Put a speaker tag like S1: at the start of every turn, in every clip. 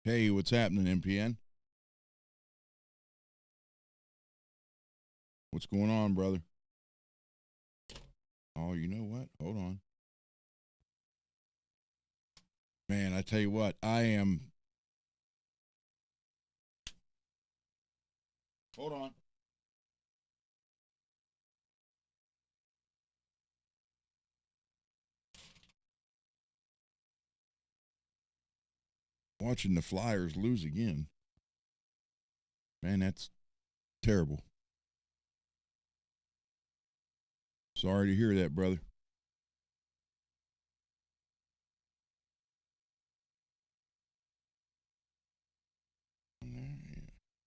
S1: Hey, what's happening, MPN? What's going on, brother? Oh, you know what? Hold on. Man, I tell you what, I am. Hold on. Watching the Flyers lose again. Man, that's terrible. Sorry to hear that, brother.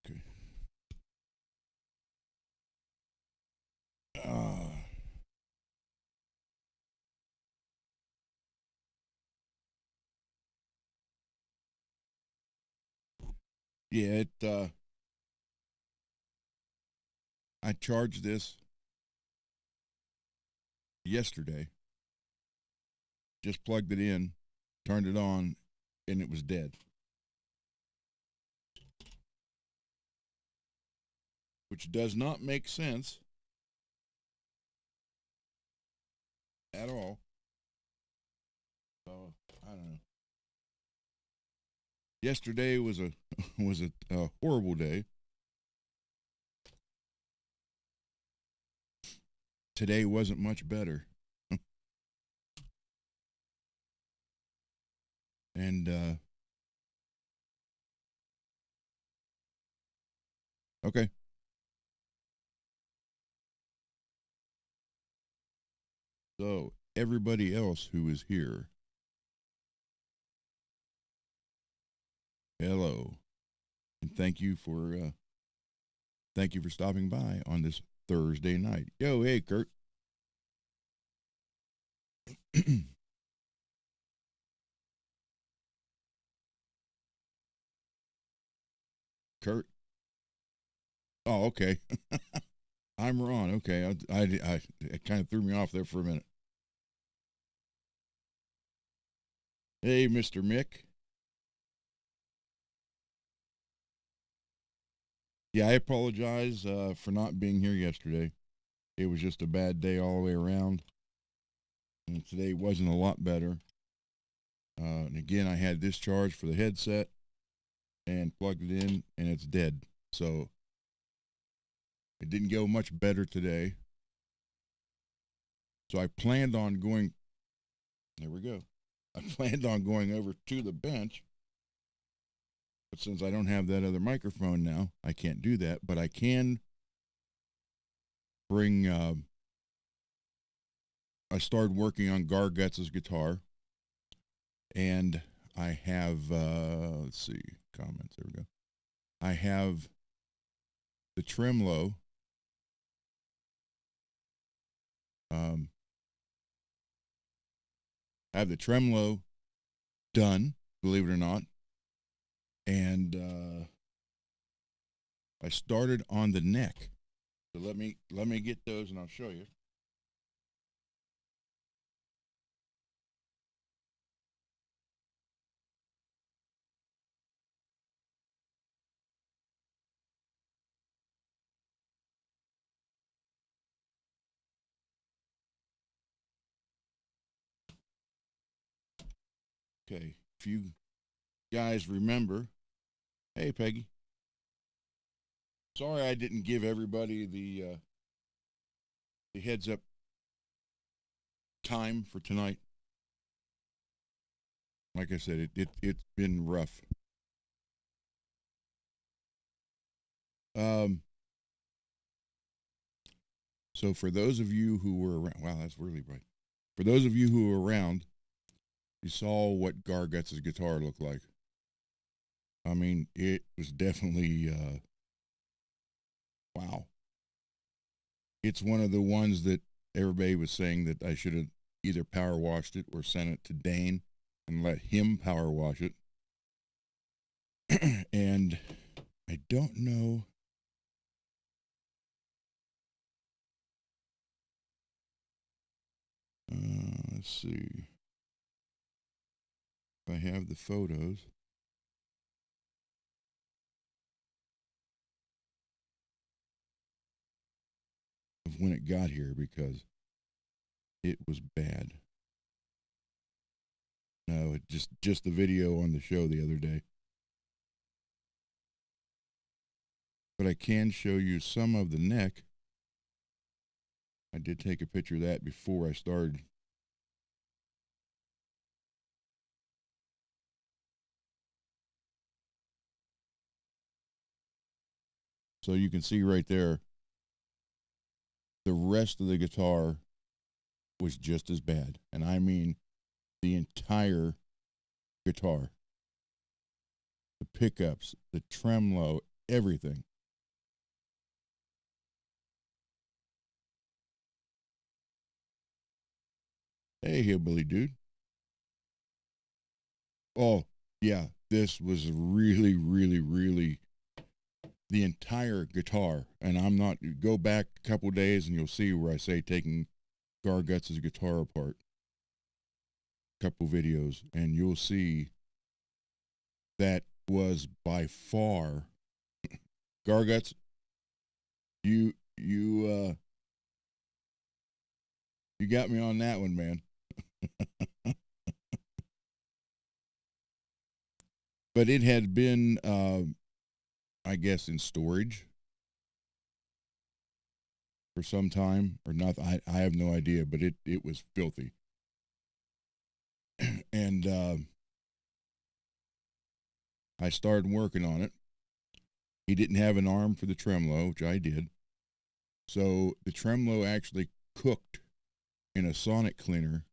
S1: Okay. Uh, yeah, I charged this yesterday. Just plugged it in, turned it on, and it was dead. Which does not make sense at all. So I don't know. Yesterday was a was a horrible day. Today wasn't much better. And okay. So everybody else who is here, hello, and thank you for stopping by on this Thursday night. Yo, hey, Kurt. Kurt. Oh, okay. I'm Ron. Okay, it kind of threw me off there for a minute. Hey, Mr. Mick. Yeah, I apologize for not being here yesterday. It was just a bad day all the way around, and today wasn't a lot better. And again, I had this charge for the headset and plugged it in, and it's dead. So it didn't go much better today. So I planned on going. There we go. I planned on going over to the bench, but since I don't have that other microphone now, I can't do that. But I can bring. I started working on Garguts' guitar, and I have. Let's see, comments. There we go. I have the tremolo. Um, I have the tremolo done, believe it or not, and I started on the neck. So let me get those, and I'll show you. Okay, if you guys remember, hey Peggy, sorry I didn't give everybody the heads up time for tonight. Like I said, it's been rough. Um, so for those of you who were around, wow, that's really bright. For those of you who were around, you saw what Garguts' guitar looked like. I mean, it was definitely wow. It's one of the ones that everybody was saying that I should have either power washed it or sent it to Dane and let him power wash it. And I don't know. Let's see if I have the photos. of when it got here because it was bad. No, it just the video on the show the other day. But I can show you some of the neck. I did take a picture of that before I started. So you can see right there, the rest of the guitar was just as bad. And I mean the entire guitar. The pickups, the tremolo, everything. Hey, hillbilly dude. Oh, yeah, this was really, really, really the entire guitar. And I'm not, go back a couple days and you'll see where I say taking Garguts' guitar apart. Couple videos, and you'll see that was by far Garguts. You you got me on that one, man. But it had been, I guess, in storage for some time or not. I have no idea, but it was filthy. And I started working on it. He didn't have an arm for the tremolo, which I did. So the tremolo actually cooked in a sonic cleaner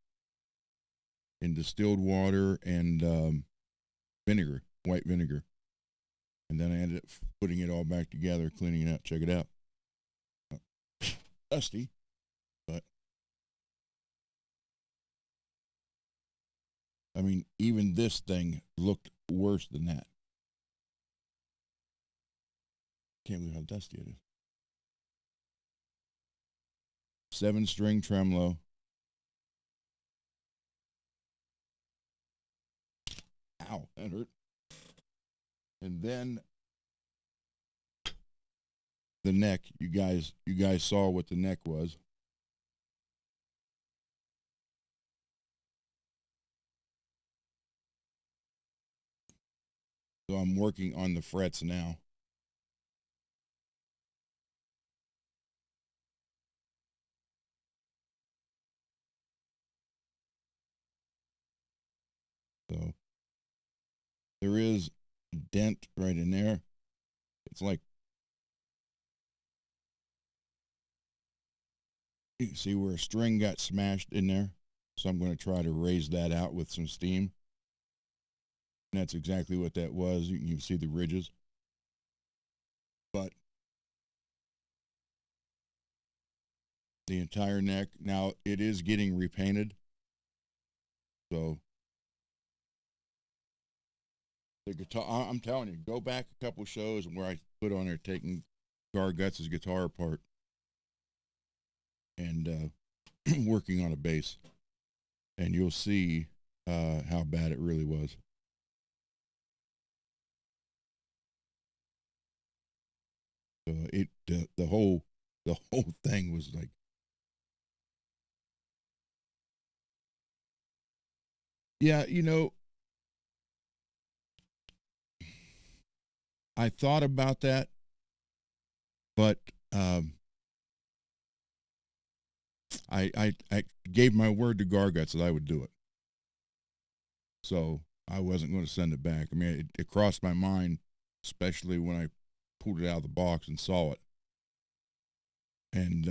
S1: in distilled water and vinegar, white vinegar. And then I ended up putting it all back together, cleaning it out. Check it out. Dusty, but I mean, even this thing looked worse than that. Can't believe how dusty it is. 7-string tremolo. Ow, that hurt. And then the neck. You guys saw what the neck was. So I'm working on the frets now. So there is a dent right in there. It's like, you can see where a string got smashed in there. So I'm going to try to raise that out with some steam. And that's exactly what that was. You can see the ridges. But the entire neck, now it is getting repainted. So the guitar, I'm telling you, go back a couple shows where I put on there taking Garguts' guitar apart and working on a bass. And you'll see how bad it really was. The whole thing was like, yeah, I thought about that, but I gave my word to Garguts that I would do it, so I wasn't going to send it back. I mean, it crossed my mind, especially when I pulled it out of the box and saw it, and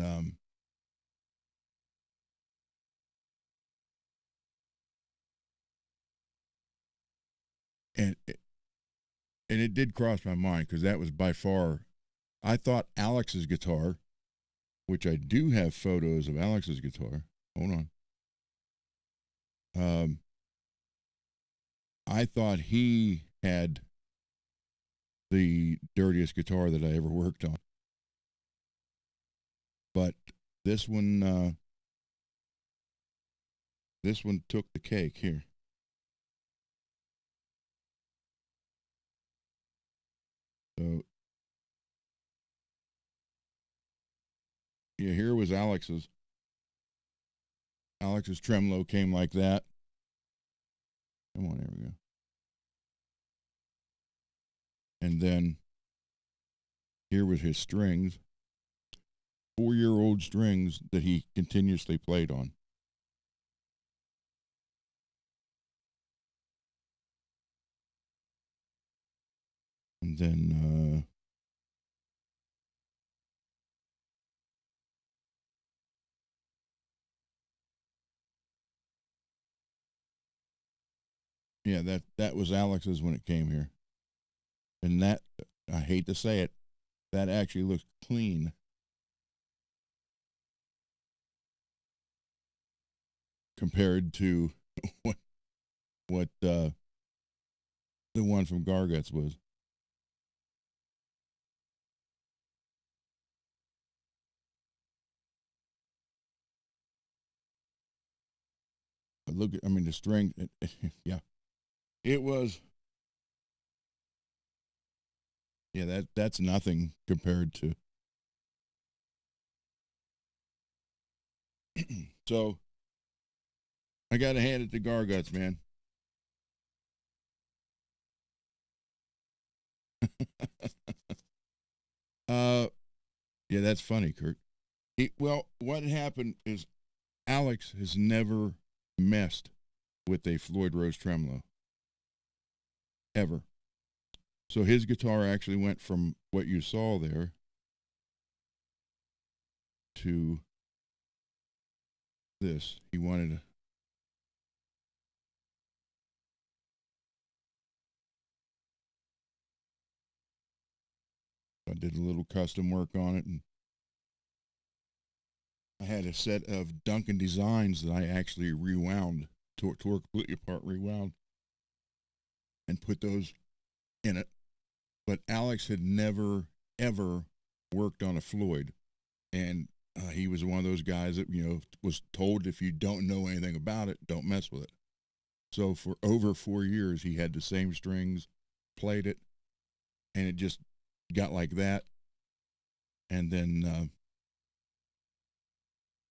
S1: and it did cross my mind because that was by far. I thought Alex's guitar, which I do have photos of Alex's guitar. Hold on. I thought he had the dirtiest guitar that I ever worked on, but this one took the cake here. So Yeah, here was Alex's. Alex's tremolo came like that. Come on, there we go. And then here was his strings, 4-year-old strings that he continuously played on. And then yeah, that was Alex's when it came here. And that, I hate to say it, that actually looks clean compared to what the one from Garguts was. But look, I mean, the string, yeah, it was. Yeah, that's nothing compared to. So I got to hand it to Garguts, man. uh, yeah, that's funny, Kurt. Well, what happened is Alex has never messed with a Floyd Rose tremolo ever. So his guitar actually went from what you saw there to this. He wanted to. I did a little custom work on it, and I had a set of Duncan designs that I actually rewound, tore completely apart, rewound, and put those in it. But Alex had never ever worked on a Floyd, and he was one of those guys that was told if you don't know anything about it, don't mess with it. So for over 4 years, he had the same strings, played it, and it just got like that. And then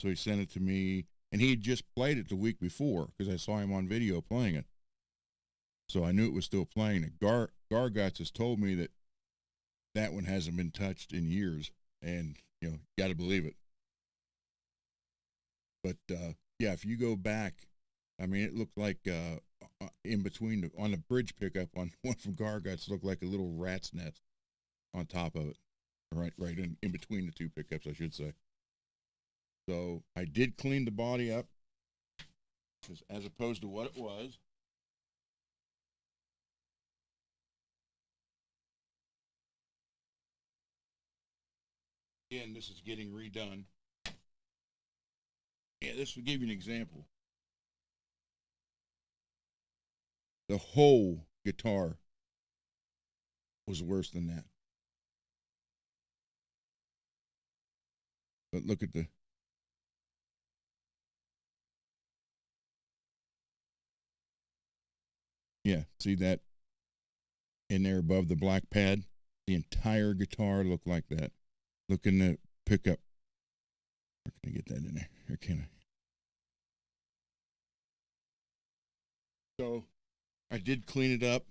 S1: so he sent it to me, and he had just played it the week before because I saw him on video playing it. So I knew it was still playing it. Garguts has told me that that one hasn't been touched in years, and got to believe it. But yeah, if you go back, I mean, it looked like in between on the bridge pickup on one from Garguts looked like a little rat's nest on top of it, right in between the two pickups, I should say. So I did clean the body up, as opposed to what it was. Again, this is getting redone. Yeah, this will give you an example. The whole guitar was worse than that. But look at the. Yeah, see that in there above the black pad? The entire guitar looked like that. Look in the pickup. Where can I get that in there? Here can I? So I did clean it up.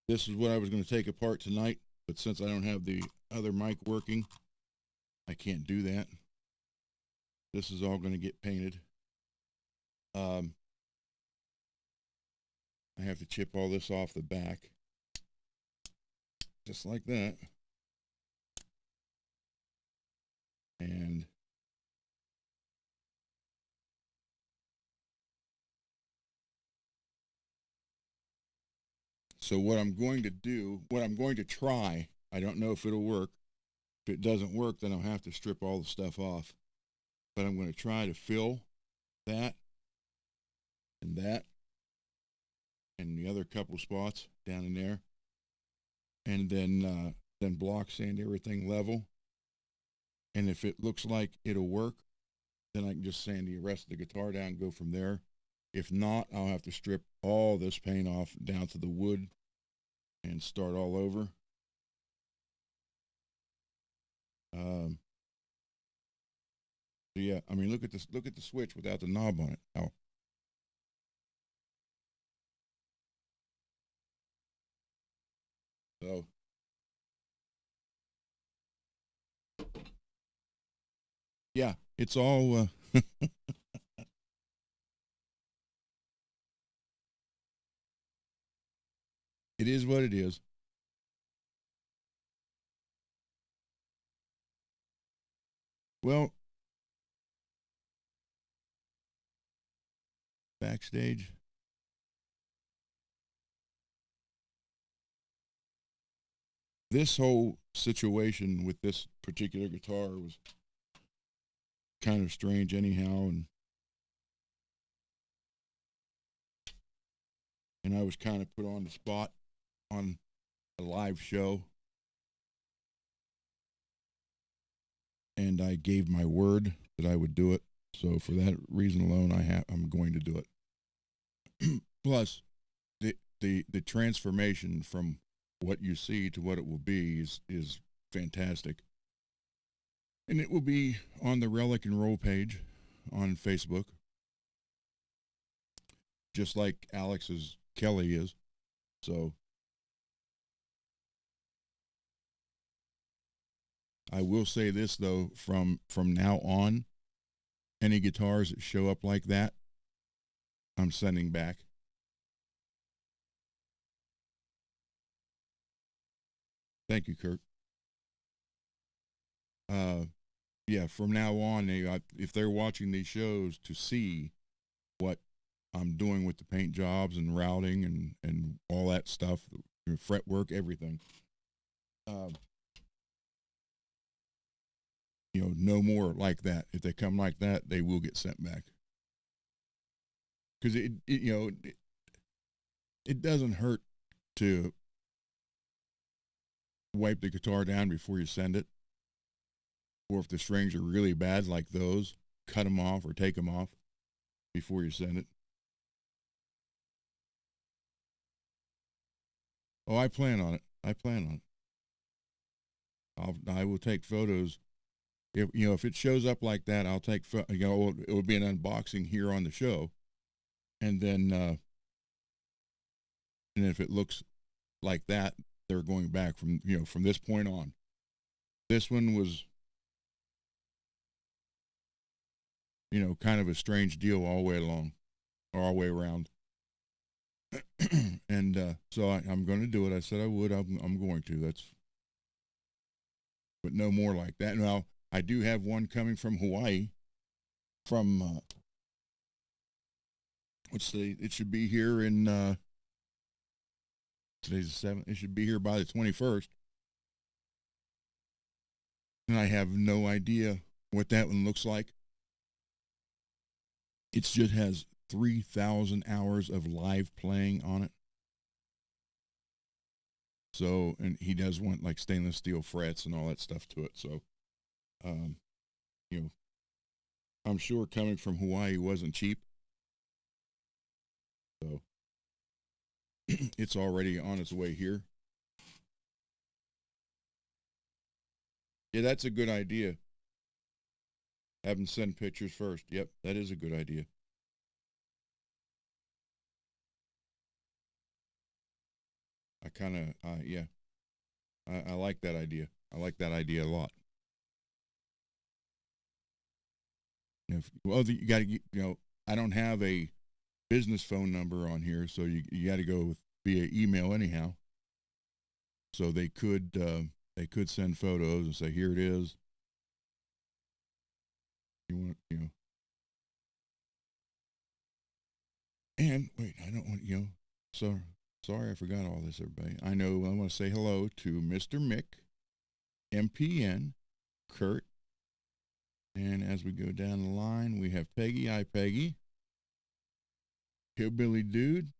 S1: This is what I was going to take apart tonight, but since I don't have the other mic working, I can't do that. This is all going to get painted. I have to chip all this off the back, just like that. And so what I'm going to do, what I'm going to try, I don't know if it'll work. If it doesn't work, then I'll have to strip all the stuff off. But I'm going to try to fill that and that and the other couple spots down in there, and then block sand everything level. And if it looks like it'll work, then I can just sand the rest of the guitar down and go from there. If not, I'll have to strip all this paint off down to the wood and start all over. So yeah, I mean, look at this. Look at the switch without the knob on it. Oh, so yeah, it's all. It is what it is. Well, backstage. This whole situation with this particular guitar was kind of strange, anyhow, and I was kind of put on the spot on a live show, and I gave my word that I would do it. So for that reason alone, I'm going to do it. Plus, the transformation from what you see to what it will be is fantastic, and it will be on the Relic and Roll page on Facebook, just like Alex's Kelly is. So I will say this though, from now on, any guitars that show up like that, I'm sending back. Thank you, Kurt. Uh, yeah, from now on, if they're watching these shows to see what I'm doing with the paint jobs and routing and all that stuff, fretwork, everything. Uh, no more like that. If they come like that, they will get sent back. Because it doesn't hurt to wipe the guitar down before you send it, or if the strings are really bad like those, cut them off or take them off before you send it. Oh, I plan on it. I plan on it. I will take photos. If it shows up like that, I'll take it will be an unboxing here on the show, and then if it looks like that, they're going back from this point on. This one was kind of a strange deal all the way along, or all the way around. And so I'm going to do it. I said I would. I'm going to. But no more like that. Now I do have one coming from Hawaii. From it should be here in today's the 7th. It should be here by the 21st. And I have no idea what that one looks like. It just has 3,000 hours of live playing on it. So, and he does want like stainless steel frets and all that stuff to it. So, um, you know, I'm sure coming from Hawaii wasn't cheap. So, it's already on its way here. Yeah, that's a good idea. Have them send pictures first. Yep, that is a good idea. I kind of, yeah, I like that idea. I like that idea a lot. You got to, I don't have a business phone number on here, so you got to go with via email anyhow. So they could send photos and say, here it is. You want, and wait, I don't want, so sorry, I forgot all this, everybody. I know I want to say hello to Mr. Mick, MPN, Kurt, and as we go down the line, we have Peggy. Hi, Peggy. Hillbilly Dude.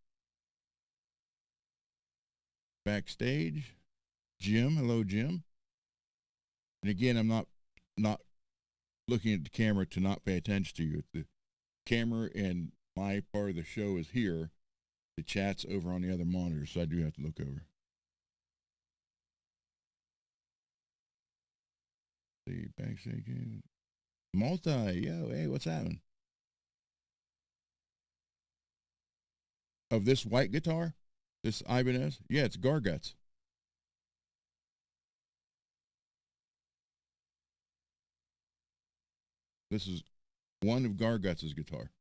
S1: Backstage. Jim. Hello, Jim. And again, I'm not looking at the camera to not pay attention to you. The camera and my part of the show is here. The chat's over on the other monitor, so I do have to look over. The backstage. Yo, hey, what's happening? Of this white guitar, this Ibanez, yeah, it's Garguts. This is one of Garguts' guitar.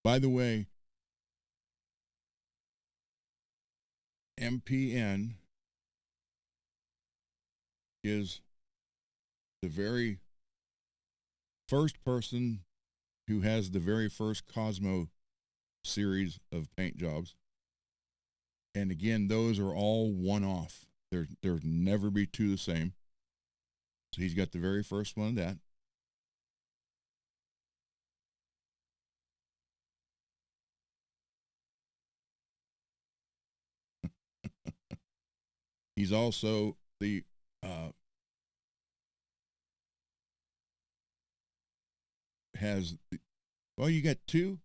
S1: By the way, MPN is the very first person who has the very first Cosmo series of paint jobs. And again, those are all one off. There'll never be two the same. So he's got the very first one of that. He's also the has well, you got two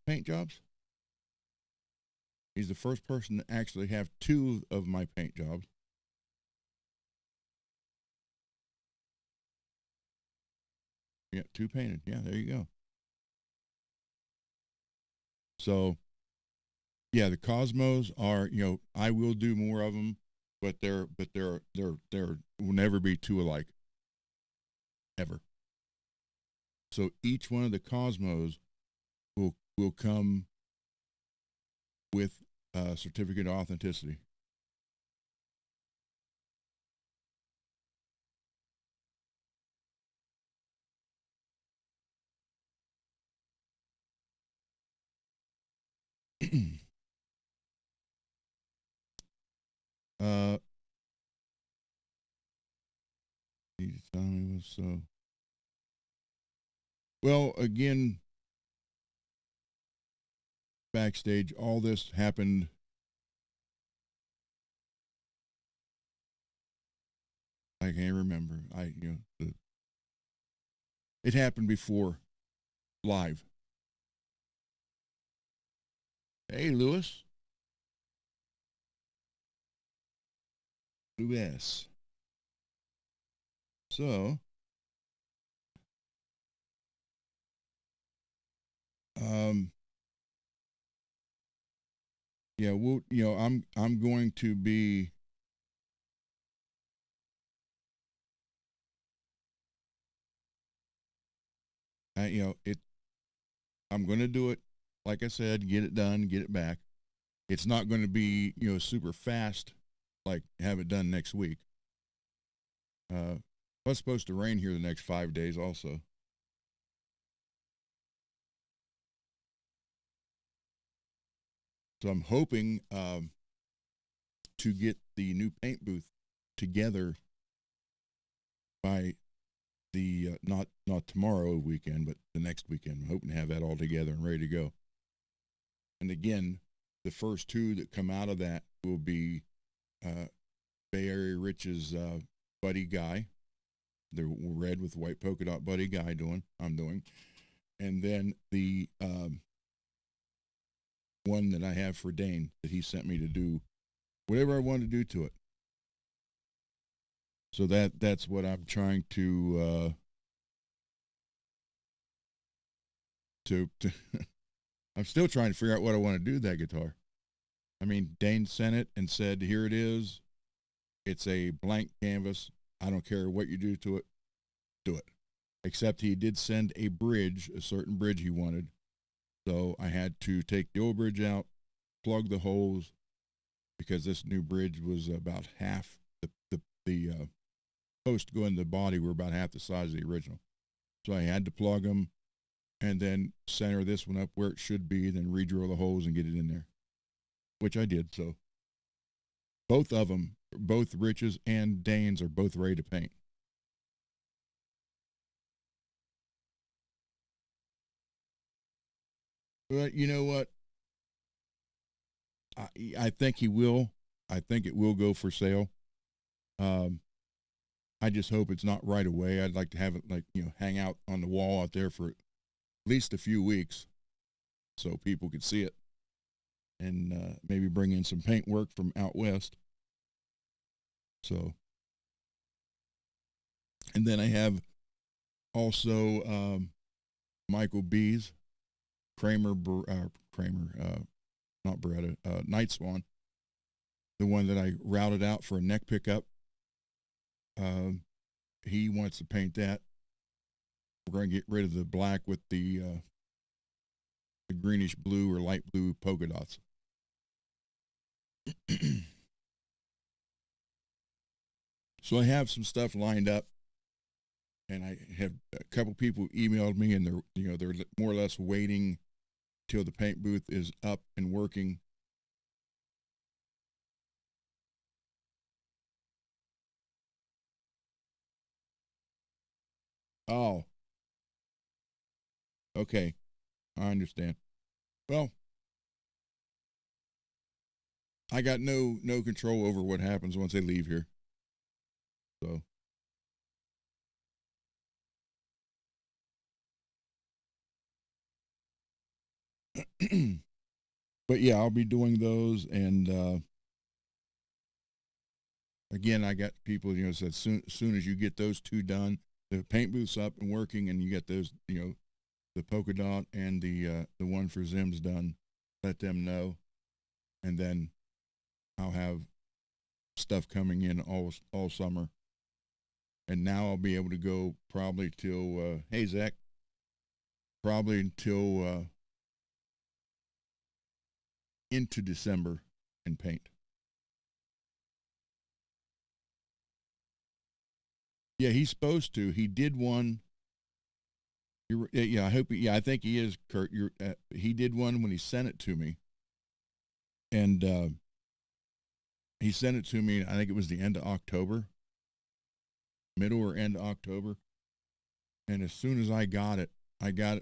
S1: paint jobs. He's the first person to actually have two of my paint jobs. Yeah, two painted. Yeah, there you go. So yeah, the Cosmos are, I will do more of them, but there will never be two alike ever. So each one of the Cosmos will come with a certificate of authenticity. uh, you tell me what's so. Well, again, backstage, all this happened. I can't remember. It happened before live. Hey, Lewis. Lewis. So, um, yeah, I'm going to be. It. I'm going to do it. Like I said, get it done, get it back. It's not going to be, super fast. Like have it done next week. It's supposed to rain here the next 5 days, also. So I'm hoping to get the new paint booth together by the not tomorrow weekend, but the next weekend. I'm hoping to have that all together and ready to go. And again, the first two that come out of that will be Bay Area Rich's Buddy Guy, the red with white polka dot Buddy Guy I'm doing, and then the one that I have for Dane that he sent me to do whatever I want to do to it. So that's what I'm trying to I'm still trying to figure out what I want to do with that guitar. I mean, Dane sent it and said, "Here it is. It's a blank canvas. I don't care what you do to it. Do it." Except he did send a bridge, a certain bridge he wanted. So I had to take the old bridge out, plug the holes, because this new bridge was about half the posts going to the body were about half the size of the original. So I had to plug them and then center this one up where it should be, then redrill the holes and get it in there, which I did. So both of them, both Rich's and Dane's, are both ready to paint. But you know what? I think he will. I think it will go for sale. Um, I just hope it's not right away. I'd like to have it, like, hang out on the wall out there for at least a few weeks so people could see it, and maybe bring in some paint work from out west. So, and then I have also Michael B's Kramer, not Beretta, Night Swan, the one that I routed out for a neck pickup. He wants to paint that. We're going to get rid of the black with the greenish blue or light blue polka dots. So I have some stuff lined up, and I have a couple people emailed me, and they're more or less waiting till the paint booth is up and working. Oh, okay, I understand. Well, I got no control over what happens once they leave here. So, but yeah, I'll be doing those, and again, I got people, said soon as you get those two done, the paint booth's up and working, and you get those, the polka dot and the one for Zim's done, let them know, and then I'll have stuff coming in all summer, and now I'll be able to go probably till hey Zach, probably until into December and paint. Yeah, he's supposed to. He did one. Yeah, I hope. Yeah, I think he is, Kurt. He did one when he sent it to me, and he sent it to me. I think it was the end of October, middle or end of October. And as soon as I got it,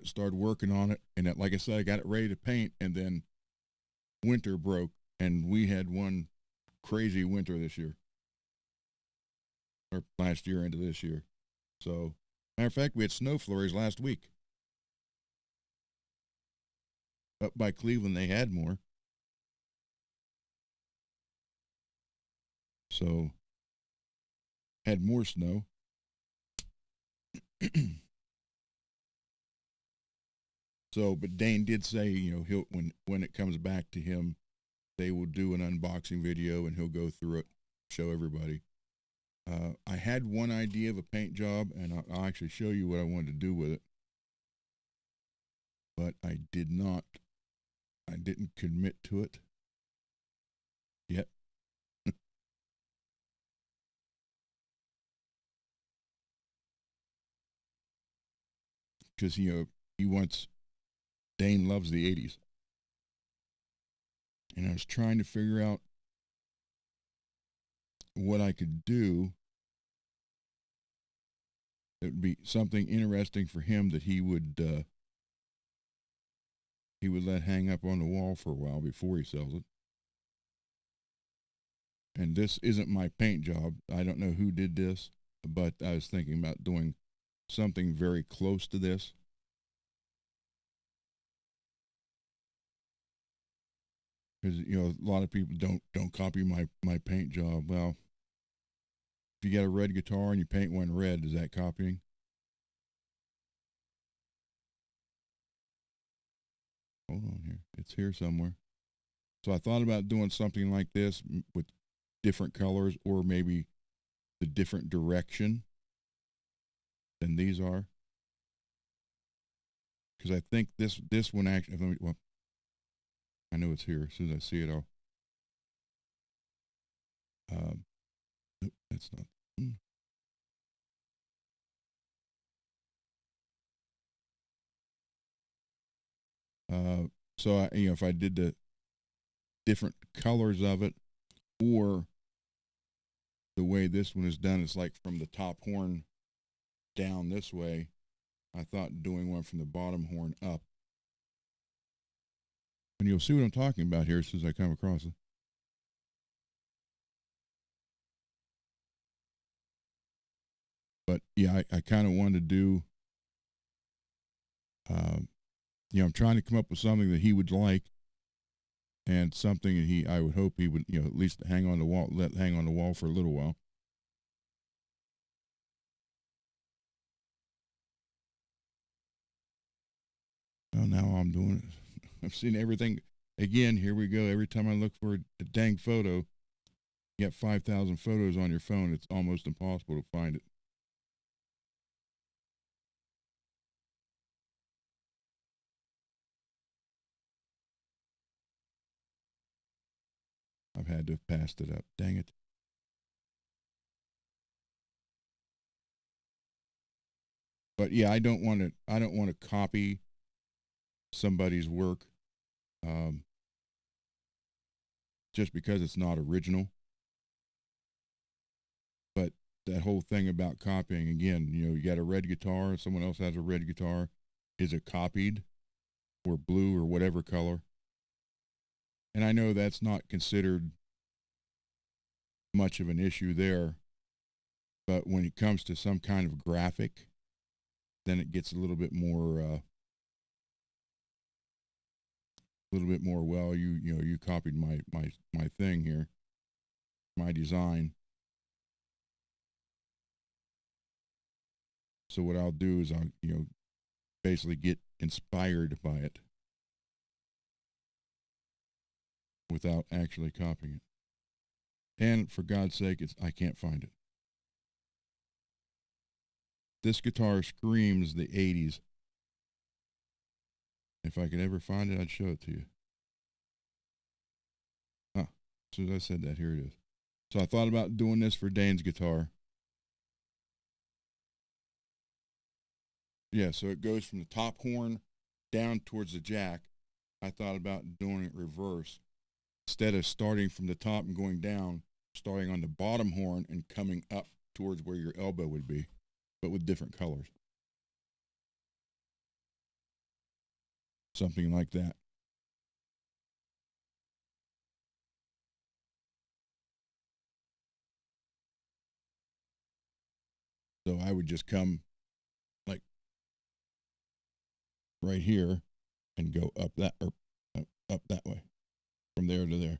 S1: started working on it, and like I said, I got it ready to paint, and then winter broke, and we had one crazy winter this year, or last year into this year. So, matter of fact, we had snow flurries last week. Up by Cleveland, they had more. So, had more snow. So, but Dane did say, he'll when it comes back to him, they will do an unboxing video, and he'll go through it, show everybody. I had one idea of a paint job, and I'll actually show you what I wanted to do with it, but I did not. I didn't commit to it yet. Because he wants. Dane loves the '80s, and I was trying to figure out what I could do that would be something interesting for him that he would let hang up on the wall for a while before he sells it. And this isn't my paint job. I don't know who did this, but I was thinking about doing something very close to this. Because a lot of people don't copy my paint job. Well, if you got a red guitar and you paint one red, is that copying? Hold on here. It's here somewhere. So I thought about doing something like this with different colors, or maybe the different direction than these are. Because I think this one actually, well, I know it's here. As soon as I see it, I'll. Nope, that's not. So if I did the different colors of it, or the way this one is done, it's like from the top horn down this way. I thought doing one from the bottom horn up, and you'll see what I'm talking about here as soon as I come across it. But yeah, I kind of wanted to do, um, I'm trying to come up with something that he would like, and something that I would hope he would, at least hang on the wall, let hang on the wall for a little while. Well, now I'm doing it. I've seen everything. Again, here we go. Every time I look for a dang photo, you got 5,000 photos on your phone. It's almost impossible to find it. I've had to have passed it up. Dang it. But yeah, I don't want to. I don't want to copy somebody's work, um, just because it's not original. But that whole thing about copying, again, you got a red guitar, someone else has a red guitar. Is it copied or blue or whatever color? And I know that's not considered much of an issue there, but when it comes to some kind of graphic, then it gets a little bit more, well, you copied my thing here, my design. So what I'll do is I'll, basically get inspired by it without actually copying it. And for God's sake, I can't find it. This guitar screams the 80s. If I could ever find it, I'd show it to you. Ah, as soon as I said that, here it is. So I thought about doing this for Dane's guitar. Yeah, so it goes from the top horn down towards the jack. I thought about doing it reverse. Instead of starting from the top and going down, starting on the bottom horn and coming up towards where your elbow would be, but with different colors. Something like that. So I would just come like right here and go up that, or up that way, from there to there.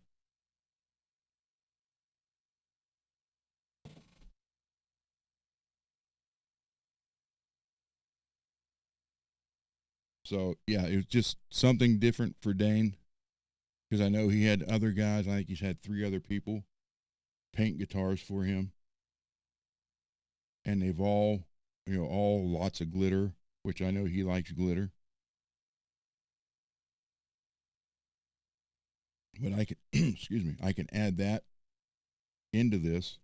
S1: So yeah, it was just something different for Dane, because I know he had other guys. I think he's had 3 other people paint guitars for him, and they've all, all lots of glitter, which I know he likes glitter. But I can, excuse me, I can add that into this,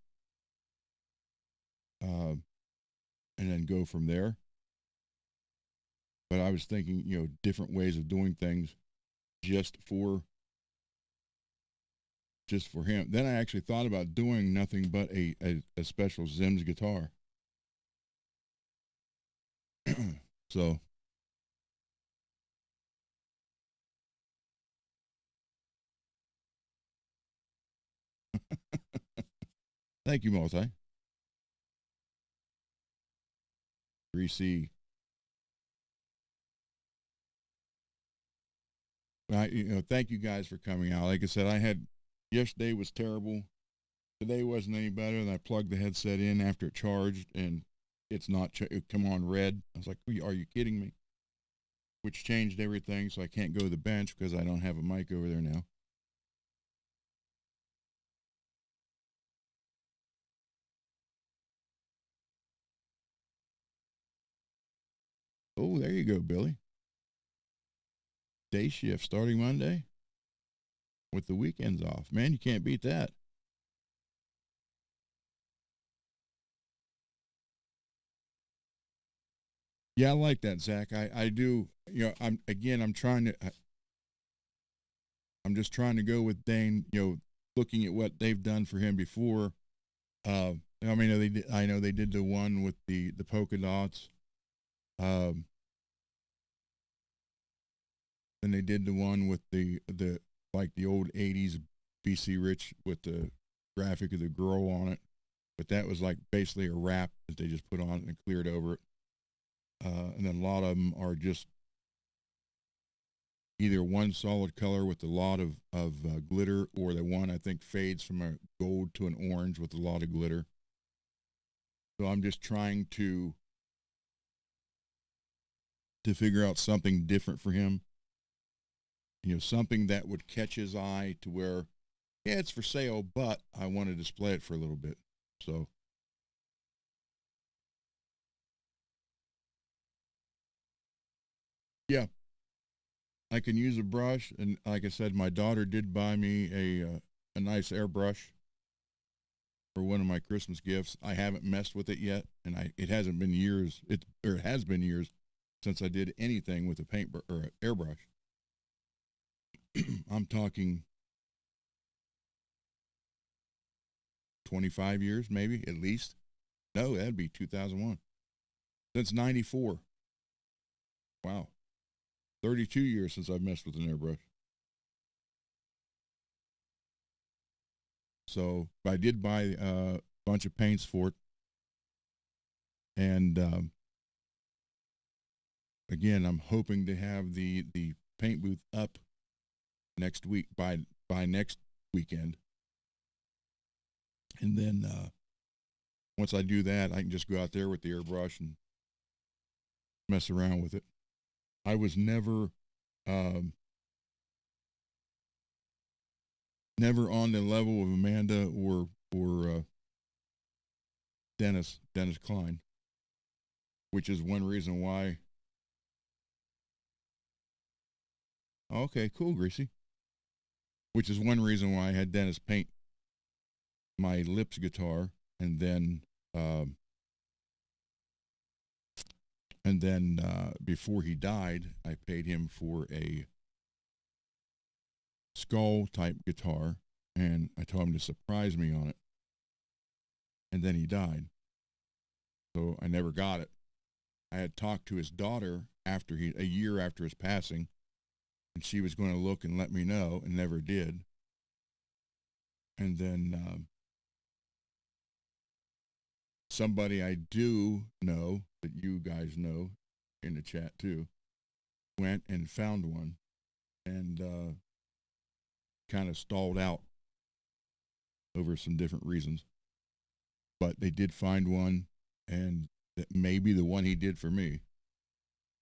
S1: uh, and then go from there. But I was thinking, different ways of doing things just for him. Then I actually thought about doing nothing but a special Zim's guitar. So thank you, Multi. 3C. Thank you guys for coming out. Like I said, yesterday was terrible. Today wasn't any better. And I plugged the headset in after it charged, and it's not. It come on red. I was like, "Are you kidding me?" Which changed everything. So I can't go to the bench because I don't have a mic over there now. Oh, there you go, Billy. Day shift starting Monday with the weekends off. Man, you can't beat that. Yeah, I like that, Zach. I do. I'm trying to. I'm just trying to go with Dane. Looking at what they've done for him before. I mean, I know they did the one with the polka dots. Um, and they did the one with the like the old '80s BC Rich with the graphic of the girl on it. but that was like basically a wrap that they just put on it and cleared over it. And then a lot of them are just either one solid color with a lot of glitter, or the one I think fades from a gold to an orange with a lot of glitter. So I'm just trying to figure out something different for him. You know, something that would catch his eye to where, yeah, it's for sale, but I want to display it for a little bit. So, yeah, I can use a brush, and like I said, my daughter did buy me a nice airbrush for one of my Christmas gifts. I haven't messed with it yet, and it hasn't been years. It has been years since I did anything with a paint or an airbrush. I'm talking 25 years, maybe at least. No, that'd be 2001. Since '94. Wow, 32 years since I've messed with an airbrush. So I did buy a bunch of paints for it, and again, I'm hoping to have the paint booth up next week by next weekend, and then once I do that, I can just go out there with the airbrush and mess around with it. I was um, never on the level of Amanda or Dennis Klein, which is one reason why. Okay, cool, Greasy. Which is one reason why I had Dennis paint my Lips guitar, and then um, before he died, I paid him for a skull type guitar, and I told him to surprise me on it, and then he died, so I never got it. I had talked to his daughter a year after his passing, and she was going to look and let me know, and never did. And then somebody I do know that you guys know in the chat too went and found one, and kind of stalled out over some different reasons. But they did find one, and that may be the one he did for me,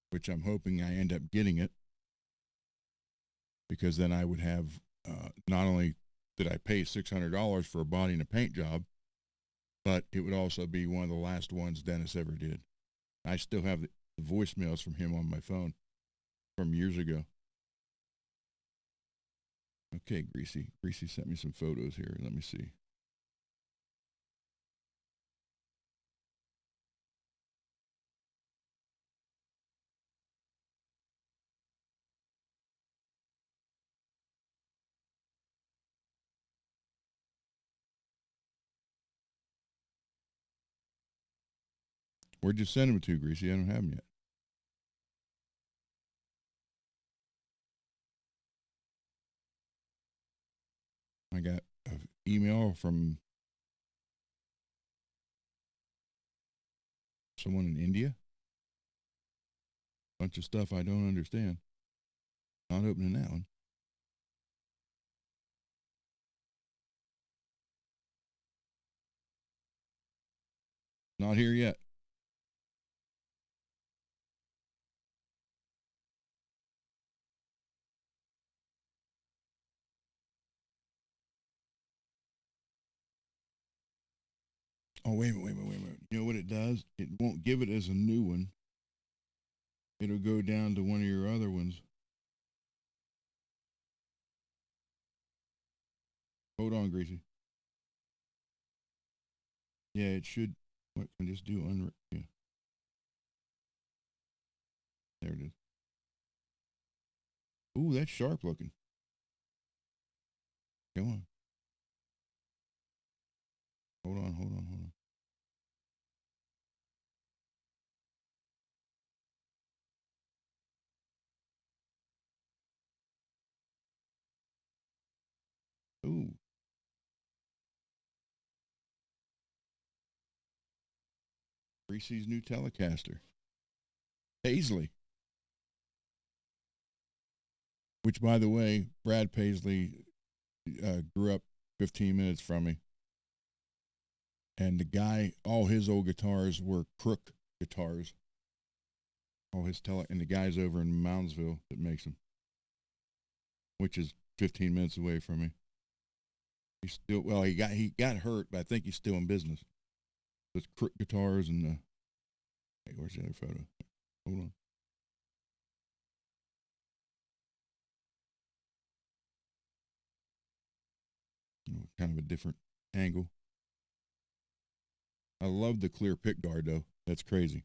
S1: which I'm hoping I end up getting it, because then I would have not only did I pay $600 for a body and a paint job, but it would also be one of the last ones Dennis ever did. I still have the voicemails from him on my phone from years ago. Okay, Greasy. Greasy sent me some photos here. Let me see. Where'd you send them to, Greasy? I don't have them yet. I got an email from someone in India. Bunch of stuff I don't understand. Not opening that one. Not here yet. Oh, wait a minute, wait a minute, wait a minute. You know what it does? It won't give it as a new one. It'll go down to one of your other ones. Hold on, Greasy. Yeah, it should. What can I just do? Yeah, there it is. Ooh, that's sharp looking. Come on. Hold on, hold on, hold on. Ooh, Greasy's new Telecaster. Paisley. Which, by the way, Brad Paisley grew up 15 minutes from me. And the guy, all his old guitars were Crook guitars. And the guy's over in Moundsville that makes them, which is 15 minutes away from me. He's still, well, he got hurt, but I think he's still in business. With Crook guitars and hey, where's the other photo? Hold on. Kind of a different angle. I love the clear pick guard though. That's crazy.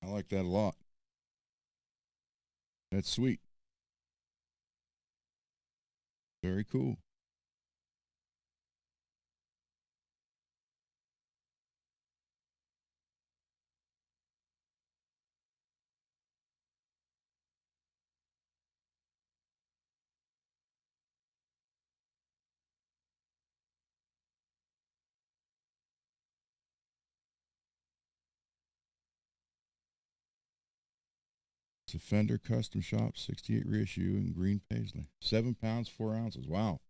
S1: I like that a lot. That's sweet. Very cool. It's a Fender Custom Shop 68 reissue in green paisley. 7 pounds, 4 ounces. Wow.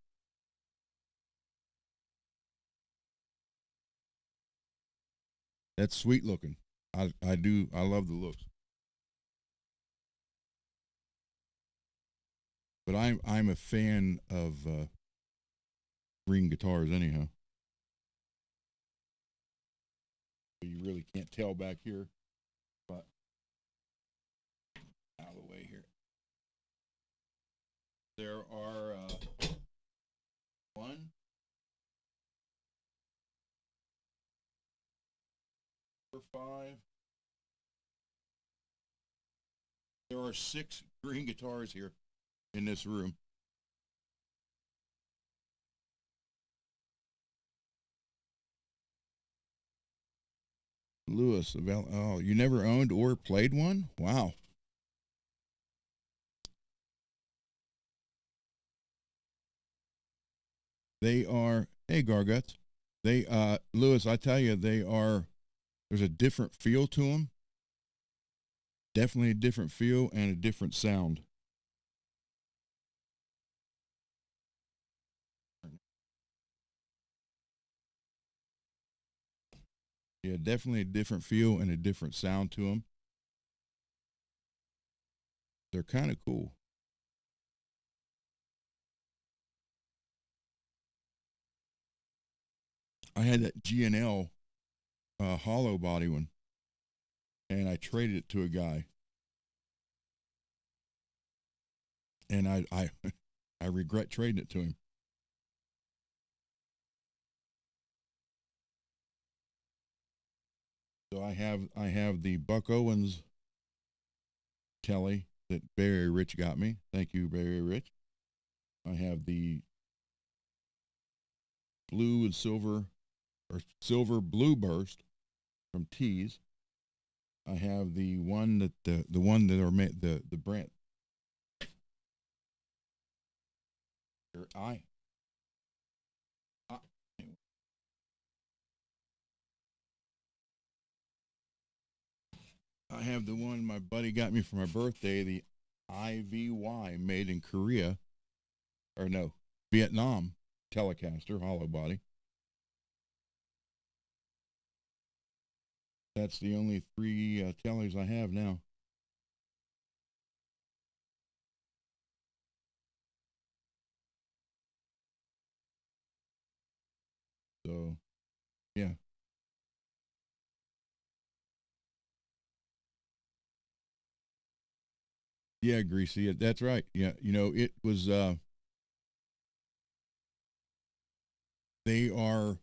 S1: That's sweet looking. I love the looks. But I'm a fan of green guitars anyhow. You really can't tell back here, but out of the way here. There are 1, 4, 5. There are 6 green guitars here in this room. Lewis, oh, you never owned or played one? Wow. They are, hey, Garguts. They, Lewis, I tell you, there's a different feel to them. Definitely a different feel and a different sound. Yeah, definitely a different feel and a different sound to them. They're kind of cool. I had that G&L hollow body one, and I traded it to a guy. And I I regret trading it to him. So I have the Buck Owens telly that Barry Rich got me. Thank you, Barry Rich. I have the blue and silver or silver blue burst from Tees. I have the one that the one that are made the brand. I I have the one my buddy got me for my birthday, the IVY made in Korea, or no, Vietnam Telecaster hollow body. That's the only 3 tellers I have now. So, yeah. Yeah, Greasy. That's right. Yeah, it was they are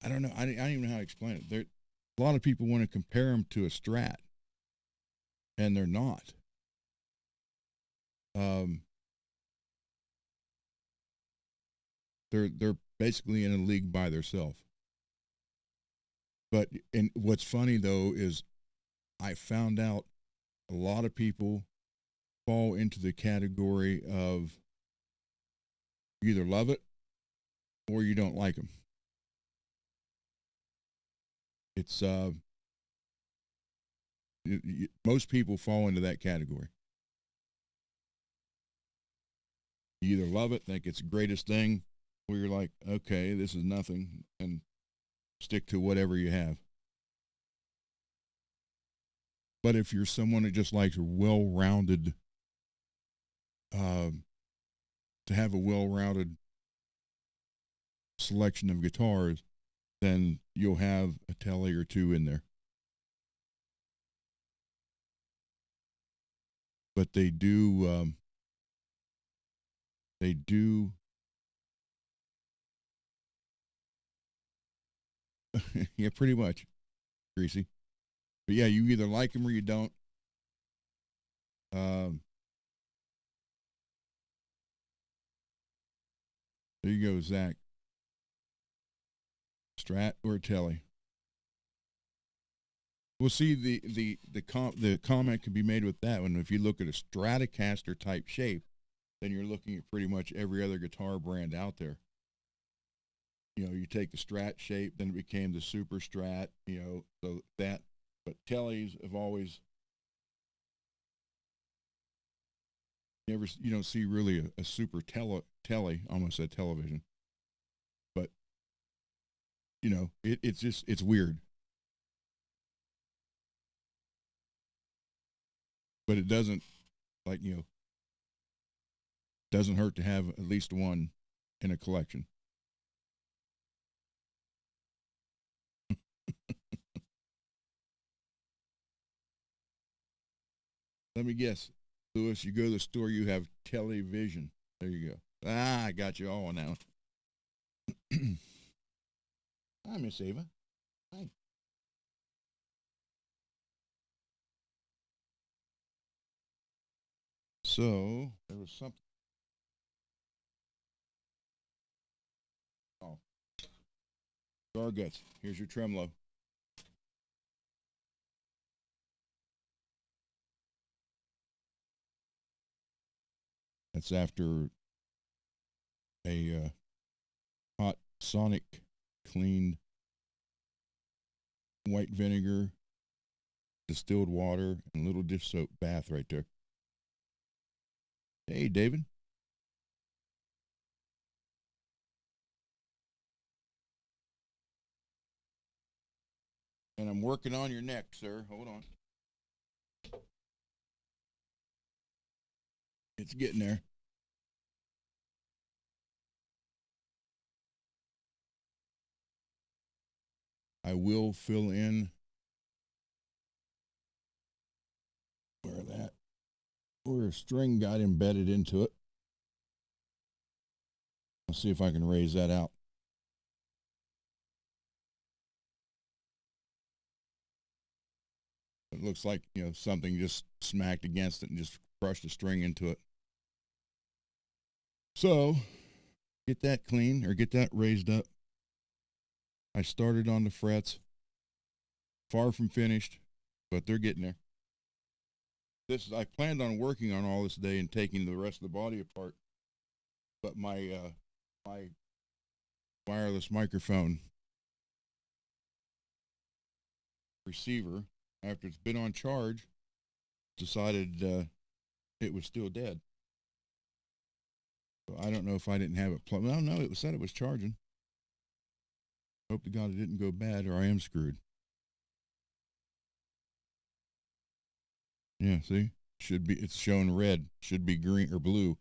S1: I don't know. I don't even know how to explain it. A lot of people want to compare them to a Strat, and they're not. Um, they're basically in a league by themselves. But and what's funny though is I found out a lot of people fall into the category of you either love it or you don't like them. It's most people fall into that category. You either love it, think it's the greatest thing, or you're like, okay, this is nothing, and stick to whatever you have. But if you're someone that just likes a well-rounded, to have a well-rounded selection of guitars, then you'll have a Tele or two in there. But they do, yeah, pretty much, Greasy. But yeah, you either like them or you don't. Um, there you go, Zach. Strat or Tele. Well, see, the comment could be made with that one. If you look at a Stratocaster type shape, then you're looking at pretty much every other guitar brand out there. You know, you take the Strat shape, then it became the Super Strat. You know, so that. But Teles have always you don't see really a super tele, almost a television. But you know, it's just it's weird. But it doesn't doesn't hurt to have at least one in a collection. Let me guess, Lewis. You go to the store, you have television. There you go. Ah, I got you all on that one. Hi, Miss Ava. Hi. So there was something. Oh, Garguts. Here's your tremolo. That's after a hot Sonic cleaned white vinegar, distilled water, and a little dish soap bath right there. Hey, David. And I'm working on your neck, sir. Hold on. It's getting there. I will fill in where a string got embedded into it. I'll see if I can raise that out. It looks like, you know, something just smacked against it and just crushed a string into it. So, get that clean or get that raised up. I started on the frets. Far from finished, but they're getting there. I planned on working on all this day and taking the rest of the body apart, but my wireless microphone receiver, after it's been on charge, decided it was still dead. So I don't know if I didn't have it plugged. Well, no, it said it was charging. Hope to God it didn't go bad, or I am screwed. Yeah, see, it's showing red. Should be green or blue.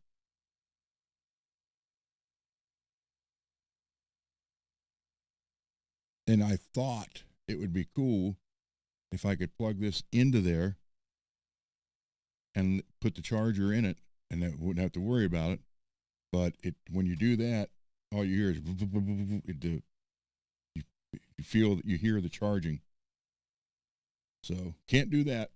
S1: And I thought it would be cool if I could plug this into there and put the charger in it, and I wouldn't have to worry about it. But when you do that, all you hear is you hear the charging. So can't do that.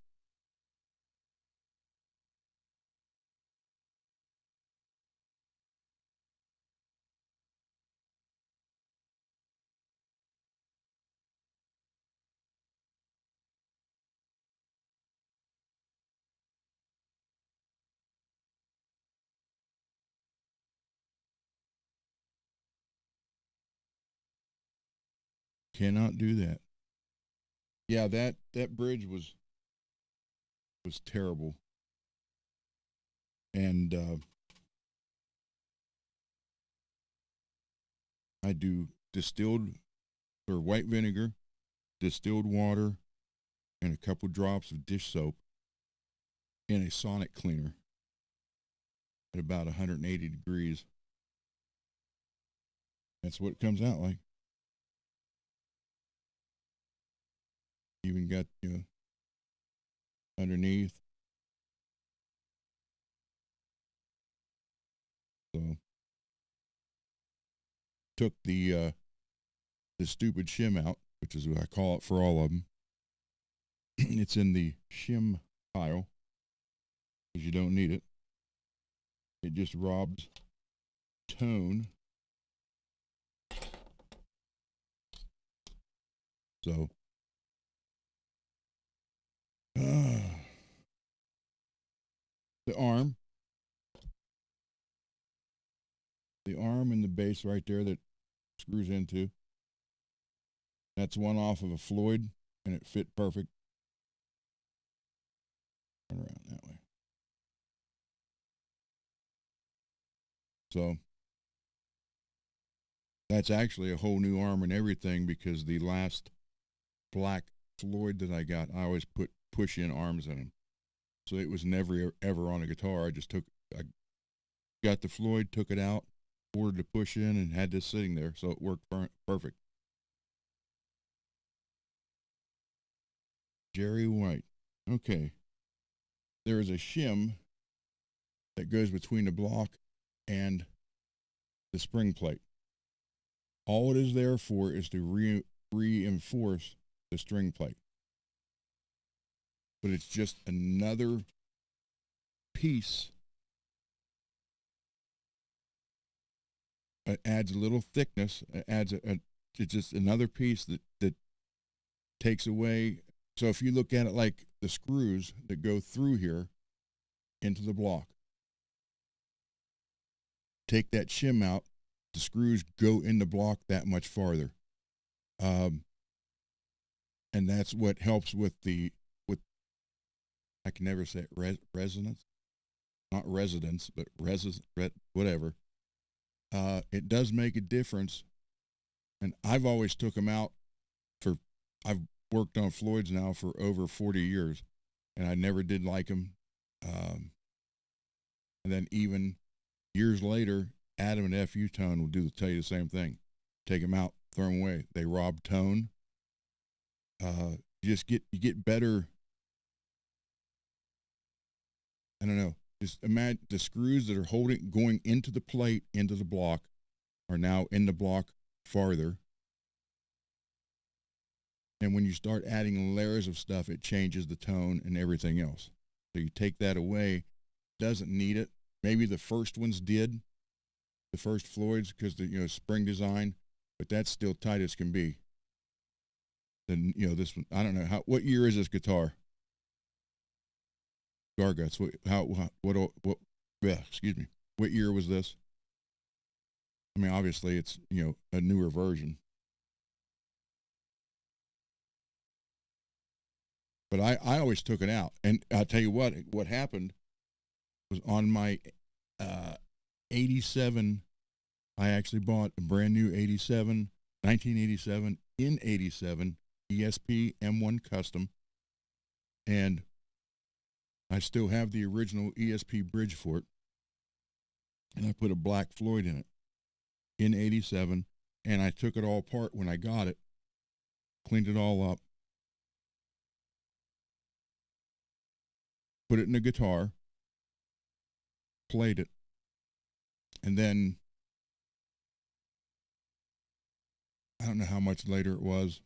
S1: Cannot do that. Yeah, that bridge was terrible. And I do distilled or white vinegar, distilled water, and a couple drops of dish soap in a sonic cleaner at about 180 degrees. That's what it comes out like. Even got, underneath. So took the stupid shim out, which is what I call it for all of them. It's in the shim pile because you don't need it. It just robs tone. So the arm, and the base right there that screws into. That's one off of a Floyd, and it fit perfect. Turn around that way. So that's actually a whole new arm and everything because the last black Floyd that I got, I always put push-in arms in them. So it was never ever on a guitar. I got the Floyd, took it out, ordered the push-in, and had this sitting there, so it worked perfect. Jerry White. Okay. There is a shim that goes between the block and the spring plate. All it is there for is to reinforce the string plate. But it's just another piece. It adds a little thickness. It adds it's just another piece that takes away. So if you look at it like the screws that go through here into the block, take that shim out, the screws go in the block that much farther. And that's what helps with I can never say it, resonance, not residence, but whatever. It does make a difference. And I've always took them out I've worked on Floyds now for over 40 years, and I never did like them. And then even years later, Adam and FU Tone will tell you the same thing. Take them out, throw them away. They rob tone. You get better. I don't know. Just imagine the screws that are going into the plate, into the block, are now in the block farther. And when you start adding layers of stuff, it changes the tone and everything else. So you take that away, doesn't need it. Maybe the first ones did, the first Floyds, because the spring design, but that's still tight as can be. Then this one, I don't know what year is this guitar? Garguts. Excuse me. What year was this? I mean, obviously it's a newer version. But I always took it out, and I'll tell you what happened was on my 87. I actually bought a brand new 1987 in 87 ESP M1 Custom, and I still have the original ESP bridge for it, and I put a black Floyd in it in 87, and I took it all apart when I got it, cleaned it all up, put it in a guitar, played it, and then I don't know how much later it was,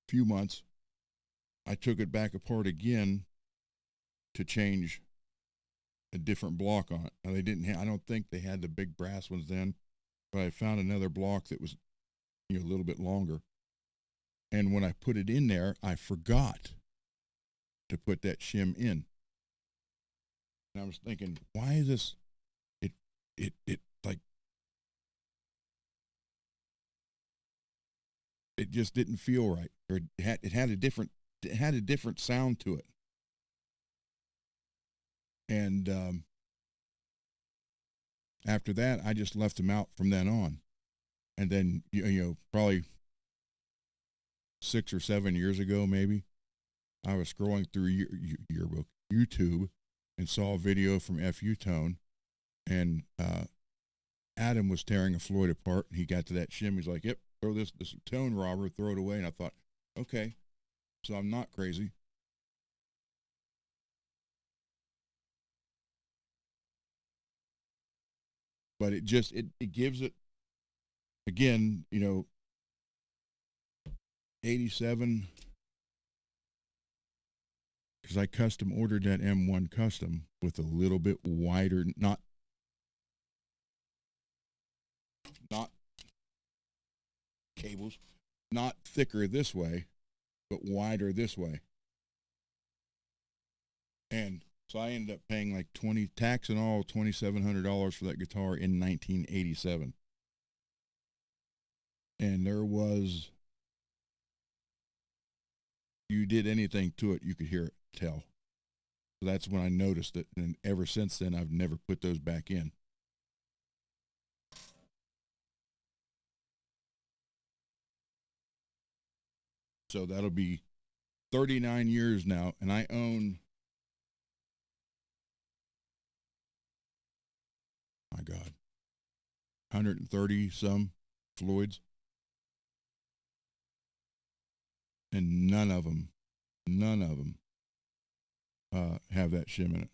S1: a few months, I took it back apart again to change a different block on it. Now I don't think they had the big brass ones then, but I found another block that was a little bit longer. And when I put it in there, I forgot to put that shim in. And I was thinking, why is this? It like just didn't feel right, or it had a different sound to it. And after that, I just left them out from then on. And then probably 6 or 7 years ago, maybe, I was scrolling through yearbook YouTube and saw a video from FU Tone, and Adam was tearing a Floyd apart, and he got to that shim. He's like, "Yep, throw this tone robber, throw it away." And I thought, okay, so I'm not crazy. But it just it gives it, again, 87, because I custom ordered that M1 custom with a little bit wider, not cables, not thicker this way, but wider this way. And so I ended up paying like 20 tax and all $2,700 for that guitar in 1987. And there was, you did anything to it, you could hear it, tell. So that's when I noticed it, and ever since then, I've never put those back in. So that'll be 39 years now, and I own, my God, 130 some Floyds, and none of them have that shim in it.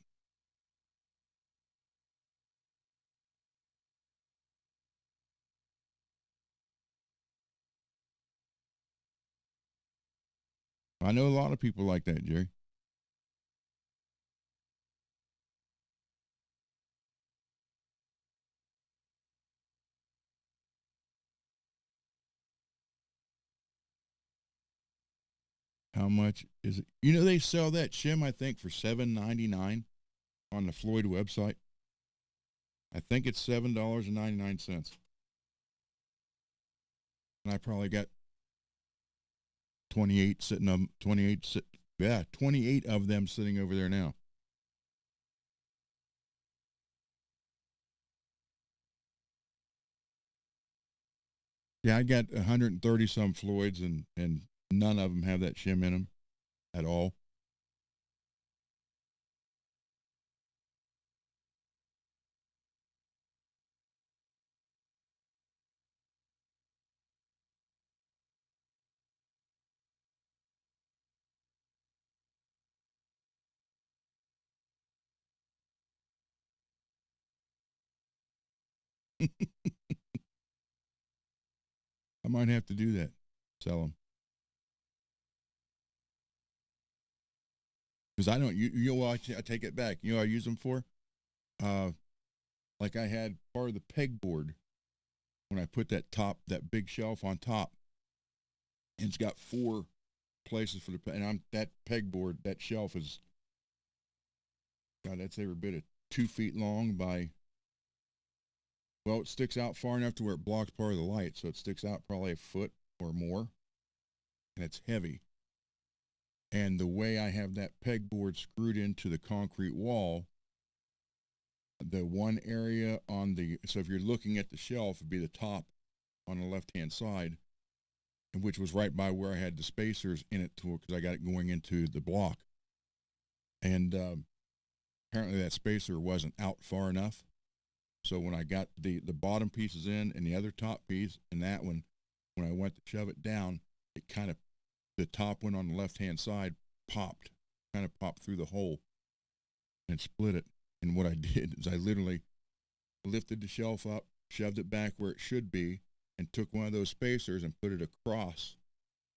S1: I know a lot of people like that, Jerry. How much is it? They sell that shim, I think, for $7.99 on the Floyd website. I think it's $7.99. And I probably got 28 of them sitting over there now. Yeah, I got 130 some Floyds, and none of them have that shim in them at all. I might have to do that. Sell them. Because I don't, I take it back. I use them for? Like I had part of the pegboard when I put that big shelf on top. And it's got 4 places for that pegboard, that shelf is, God, that's every bit of 2 feet long by, well, it sticks out far enough to where it blocks part of the light. So it sticks out probably a foot or more. And it's heavy. And the way I have that pegboard screwed into the concrete wall, the one area so if you're looking at the shelf, it'd be the top on the left-hand side, which was right by where I had the spacers in it because I got it going into the block. And apparently that spacer wasn't out far enough. So when I got the bottom pieces in and the other top piece and that one, when I went to shove it down, it kind of, the top one on the left-hand side popped through the hole and split it. And what I did is I literally lifted the shelf up, shoved it back where it should be, and took one of those spacers and put it across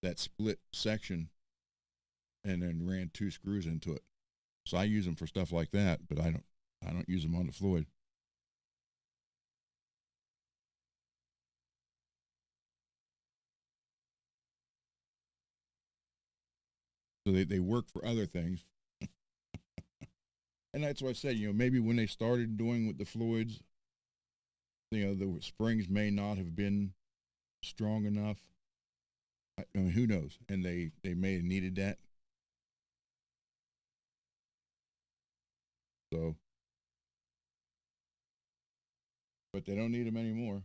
S1: that split section and then ran 2 screws into it. So I use them for stuff like that, but I don't use them on the Floyd. So they work for other things. And that's what I said, maybe when they started doing with the Floyds, the springs may not have been strong enough. I mean, who knows? And they may have needed that. So, but they don't need them anymore.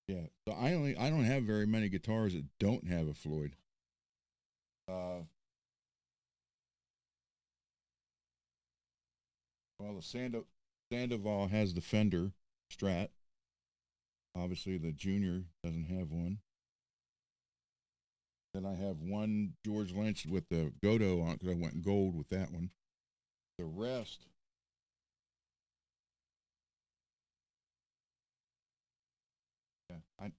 S1: Yeah. So I don't have very many guitars that don't have a Floyd. Uh, well, the Sandoval has the Fender Strat. Obviously, the Junior doesn't have one. Then I have one George Lynch with the Godot on it because I went gold with that one. The rest, yeah,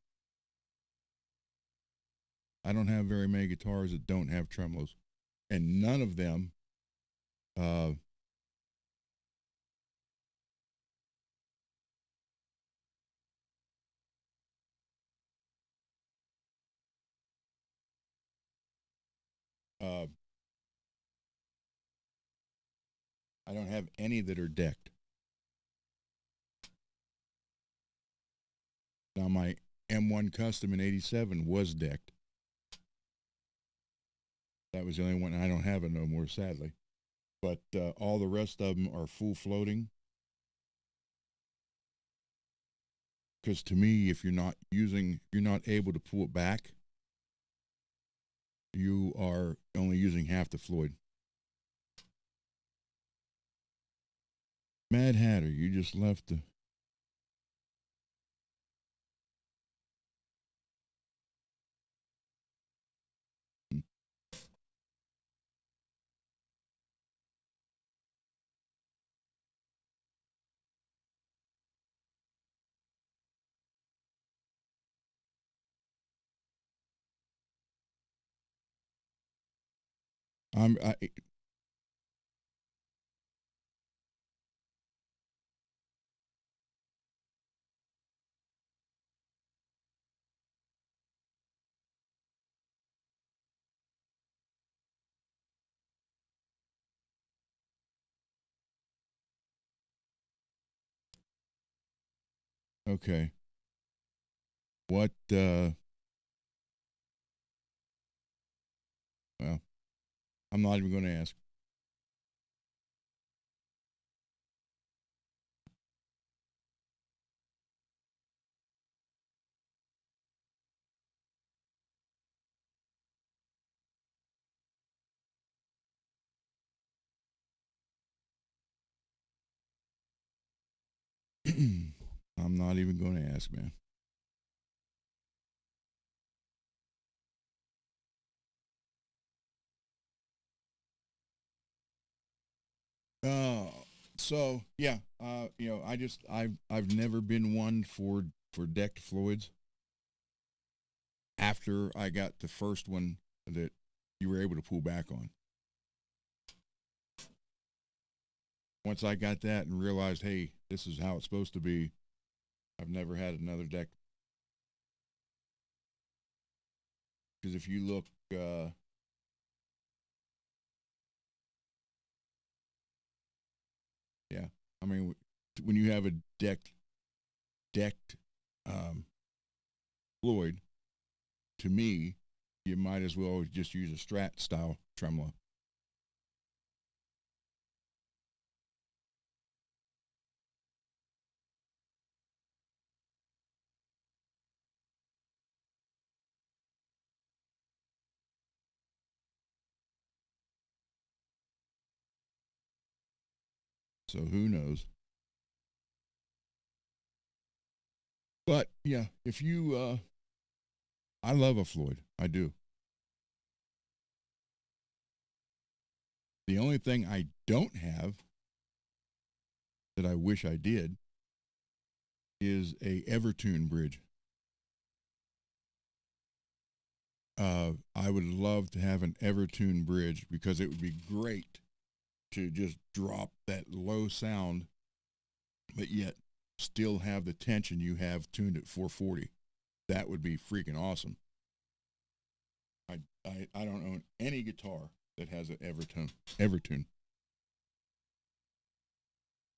S1: I don't have very many guitars that don't have tremolos, and none of them. Uh, uh, I don't have any that are decked. Now my M1 Custom in '87 was decked. That was the only one. I don't have it no more, sadly. But all the rest of them are full floating. Because to me, if you're not able to pull it back, you are only using half the Floyd. Mad Hatter, you just left the. I'm I, okay. What? Well, I'm not even going to ask. I'm not even going to ask, man. Uh, so yeah, I've never been one for decked Floyds. After I got the first one that you were able to pull back on. Once I got that and realized, hey, this is how it's supposed to be, I've never had another deck. Because if you look, yeah, I mean, when you have a decked um, Floyd, to me, you might as well just use a Strat style tremolo. So who knows? But yeah, if you, I love a Floyd, I do. The only thing I don't have that I wish I did is a Evertune bridge. I would love to have an Evertune bridge because it would be great to just drop that low sound, but yet still have the tension you have tuned at 440. That would be freaking awesome. I don't own any guitar that has an Evertune.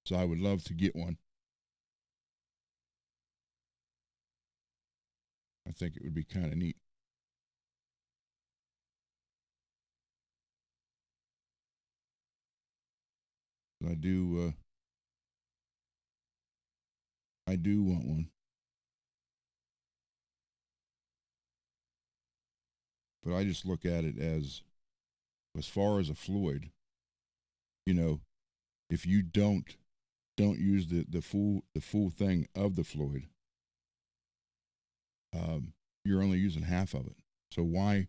S1: So I would love to get one. I think it would be kind of neat. I do. I do want one, but I just look at it as far as a Floyd. You know, if you don't use the full thing of the Floyd, you're only using half of it. So why?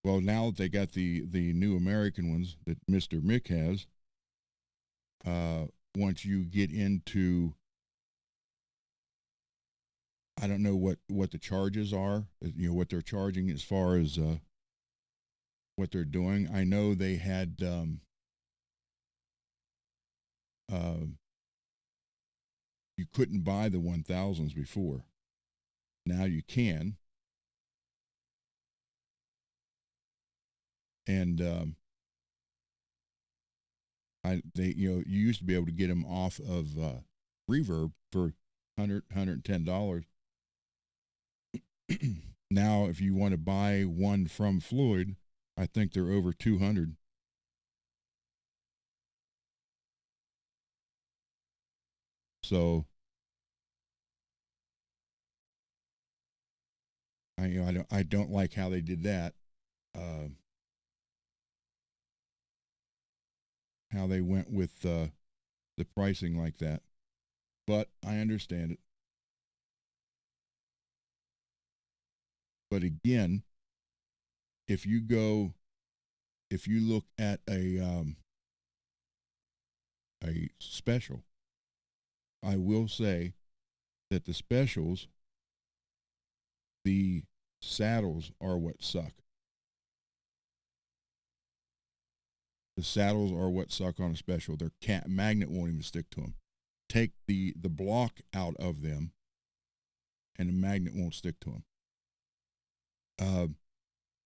S1: Well, now that they got the new American ones that Mister Mick has, once you get into, I don't know what the charges are. You know what they're charging as far as what they're doing. I know they had uh, you couldn't buy the 1000s before. Now you can, and you used to be able to get them off of Reverb for $110. Now, if you want to buy one from Floyd, I think they're over 200. So I don't like how they did that. How they went with the pricing like that, but I understand it. But again, if you go, if you look at a special, I will say that the specials, the saddles are what suck. The saddles are what suck on a special. Their magnet won't even stick to them. Take the block out of them, and the magnet won't stick to them.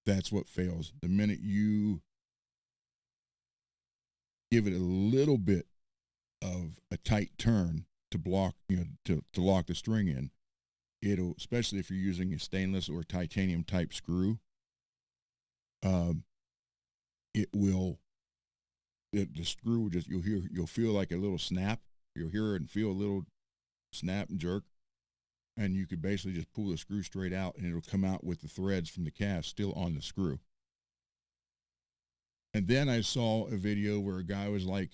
S1: That's what fails. The minute you give it a little bit of a tight turn to block, to lock the string in, it'll, especially if you're using a stainless or titanium type screw, it will, the screw will just, you'll feel like a little snap. You'll hear it and feel a little snap and jerk. And you could basically just pull the screw straight out, and it'll come out with the threads from the cast still on the screw. And then I saw a video where a guy was like,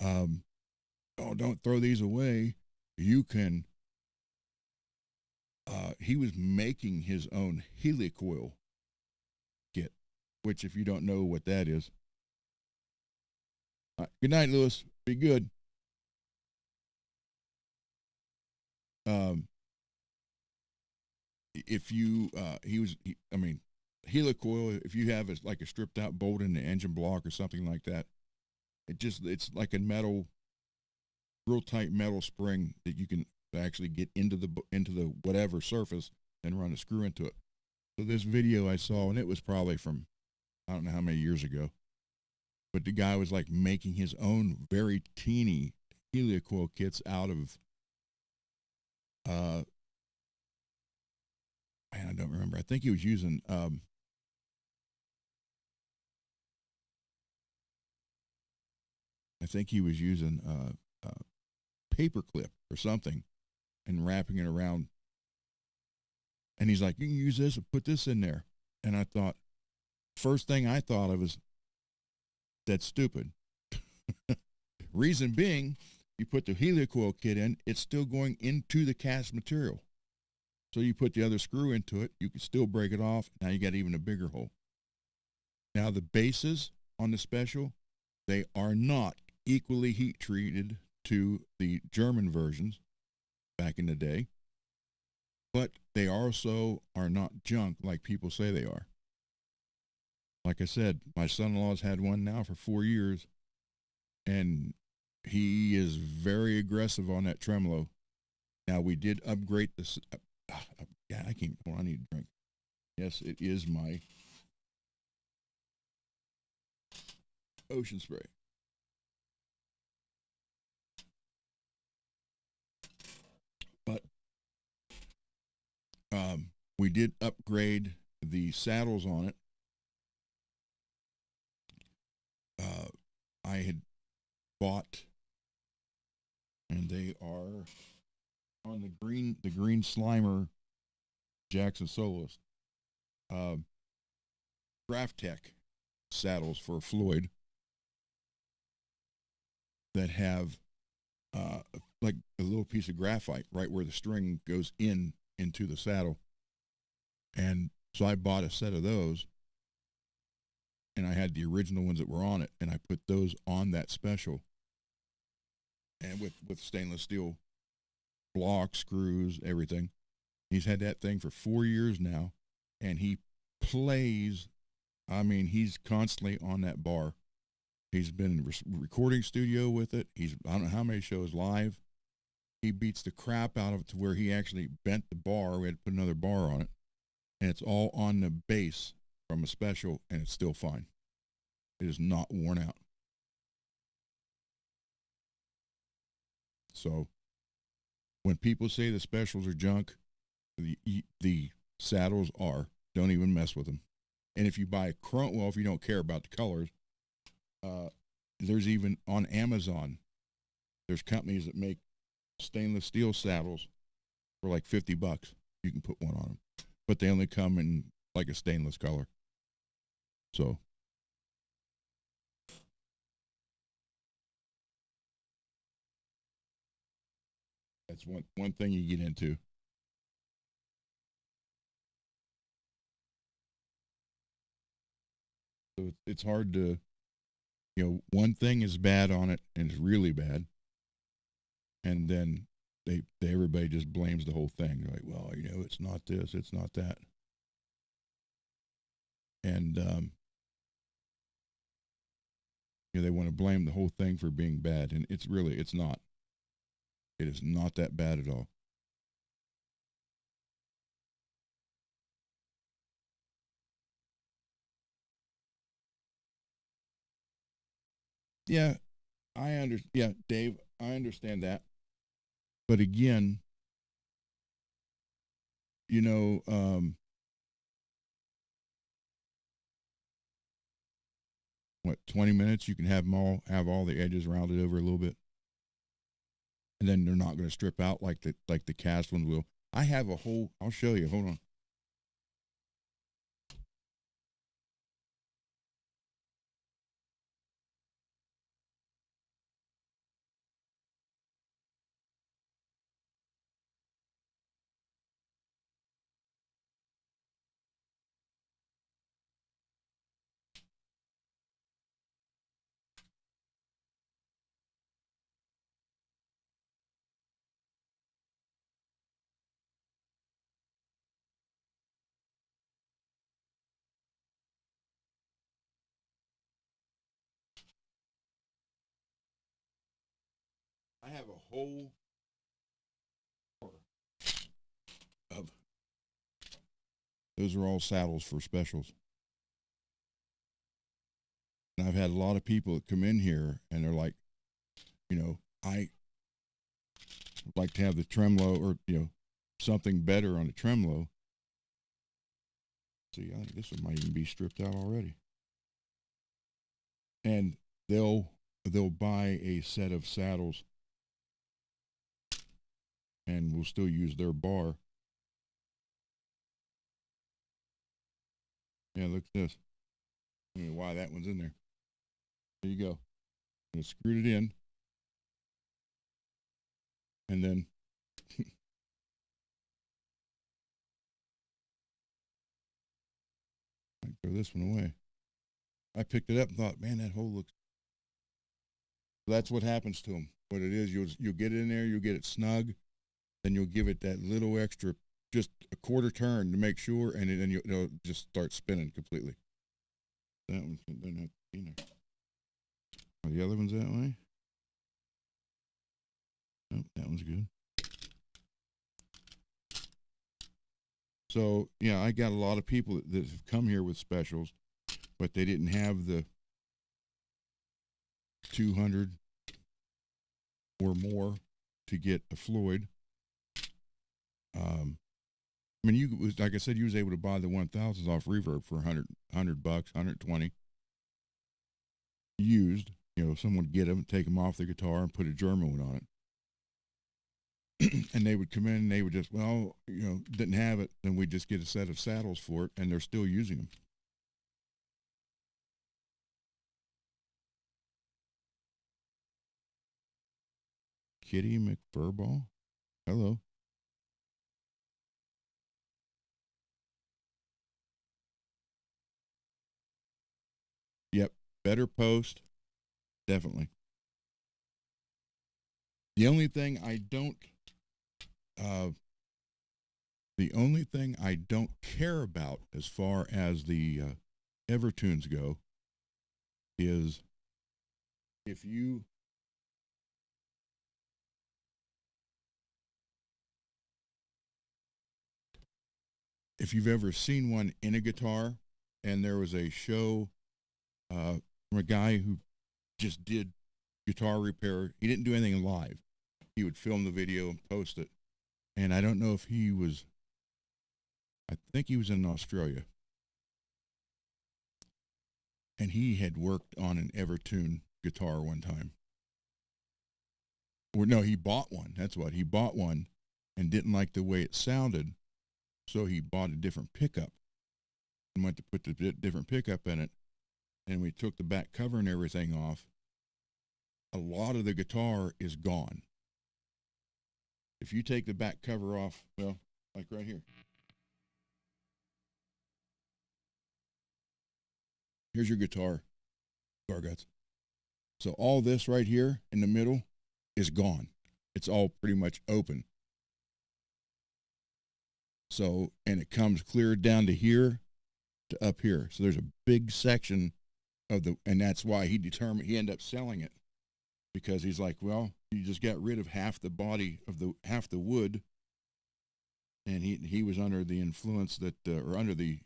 S1: oh, don't throw these away. You can, he was making his own helicoil kit, which, if you don't know what that is. Good night, Lewis. Be good. If you, helicoil, if you have like a stripped out bolt in the engine block or something like that, it's like a metal, real tight metal spring that you can actually get into the whatever surface and run a screw into it. So this video I saw, and it was probably from, I don't know how many years ago, but the guy was like making his own very teeny helicoil kits out of, I don't remember. I think he was using, paper clip or something and wrapping it around. And he's like, you can use this and put this in there. And I thought, first thing I thought of is, that's stupid. Reason being, you put the helicoil kit in, it's still going into the cast material. So you put the other screw into it, you can still break it off. Now you got even a bigger hole. Now the bases on the special, they are not equally heat treated to the German versions back in the day, but they also are not junk like people say they are. Like I said, my son-in-law's had one now for 4 years, and he is very aggressive on that tremolo. Now, we did upgrade this. Yeah, I can't. Well, I need a drink. Yes, it is my ocean spray. But We did upgrade the saddles on it. I had bought, and they are on the green Slimer Jackson Soloist. Graphtec saddles for Floyd that have like a little piece of graphite right where the string goes into the saddle. And so I bought a set of those, and I had the original ones that were on it, and I put those on that special, and with stainless steel blocks, screws, everything. He's had that thing for 4 years now, and he plays. I mean, he's constantly on that bar. He's been in recording studio with it. I don't know how many shows live. He beats the crap out of it to where he actually bent the bar. We had to put another bar on it, and it's all on the base from a special, and it's still fine. It is not worn out. So when people say the specials are junk, the saddles are. Don't even mess with them. And if you buy chrome, well, if you don't care about the colors, there's even on Amazon, there's companies that make stainless steel saddles for like $50. You can put one on them, but they only come in like a stainless color. So that's one thing you get into. So it's hard to, one thing is bad on it and it's really bad, and then everybody just blames the whole thing. They're like, well, it's not this, it's not that, and they want to blame the whole thing for being bad, and it's not. It is not that bad at all. Yeah, Yeah, Dave, I understand that, but again, you know, what 20 minutes you can have all the edges rounded over a little bit, and then they're not going to strip out like the cast ones will. I have a whole. I'll show you. Hold on. I have a whole of those are all saddles for specials. And I've had a lot of people that come in here and they're like, I like to have the tremolo or something better on the tremolo. See, I think this one might even be stripped out already. And they'll buy a set of saddles and we'll still use their bar. Yeah, look at this. I mean, why that one's in there. There you go. And screwed it in. And then I throw this one away. I picked it up and thought, man, that hole looks. That's what happens to them. What it is, you'll get it in there, you'll get it snug, then you'll give it that little extra, just a quarter turn to make sure, and then it'll just start spinning completely. That one doesn't have to be in there. Are the other ones that way? Nope, that one's good. So yeah, I got a lot of people that have come here with specials, but they didn't have the 200 or more to get a Floyd. I mean, you was like I said, you was able to buy the 1000s off Reverb for 100 bucks, 120 used. You know, someone would get them, take them off the guitar, and put a German one on it. And they would come in and they would just, well, you know, didn't have it. Then we'd just get a set of saddles for it, and they're still using them. Kitty McFurball. Hello. Yep. Better post. Definitely. The only thing I don't, uh, the only thing I don't care about as far as the Evertunes go is if you if you've ever seen one in a guitar, and there was a show from a guy who just did guitar repair. He didn't do anything live. He would film the video and post it. And I don't know if he was, I think he was in Australia. And he had worked on an Evertune guitar one time. Or no, he bought one. That's what. He bought one and didn't like the way it sounded. So he bought a different pickup and went to put the different pickup in it. And we took the back cover and everything off. A lot of the guitar is gone. If you take the back cover off, well, like right here. Here's your guitar guts. So all this right here in the middle is gone. It's all pretty much open. So, and it comes clear down to here to up here. So there's a big section of the, and that's why he ended up selling it, because he's like, well, you just got rid of half the body of the half the wood, and he was under the influence that or under the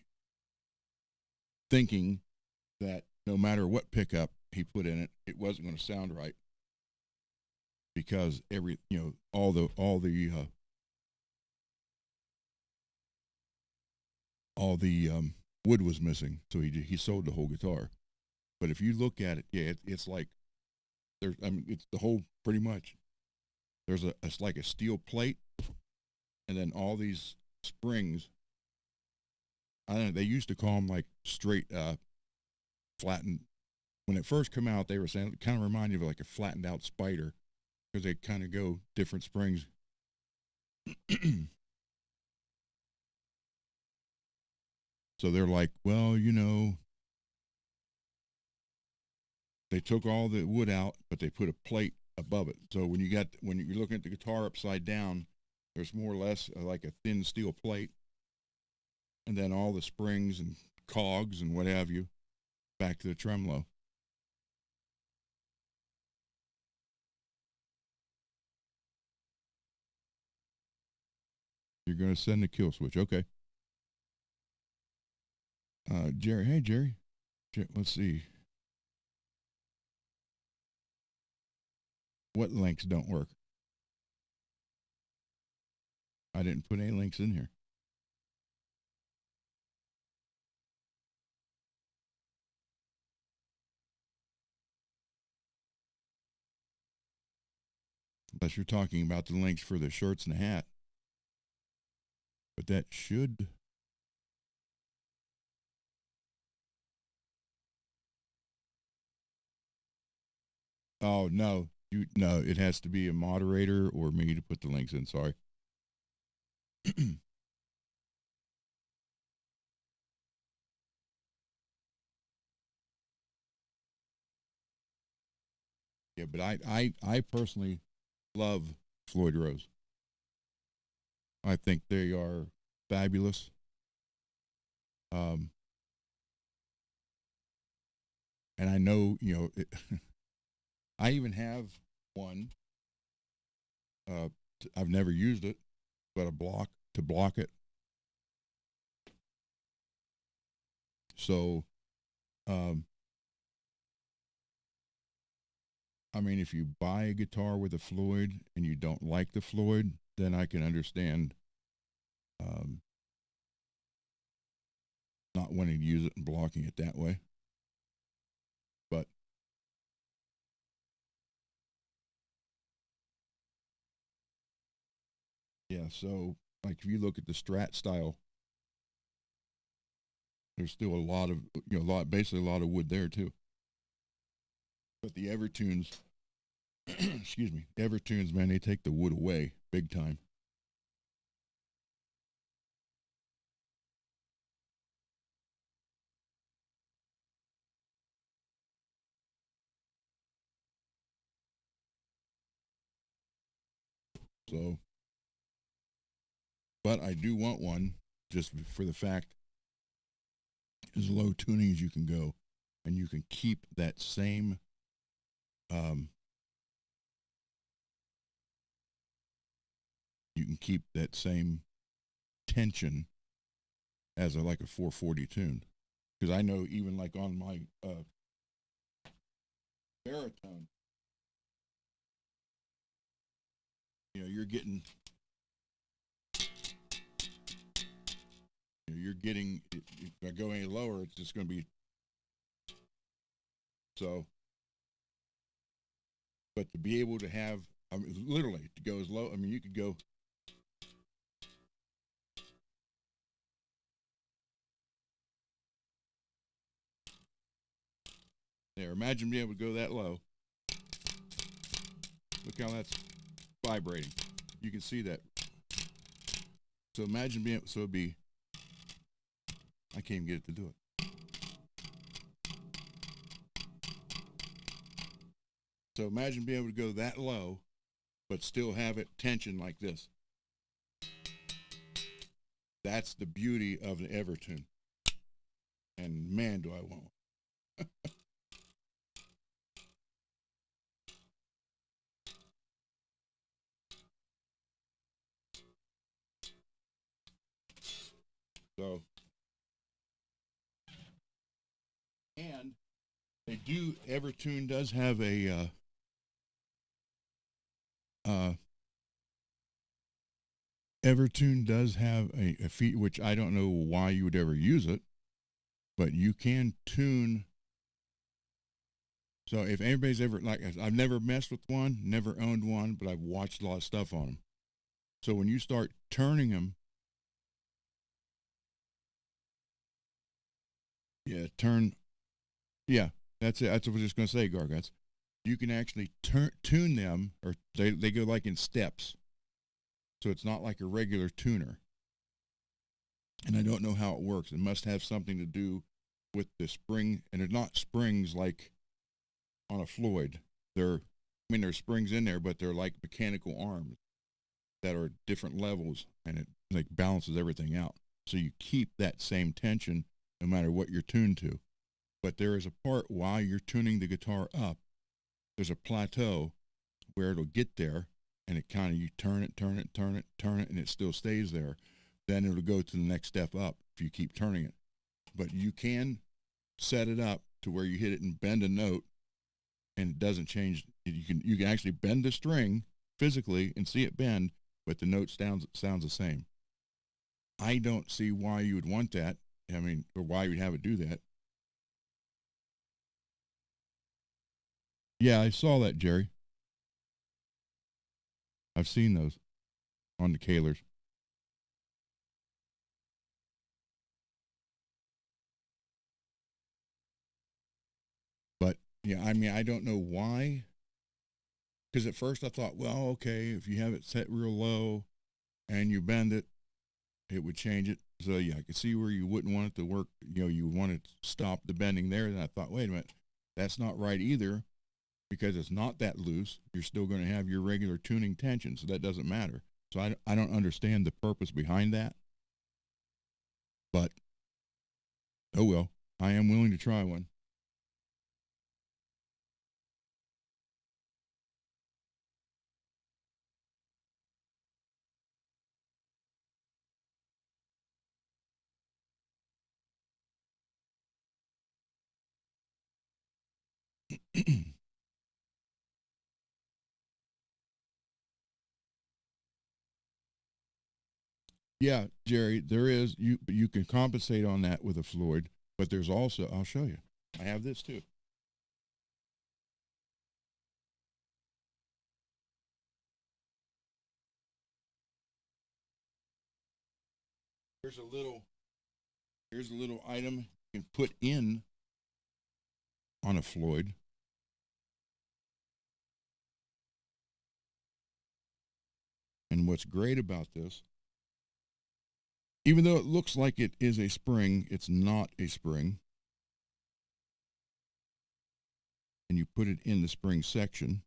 S1: thinking that no matter what pickup he put in it, it wasn't going to sound right, because all the wood was missing, so he sold the whole guitar. But if you look at it, yeah, it's like there's, I mean, it's the whole pretty much. It's like a steel plate, and then all these springs. I don't know. They used to call them like straight, flattened. When it first came out, they were saying it kind of reminded you of like a flattened out spider, because they kind of go different springs. So they're like, well, they took all the wood out, but they put a plate above it. So when you're looking at the guitar upside down, there's more or less like a thin steel plate, and then all the springs and cogs and what have you back to the tremolo. You're going to send the kill switch. Okay. Jerry. Hey, Jerry. Let's see. What links don't work? I didn't put any links in here. Unless you're talking about the links for the shirts and the hat. But that should. Oh, no. No, it has to be a moderator or me to put the links in. Sorry. Yeah, but I personally love Floyd Rose. I think they are fabulous. And I know, I even have one. I've never used it, but a block to block it. So, I mean, if you buy a guitar with a Floyd and you don't like the Floyd, then I can understand not wanting to use it and blocking it that way. But yeah, so like if you look at the Strat style, there's still a lot of basically a lot of wood there too. But the Evertunes, excuse me, Evertunes, man, they take the wood away big time. So, but I do want one just for the fact as low tuning as you can go, and you can keep that same um, you can keep that same tension as like a 440 tune. Because I know even like on my baritone, you're getting you're getting if I go any lower, it's just going to be so. But to be able to have, I mean, literally to go as low. I mean, you could go. There, imagine being able to go that low. Look how that's vibrating. You can see that. So imagine being, so it'd be, I can't even get it to do it. So imagine being able to go that low, but still have it tension like this. That's the beauty of an Evertune. And man, do I want one. So, and Evertune does have Evertune does have a feature, which I don't know why you would ever use it, but you can tune. So if anybody's ever, like, I've never messed with one, never owned one, but I've watched a lot of stuff on them. So when you start turning them, yeah, that's it. That's what I was just going to say, Garguts. You can actually tune them, or they go like in steps. So it's not like a regular tuner. And I don't know how it works. It must have something to do with the spring, and they're not springs like on a Floyd. There's springs in there, but they're like mechanical arms that are different levels, and it like balances everything out. So you keep that same tension no matter what you're tuned to. But there is a part while you're tuning the guitar up, there's a plateau where it'll get there, and it kind of, you turn it, and it still stays there. Then it'll go to the next step up if you keep turning it. But you can set it up to where you hit it and bend a note, and it doesn't change. You can actually bend the string physically and see it bend, but the note sounds the same. I don't see why you would want that. I mean, or why you'd have it do that. Yeah, I saw that, Jerry. I've seen those on the Kalers. But yeah, I mean, I don't know why. Because at first I thought, well, okay, if you have it set real low and you bend it, it would change it. So yeah, I could see where you wouldn't want it to work. You would want to stop the bending there. And I thought, wait a minute, that's not right either, because it's not that loose. You're still going to have your regular tuning tension, so that doesn't matter. So I don't understand the purpose behind that. But oh well, I am willing to try one. Yeah, Jerry, there is you can compensate on that with a Floyd, but there's also I'll show you. I have this too. Here's a little item you can put in on a Floyd. And what's great about this, even though it looks like it is a spring, it's not a spring. And you put it in the spring section.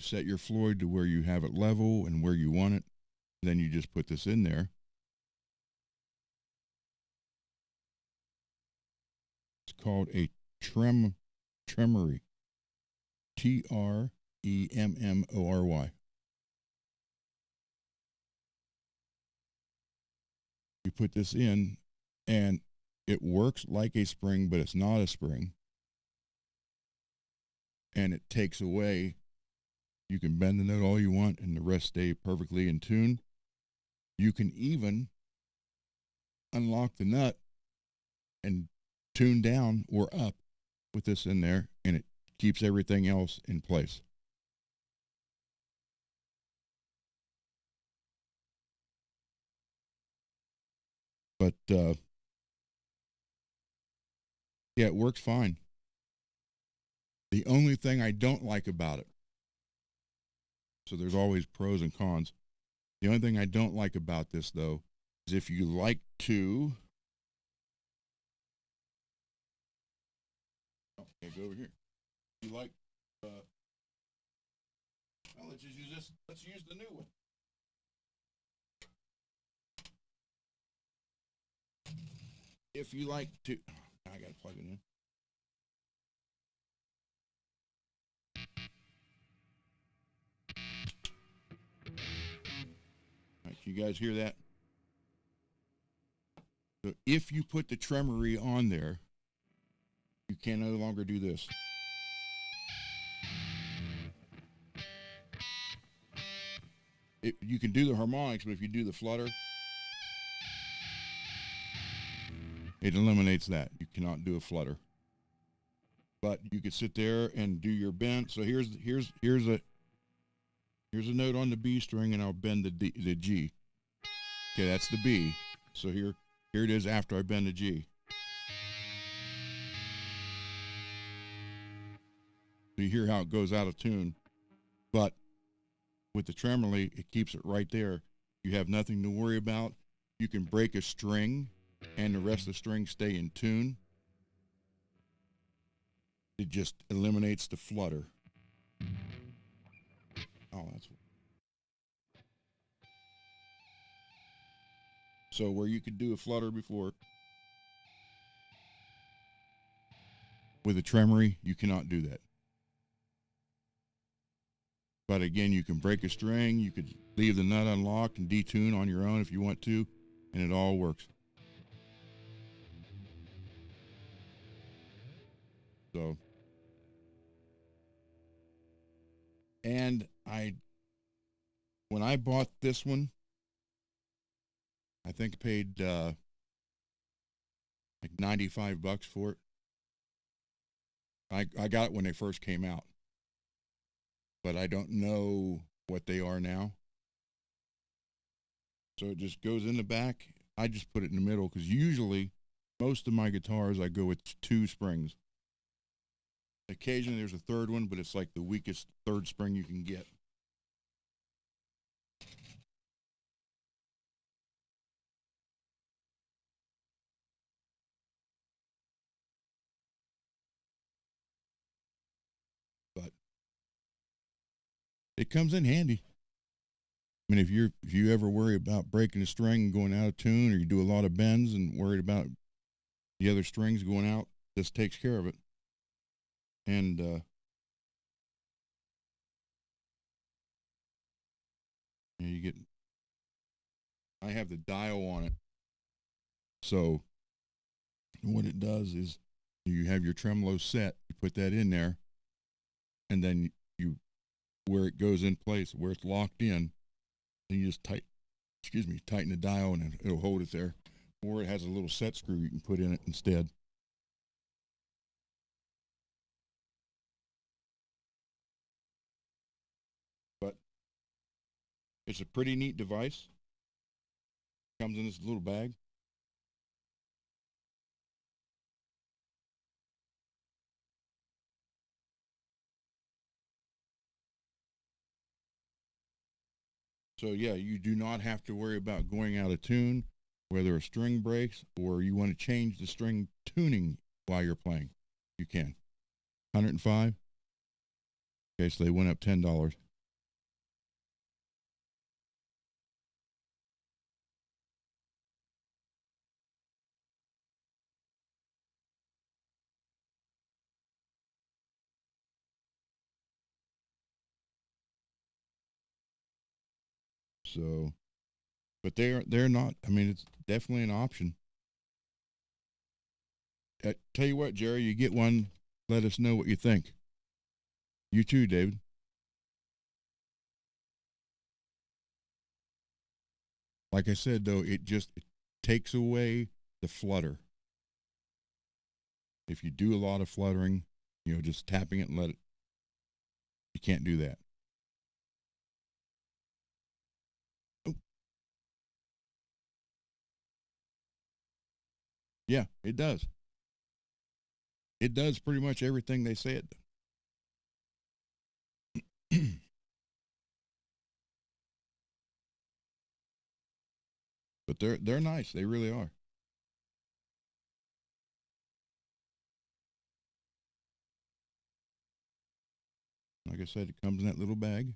S1: Set your Floyd to where you have it level and where you want it. Then you just put this in there. It's called a tremory. TREMMORY. You put this in, and it works like a spring, but it's not a spring. And it takes away, you can bend the note all you want, and the rest stay perfectly in tune. You can even unlock the nut and tune down or up with this in there, and it keeps everything else in place. But yeah, it works fine. The only thing I don't like about it, so there's always pros and cons. The only thing I don't like about this, though, is if you like to. Okay, go over here. If you like, well, let's just use this. Let's use the new one. If you like to, I gotta plug it in. All right, you guys hear that? So if you put the tremory on there, you can no longer do this. You can do the harmonics, but if you do the flutter, it eliminates that. You cannot do a flutter. But you could sit there and do your bend. So here's a note on the B string, and I'll bend the G. Okay, that's the B. So here it is after I bend the G. So you hear how it goes out of tune. But with the tremoly, it keeps it right there. You have nothing to worry about. You can break a string, and the rest of the strings stay in tune. It just eliminates the flutter. Oh, that's so where you could do a flutter before, with a tremory, you cannot do that. But again, you can break a string, you could leave the nut unlocked and detune on your own if you want to, and it all works. So, and when I bought this one, I think I paid like $95 for it. I got it when they first came out, but I don't know what they are now. So it just goes in the back. I just put it in the middle because usually most of my guitars I go with 2 springs. Occasionally there's a third one, but it's like the weakest third spring you can get. But it comes in handy. I mean, if you ever worry about breaking a string and going out of tune, or you do a lot of bends and worried about the other strings going out, this takes care of it. And you get, I have the dial on it. So what it does is you have your tremolo set, you put that in there, and then you, where it goes in place, where it's locked in, then you just tighten the dial and it'll hold it there. Or it has a little set screw you can put in it instead. But it's a pretty neat device. Comes in this little bag. So yeah, you do not have to worry about going out of tune, whether a string breaks or you want to change the string tuning while you're playing. You can. 105. Okay, so they went up $10. So, but they're not. I mean, it's definitely an option. Tell you what, Jerry, you get one. Let us know what you think. You too, David. Like I said, though, it takes away the flutter. If you do a lot of fluttering, just tapping it and let it, you can't do that. Oh, yeah, it does. It does pretty much everything they say it does. But they're nice. They really are. Like I said, it comes in that little bag.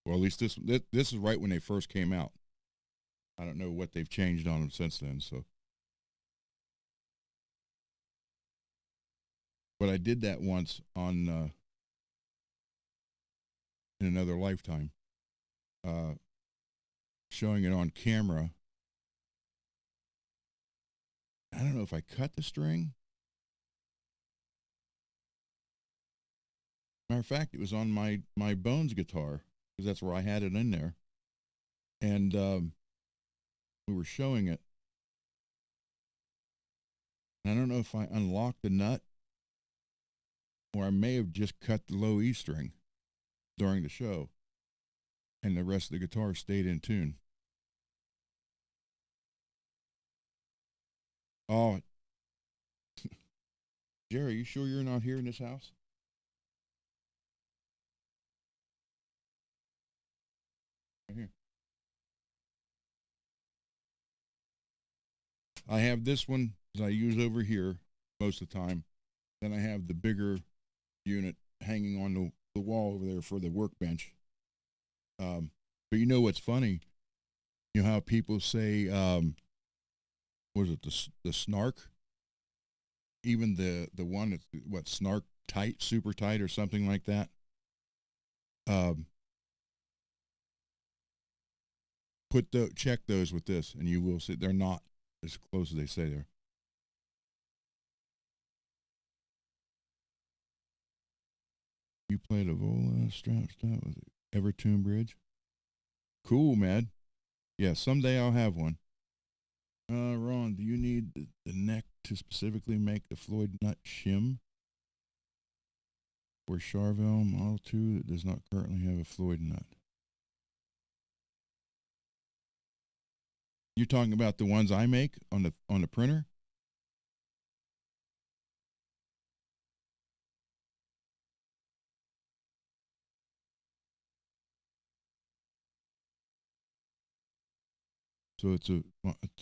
S1: Well, at least this is right when they first came out. I don't know what they've changed on them since then. So, but I did that once on in another lifetime, uh, showing it on camera. I don't know if I cut the string. Matter of fact, it was on my Bones guitar because that's where I had it in there, and we were showing it. And I don't know if I unlocked the nut or I may have just cut the low E string during the show, and the rest of the guitar stayed in tune. Oh, Jerry, you sure you're not here in this house? Right here. I have this one that I use over here most of the time. Then I have the bigger unit hanging on the wall over there for the workbench. But you know what's funny? You know how people say, was it the snark? Even the one that's what snark tight, super tight, or something like that. Um, check those with this, and you will see they're not as close as they say they're. You played a Vola strap with Evertune Bridge. Cool, man. Yeah, someday I'll have one. Ron, do you need the neck to specifically make the Floyd nut shim? For Charvel Model 2 that does not currently have a Floyd nut. You're talking about the ones I make on the printer? So it's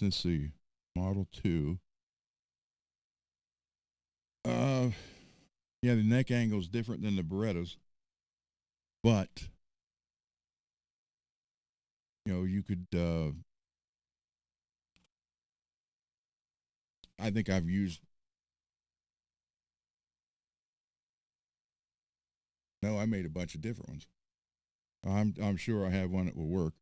S1: let's see, Model 2. Uh, yeah, the neck angle is different than the Berettas, but you could. I think I've used. No, I made a bunch of different ones. I'm sure I have one that will work.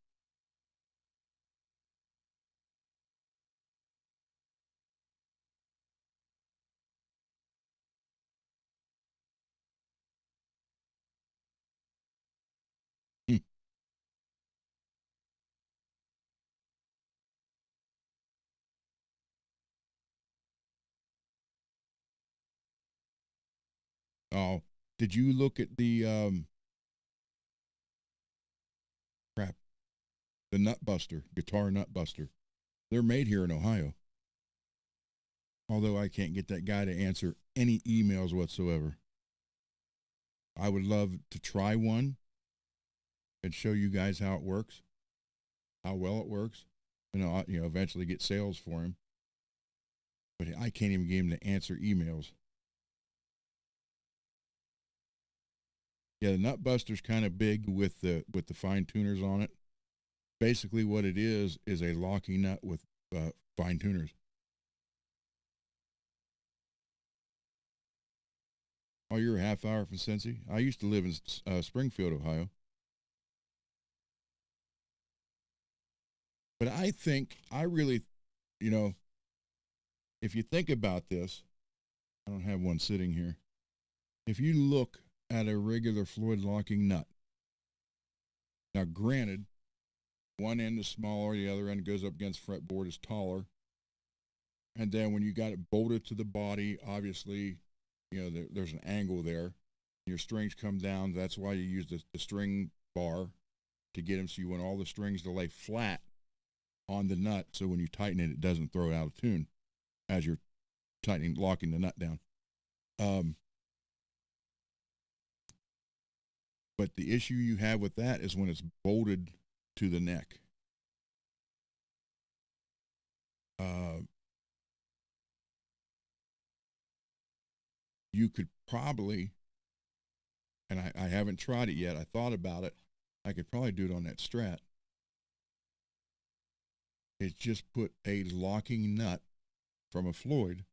S1: Hmm. Oh, did you look at the crap, the nut buster, guitar nut buster? They're made here in Ohio. Although I can't get that guy to answer any emails whatsoever. I would love to try one and show you guys how it works, how well it works. Eventually get sales for him. But I can't even get him to answer emails. Yeah, the nut buster's kind of big with the fine tuners on it. Basically, what it is a locking nut with fine tuners. Oh, you're a half hour from Cincy? I used to live in Springfield, Ohio. But I really, if you think about this, I don't have one sitting here. If you look at a regular Floyd locking nut, now granted, one end is smaller, the other end goes up against fretboard is taller. And then when you got it bolted to the body, obviously, there's an angle there. Your strings come down. That's why you use the string bar to get them so you want all the strings to lay flat on the nut, so when you tighten it, it doesn't throw it out of tune as you're locking the nut down. But the issue you have with that is when it's bolted to the neck. You could probably, and I haven't tried it yet, I thought about it, I could probably do it on that Strat. Is just put a locking nut from a Floyd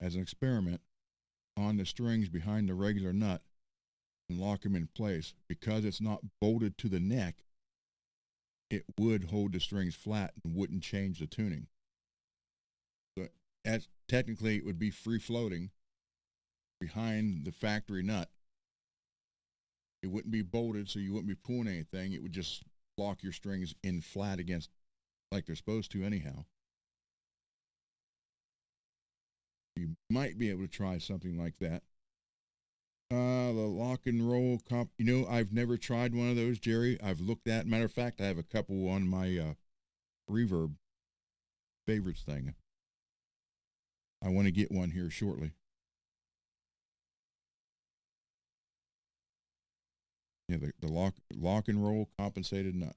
S1: as an experiment on the strings behind the regular nut and lock them in place. Because it's not bolted to the neck, it would hold the strings flat and wouldn't change the tuning. So technically it would be free floating behind the factory nut. It wouldn't be bolted, so you wouldn't be pulling anything. It would just lock your strings in flat against, like they're supposed to anyhow. You might be able to try something like that. The lock and roll comp. I've never tried one of those, Jerry. I've looked at. Matter of fact, I have a couple on my Reverb favorites thing. I want to get one here shortly. Yeah, the lock and roll compensated nut.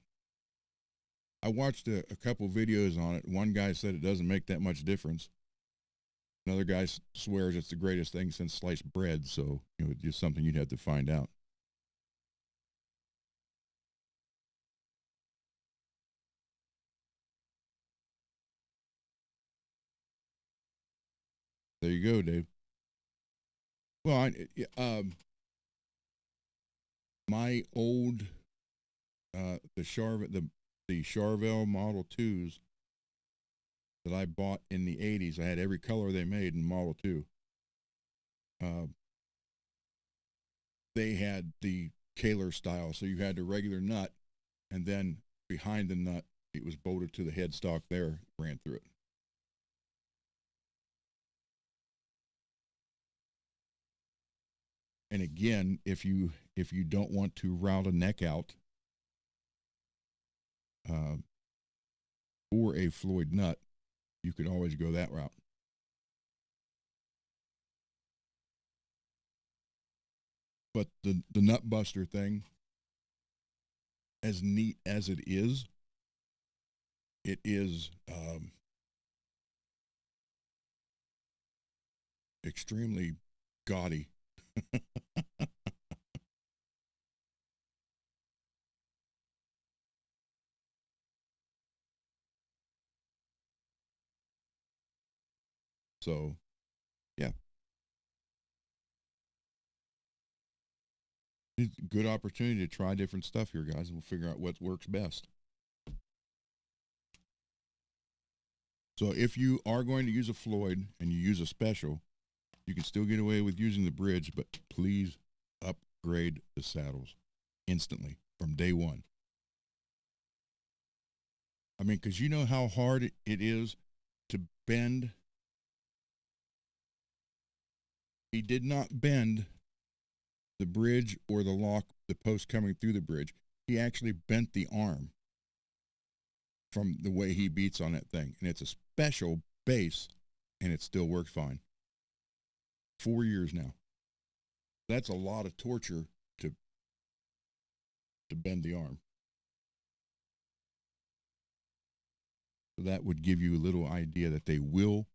S1: I watched a couple videos on it. One guy said it doesn't make that much difference. Another guy swears it's the greatest thing since sliced bread. So it's just something you'd have to find out. There you go, Dave. Well, my old the Charvel Model 2s that I bought in the 80s. I had every color they made in Model 2. They had the Kaler style, so you had the regular nut, and then behind the nut, it was bolted to the headstock there, ran through it. And again, if you don't want to route a neck out or a Floyd nut, you could always go that route. But the nut buster thing, as neat as it is extremely gaudy. So, yeah. It's a good opportunity to try different stuff here, guys, and we'll figure out what works best. So if you are going to use a Floyd and you use a special, you can still get away with using the bridge, but please upgrade the saddles instantly from day one. I mean, because you know how hard it is to bend. He did not bend the bridge or the lock, the post coming through the bridge. He actually bent the arm from the way he beats on that thing. And it's a special base, and it still works fine. 4 years now. That's a lot of torture to bend the arm. So that would give you a little idea that they will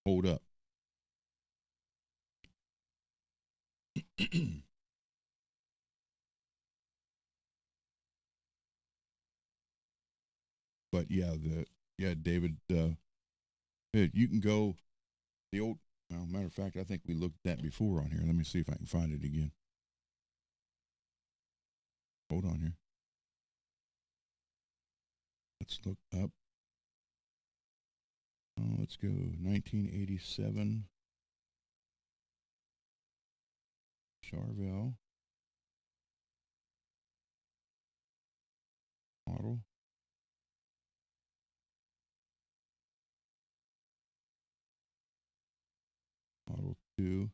S1: hold up. But yeah, David, you can go the old. Well, matter of fact, I think we looked at that before on here. Let me see if I can find it again. Hold on here. Let's look up. Oh, let's go 1987. Charvel. Model. Model 2.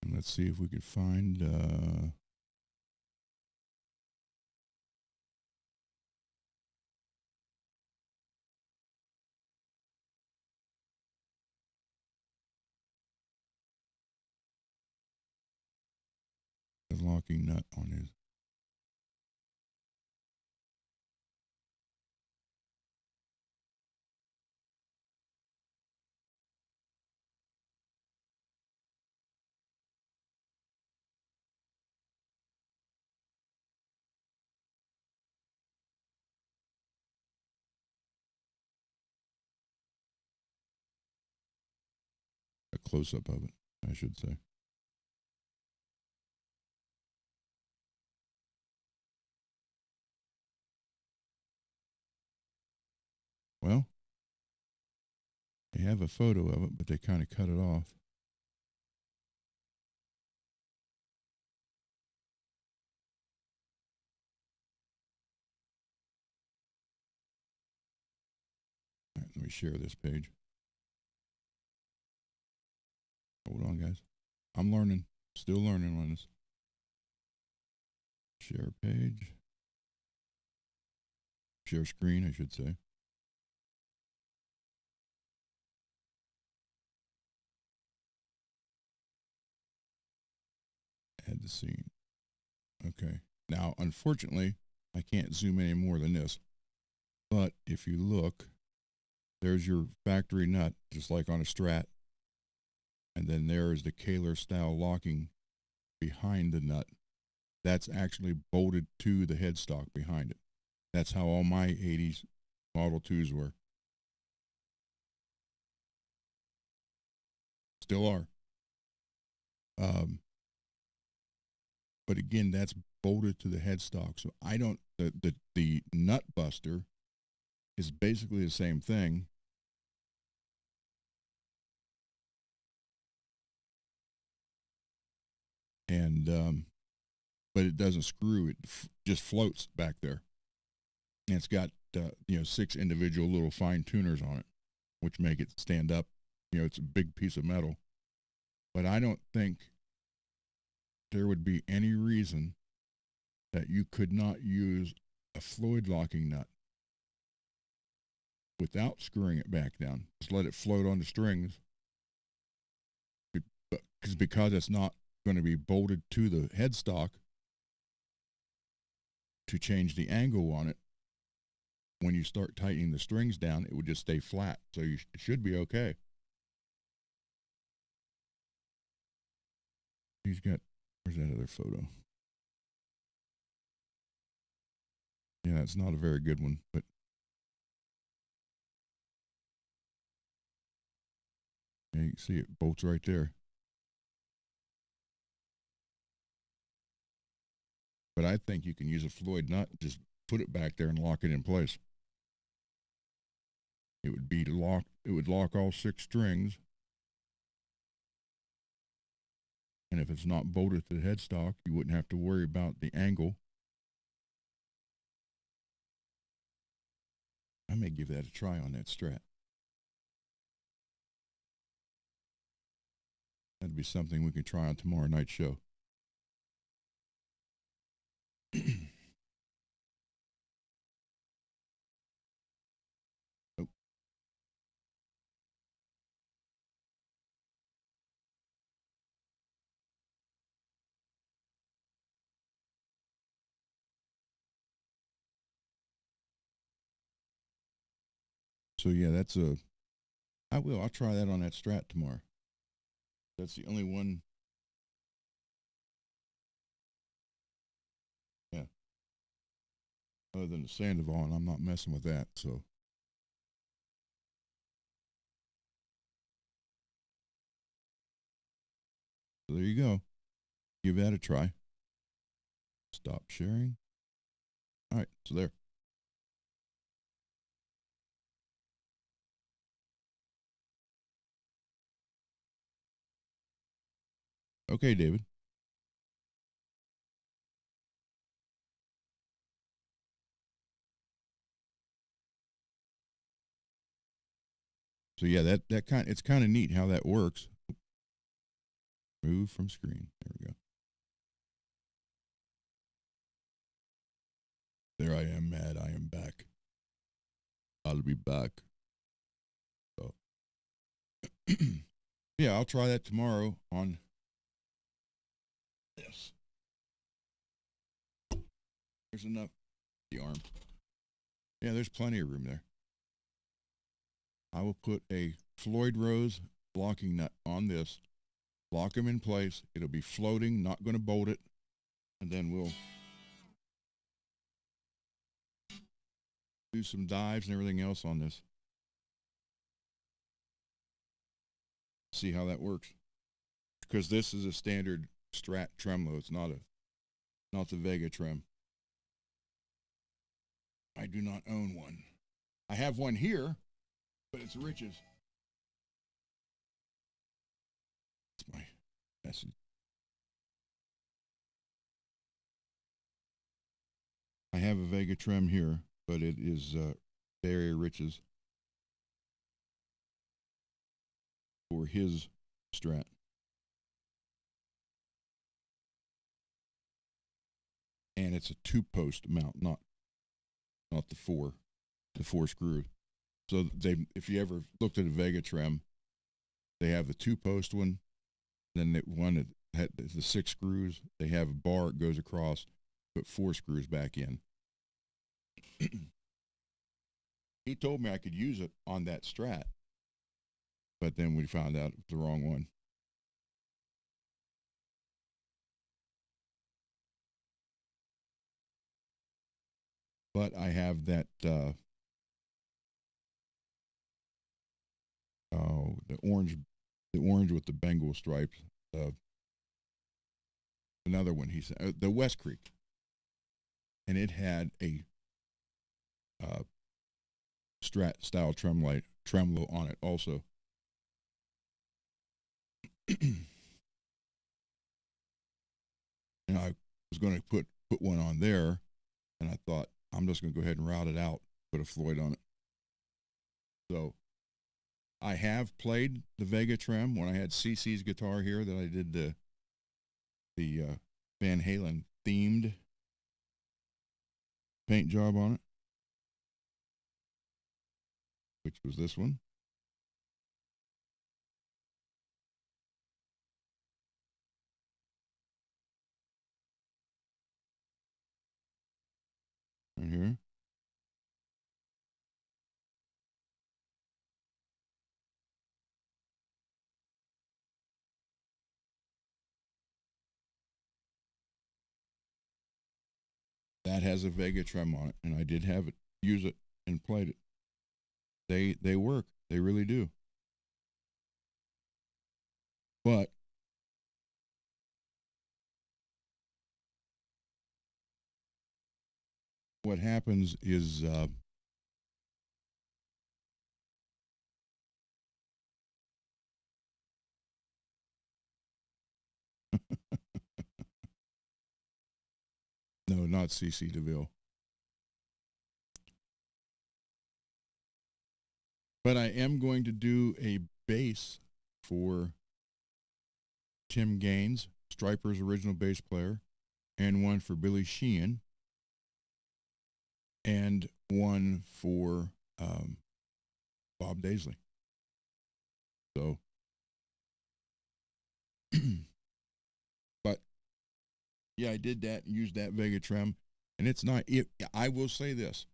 S1: And let's see if we could find the locking nut on his. A close up of it, I should say. Well, they have a photo of it, but they kind of cut it off. All right, let me share this page. Hold on, guys. I'm learning. Still learning on this. Share page. Share screen, I should say. Add the scene. Okay. Now, unfortunately, I can't zoom any more than this. But if you look, there's your factory nut, just like on a Strat. And then there is the Kaler style locking behind the nut. That's actually bolted to the headstock behind it. That's how all my 80s Model 2s were. Still are. But again, that's bolted to the headstock. So I don't, the nut buster is basically the same thing. And, but it doesn't screw. It just floats back there. And it's got, 6 individual little fine tuners on it, which make it stand up. It's a big piece of metal. But I don't think there would be any reason that you could not use a fluid locking nut without screwing it back down. Just let it float on the strings. Because it's not going to be bolted to the headstock to change the angle on it. When you start tightening the strings down, it would just stay flat. So it should be okay. He's got, where's that other photo? Yeah, it's not a very good one, but yeah, you can see it bolts right there. But I think you can use a Floyd nut, just put it back there and lock it in place. It would be locked, it would lock all 6 strings. And if it's not bolted to the headstock, you wouldn't have to worry about the angle. I may give that a try on that Strat. That'd be something we could try on tomorrow night's show. Oh, so yeah, that's a. I will. I'll try that on that Strat tomorrow. That's the only one. Yeah. Other than the Sandoval, and I'm not messing with that. So there you go. Give that a try. Stop sharing. All right. So there. Okay, David. So yeah, that kind it's kind of neat how that works. Move from screen. There we go. There I am, mad. I am back. I'll be back. So yeah, I'll try that tomorrow on this. There's enough. The arm. Yeah, there's plenty of room there. I will put a Floyd Rose locking nut on this. Lock them in place. It'll be floating. Not going to bolt it. And then we'll do some dives and everything else on this. See how that works. Because this is a standard Strat tremolo. It's not the Vega trem. I do not own one. I have one here, but it's Rich's. It's my message. I have a Vega trem here, but it is Barry Rich's for his Strat. And it's a 2-post mount, not the four screwed. So if you ever looked at a Vega trem, they have the 2-post one, then the one that had the 6 screws. They have a bar that goes across, put 4 screws back in. He told me I could use it on that Strat, but then we found out it was the wrong one. But I have that the orange with the Bengal stripes. Another one he said, the West Creek, and it had a Strat style tremolo on it also. And I was going to put one on there, and I thought I'm just going to go ahead and route it out, put a Floyd on it. So I have played the Vega trem when I had CC's guitar here that I did the Van Halen themed paint job on it, which was this one. Right here. That has a Vega trem on it, and I did have it, use it, and played it. They work. They really do. But what happens is no, not CC DeVille. But I am going to do a bass for Tim Gaines, Stryper's original bass player, and one for Billy Sheehan, and one for Bob Daisley. So, but yeah, I did that and used that Vega trim, and it's not. I will say this: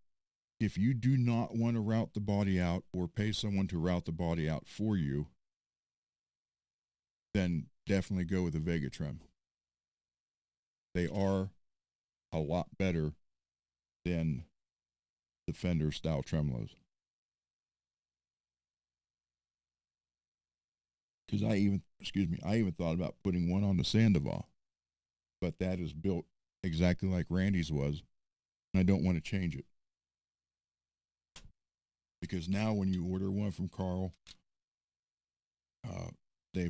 S1: if you do not want to route the body out or pay someone to route the body out for you, then definitely go with the Vega trim. They are a lot better than the Fender style tremolos. Because I even thought about putting one on the Sandoval, but that is built exactly like Randy's was, and I don't want to change it. Because now when you order one from Carl,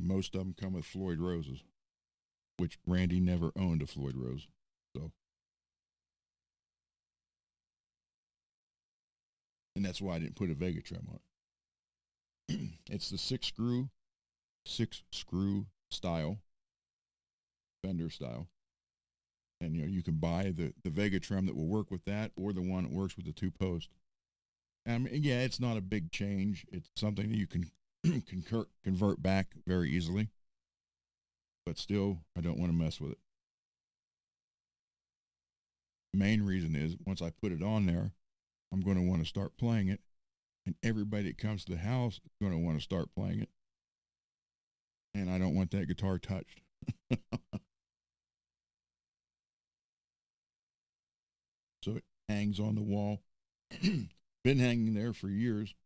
S1: most of them come with Floyd Roses, which Randy never owned a Floyd Rose. So, and that's why I didn't put a Vega trim on it. It's the six screw style, Fender style. And you can buy the Vega trim that will work with that, or the one that works with the two post. I mean, yeah, it's not a big change. It's something that you can convert back very easily. But still, I don't want to mess with it. The main reason is once I put it on there, I'm going to want to start playing it, and everybody that comes to the house is going to want to start playing it. And I don't want that guitar touched. So it hangs on the wall. Been hanging there for years.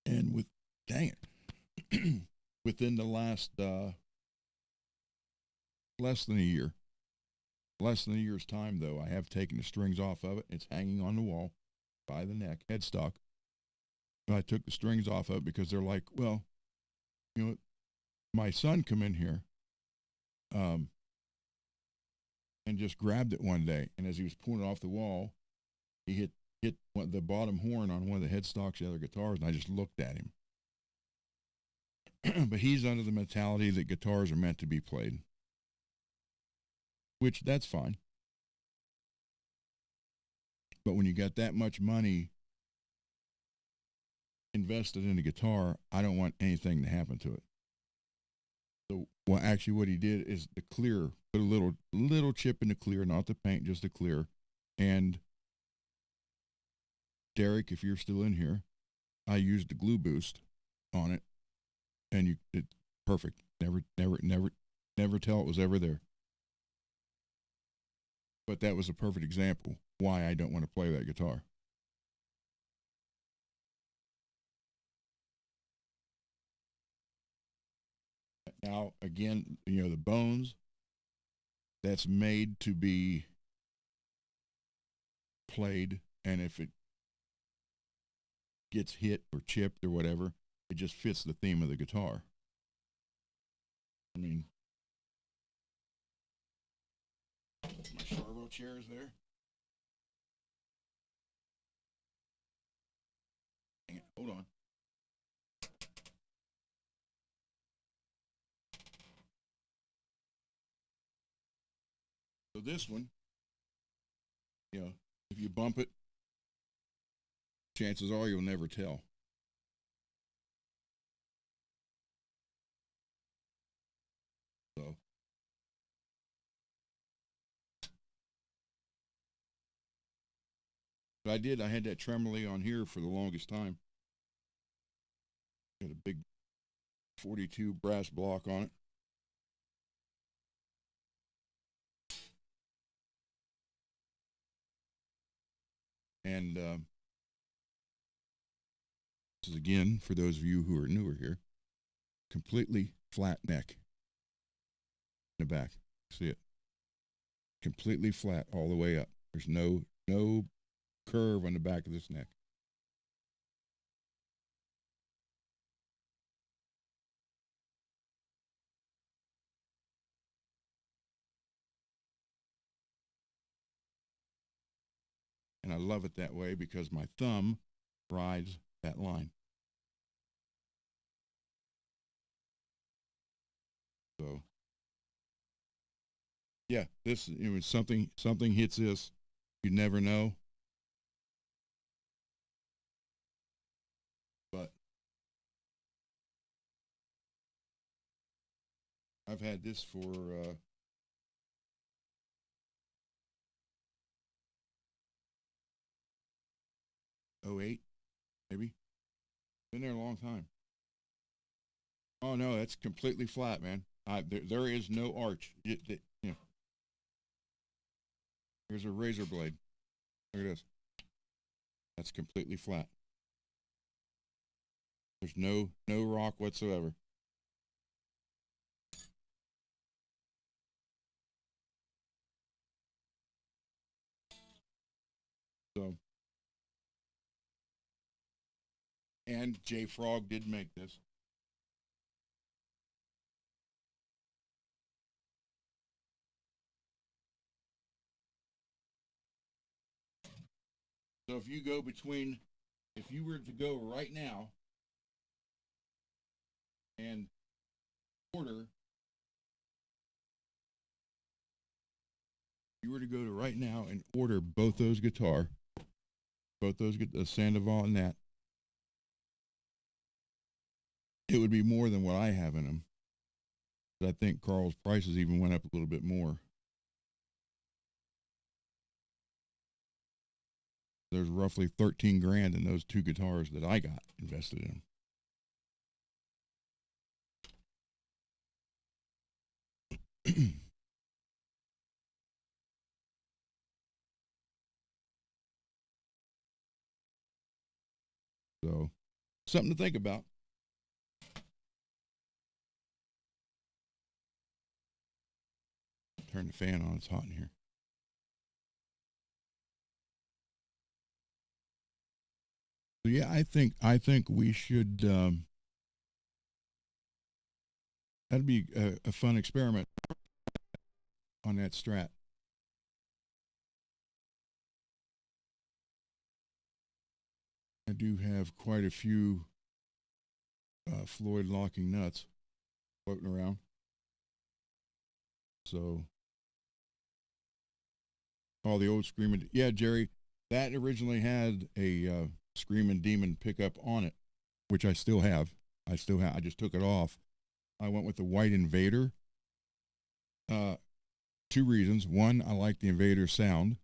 S1: And dang it, within the last less than a year's time, though, I have taken the strings off of it. It's hanging on the wall by the neck, headstock. But I took the strings off of it because they're like, well, my son come in here and just grabbed it one day. And as he was pulling it off the wall, he hit the bottom horn on one of the headstocks of the other guitars, and I just looked at him. But he's under the mentality that guitars are meant to be played, which that's fine. But when you got that much money invested in a guitar, I don't want anything to happen to it. So, well, actually, what he did is the clear, put a little chip in the clear, not the paint, just the clear. And Derek, if you're still in here, I used the glue boost on it, and it's perfect. Never tell it was ever there. But that was a perfect example why I don't want to play that guitar. Now, again, the bones, that's made to be played, and if it gets hit or chipped or whatever, it just fits the theme of the guitar. I mean, my Charvo chair is there. Hang it, hold on. So this one, if you bump it, chances are you'll never tell. So but I had that tremolo on here for the longest time. Got a big 42 brass block on it. And this is, again, for those of you who are newer here, completely flat neck in the back. See it? Completely flat all the way up. There's no curve on the back of this neck. And I love it that way because my thumb rides that line. So yeah, this, you know, something hits this, you never know. But I've had this for 08, maybe. Been there a long time. Oh no, that's completely flat, man. There is no arch. You know, here's a razor blade. Look at this. That's completely flat. There's no rock whatsoever. So, and J Frog did make this. So if you were to go right now and order, you were to go to right now and order both those the Sandoval and that, it would be more than what I have in them. I think Carl's prices even went up a little bit more. There's roughly 13 grand in those two guitars that I got invested in. So, something to think about. Turn the fan on, it's hot in here. So yeah, I think we should that'd be a fun experiment on that Strat. I do have quite a few Floyd locking nuts floating around. So all the old Screaming, yeah, Jerry, that originally had a Screaming Demon pickup on it, which I still have. I just took it off. I went with the white Invader. Two reasons. One, I like the Invader sound.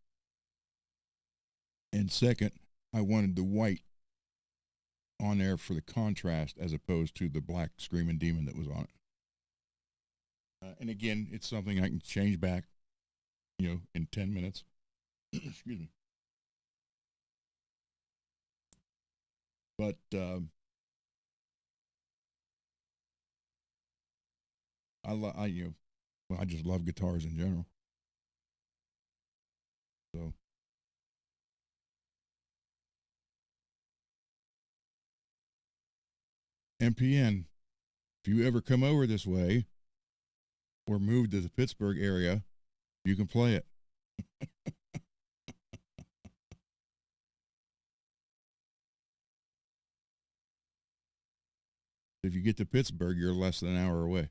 S1: And second, I wanted the white on there for the contrast as opposed to the black Screaming Demon that was on it. And again, it's something I can change back, you know, in 10 minutes. Excuse me. But you know, well, I just love guitars in general. So MPN, if you ever come over this way or move to the Pittsburgh area, you can play it. If you get to Pittsburgh, you're less than an hour away.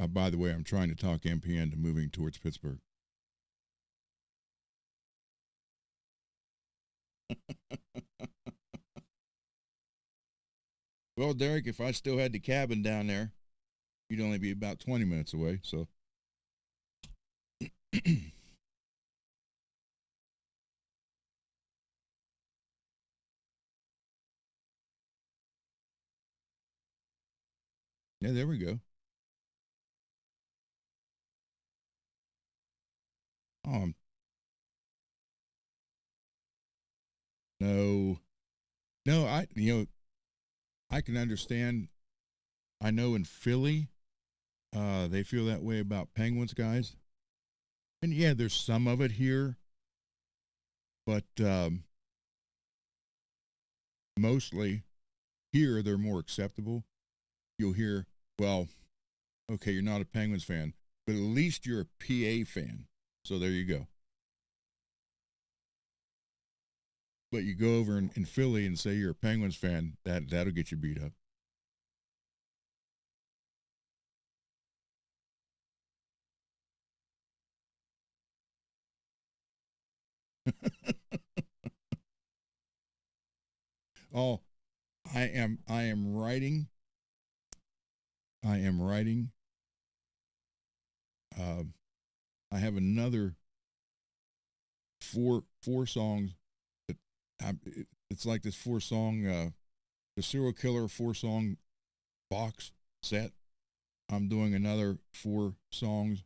S1: By the way, I'm trying to talk MPN to moving towards Pittsburgh. Well, Derek, if I still had the cabin down there, you'd only be about 20 minutes away. So, yeah, there we go. Oh, no, no, I can understand. I know in Philly, they feel that way about Penguins guys, and yeah, there's some of it here, but mostly here they're more acceptable. You'll hear, well, okay, you're not a Penguins fan, but at least you're a PA fan. So there you go. But you go over in Philly and say you're a Penguins fan, that'll get you beat up. Oh, I am writing. I am writing. I have another four songs. That it's like this 4-song, the serial killer 4-song box set. I'm doing another 4 songs,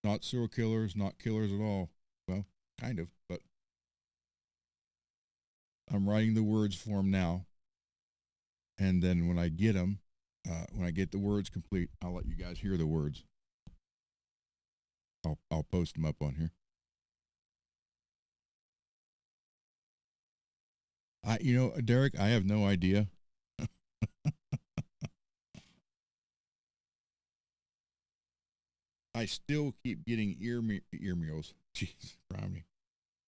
S1: not serial killers, not killers at all. Well, kind of, but I'm writing the words for them now. And then when I get them, when I get the words complete, I'll let you guys hear the words. I'll post them up on here. Derek, I have no idea. I still keep getting ear meals. Jeez, me.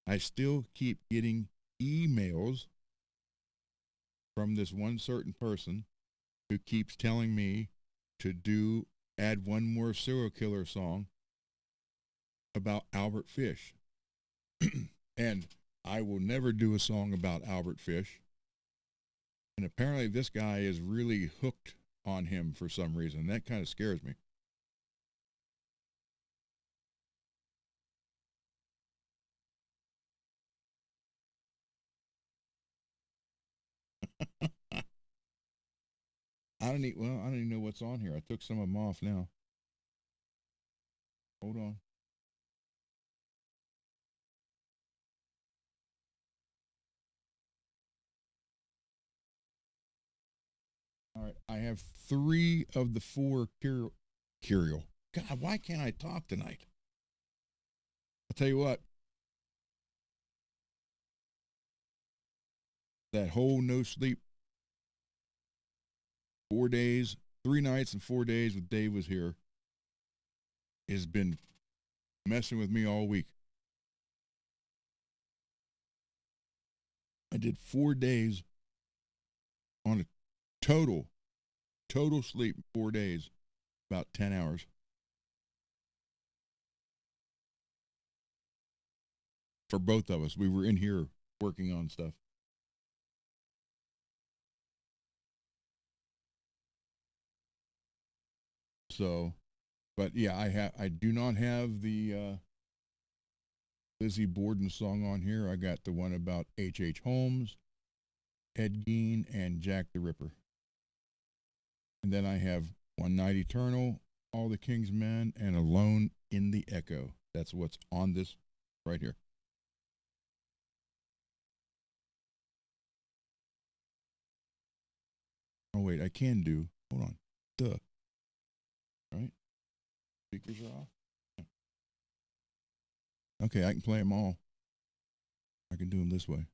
S1: I still keep getting emails from this one certain person who keeps telling me to add one more serial killer song about Albert Fish. And I will never do a song about Albert Fish. And apparently this guy is really hooked on him for some reason. That kind of scares me. I don't even know what's on here. I took some of them off now. Hold on. All right, I have 3 of the 4 curial. God, why can't I talk tonight? I'll tell you what. That whole no sleep 4 days, 3 nights and 4 days with Dave was here has been messing with me all week. I did 4 days on a total sleep 4 days, about 10 hours. For both of us, we were in here working on stuff. So, but yeah, I do not have the Lizzie Borden song on here. I got the one about H.H. Holmes, Ed Gein, and Jack the Ripper. And then I have One Night Eternal, All the King's Men, and Alone in the Echo. That's what's on this right here. Oh, wait, I can do. Hold on. Duh. Right? Speakers are off. Yeah. Okay, I can play them all. I can do them this way.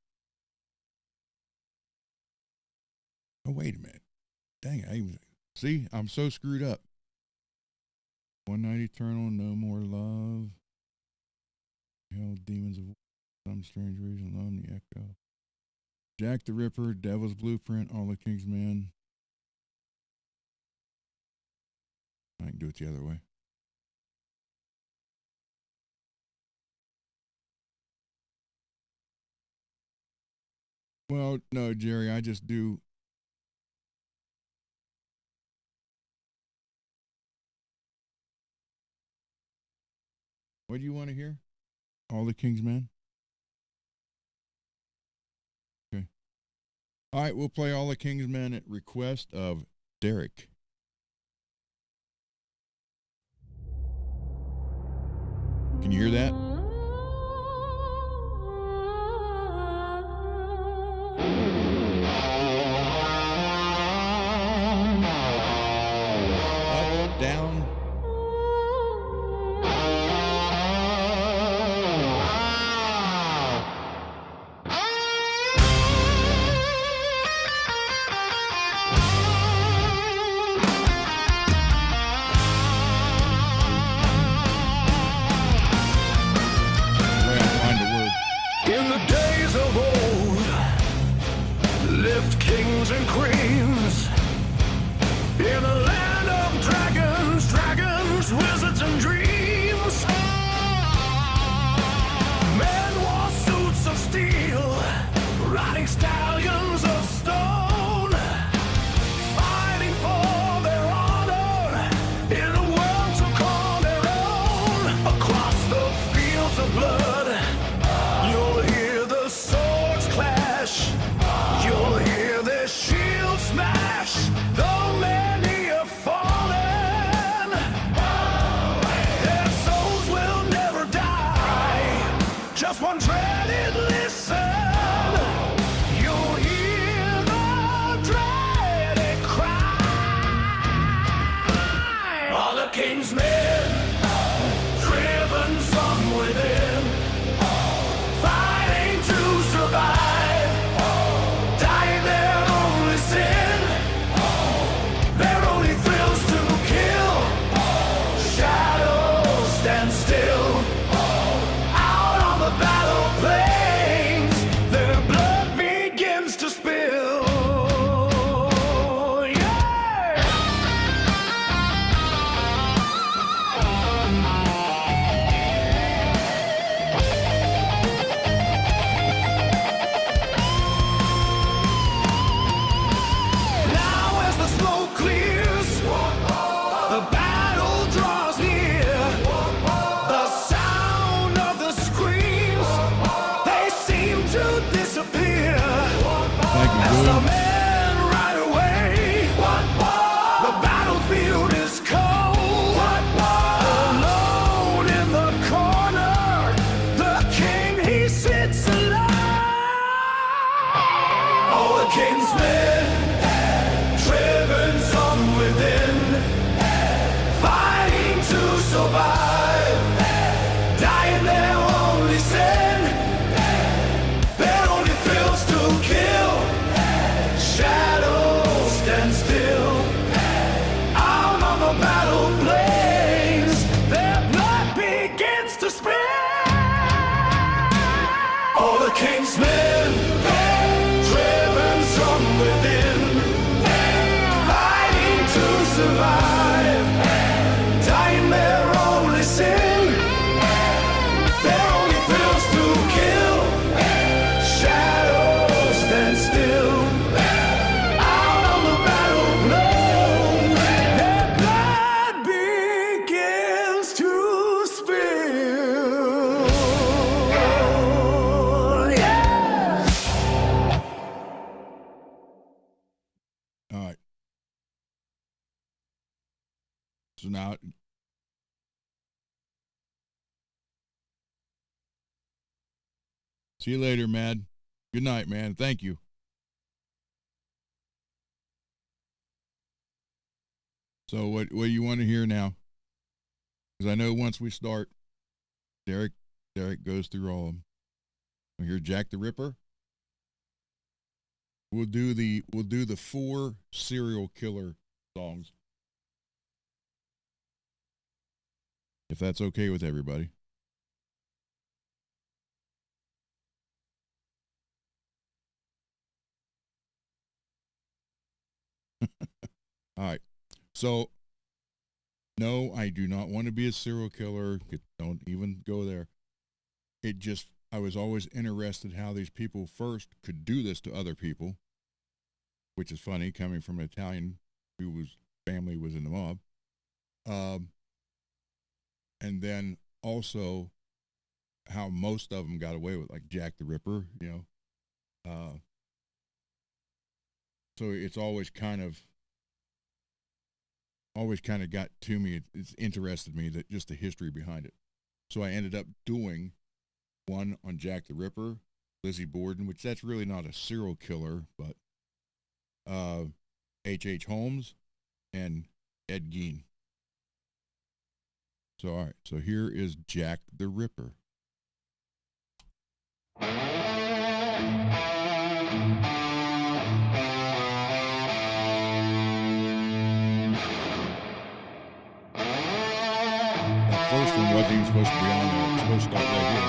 S1: Oh, wait a minute. Dang it. See, I'm so screwed up. One Night Eternal, No More Love. Hell, Demons of Some Strange Reason, Alone in the Echo. Jack the Ripper, Devil's Blueprint, All the King's Men. I can do it the other way. Well, no, Jerry, I just do. What do you want to hear? All the King's Men? Okay. All right, we'll play All the King's Men at request of Derek. Can you hear that? Up, down.
S2: In the days of old, screams. In a land of dragons, dragons, wizards, and dreams. Men wore suits of steel, riding stallions of stone, fighting for their honor in a world to call their own. Across the fields of blood, you'll hear the swords clash. You'll hear their shields smash. Though many have fallen, their souls will never die. Just one dreaded listen. You'll hear the dreaded cry. All the king's men, driven from within, fighting to survive, dying their only sin, their only thrills to kill. Shadows stand still, out on the battle plains, their blood begins to spill. Yeah! Now as the smoke clears, the battle draws near. The sound of the screams, they seem to disappear.
S1: Thank you,
S2: As the
S1: Julian.
S2: men ride away, the battlefield is cold. Alone in the corner, the king, he sits alone. All the king's men, driven from within, fighting to survive, dying their only sin, their only thrills to kill. Shadows stand still, out on the battle plains, their blood begins to spill. All the king's men, driven from within, fighting to survive, dying their only sin, their only thrills to kill. Shadows stand still, out on the battle plains, their blood begins to spill. Yeah!
S1: All right. So now, see you later, man. Good night, man. Thank you. So what do you want to hear now? Because I know once we start, Derek goes through all of them. We hear Jack the Ripper. We'll do the 4 serial killer songs, if that's okay with everybody. All right. So, no, I do not want to be a serial killer. Don't even go there. I was always interested how these people first could do this to other people, which is funny coming from an Italian whose family was in the mob. And then also how most of them got away with, like Jack the Ripper, so it's always kind of got to me. It's interested me, that just the history behind it. So I ended up doing one on Jack the Ripper, Lizzie Borden, which that's really not a serial killer, but H.H. Holmes and Ed Gein. So all right, so here is Jack the Ripper. first one wasn't even supposed to be on there. It's supposed to start right here.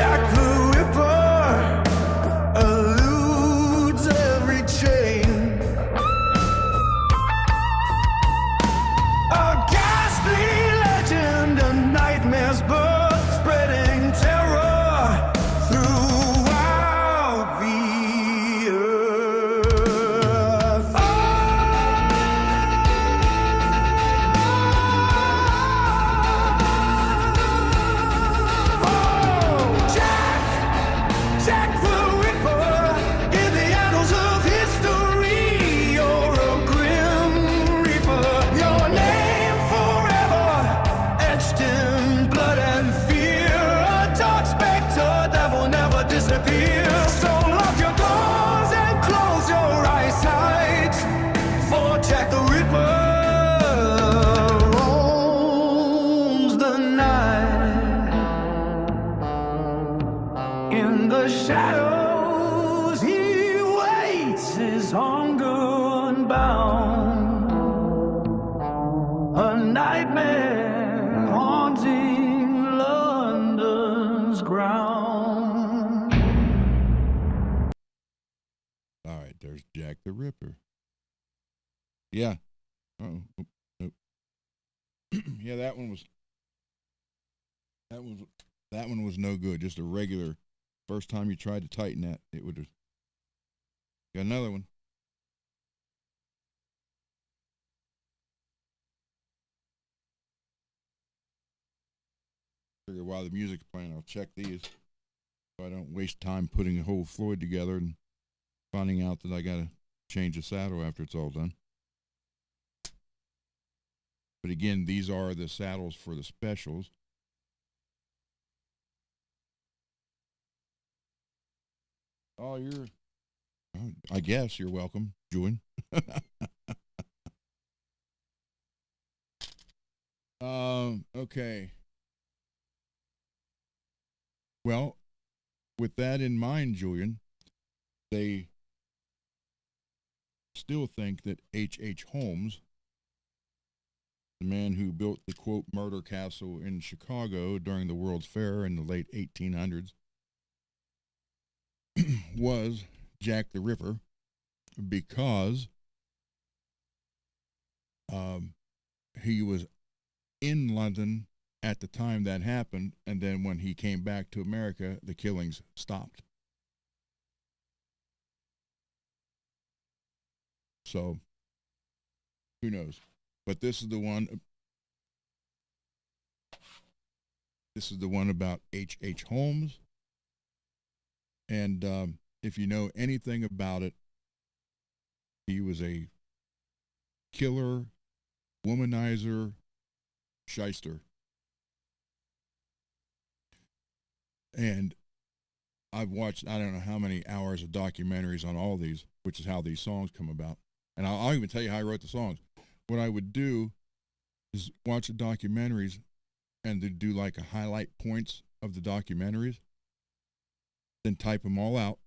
S2: Jack the Ripper eludes every chain. A ghastly legend, a nightmare's birth, spreading terror throughout the earth. Jack the Ripper, in the annals of history, you're a grim reaper. Your name forever etched in blood and fear. A dark specter that will never disappear. So lock your doors and close your eyesight, for Jack the Ripper roams the night. In the shadows he waits, his hunger unbound. A nightmare haunting London's ground.
S1: All right, there's Jack the Ripper. Yeah. Oh, nope. Yeah, that one was no good. Just a regular. First time you tried to tighten that, it would have. Got another one. Figure while the music's playing, I'll check these so I don't waste time putting a whole Floyd together and finding out that I gotta change the saddle after it's all done. But again, these are the saddles for the specials. Oh, I guess you're welcome, Julian. Okay. Well, with that in mind, Julian, they still think that H.H. Holmes, the man who built the, quote, murder castle in Chicago during the World's Fair in the late 1800s, was Jack the Ripper because he was in London at the time that happened, and then when he came back to America, the killings stopped. So, who knows? But this is the one. This is the one about H.H. Holmes. And if you know anything about it, he was a killer, womanizer, shyster. And I've watched, I don't know how many hours of documentaries on all these, which is how these songs come about. And I'll even tell you how I wrote the songs. What I would do is watch the documentaries and then do like a highlight points of the documentaries, then type them all out.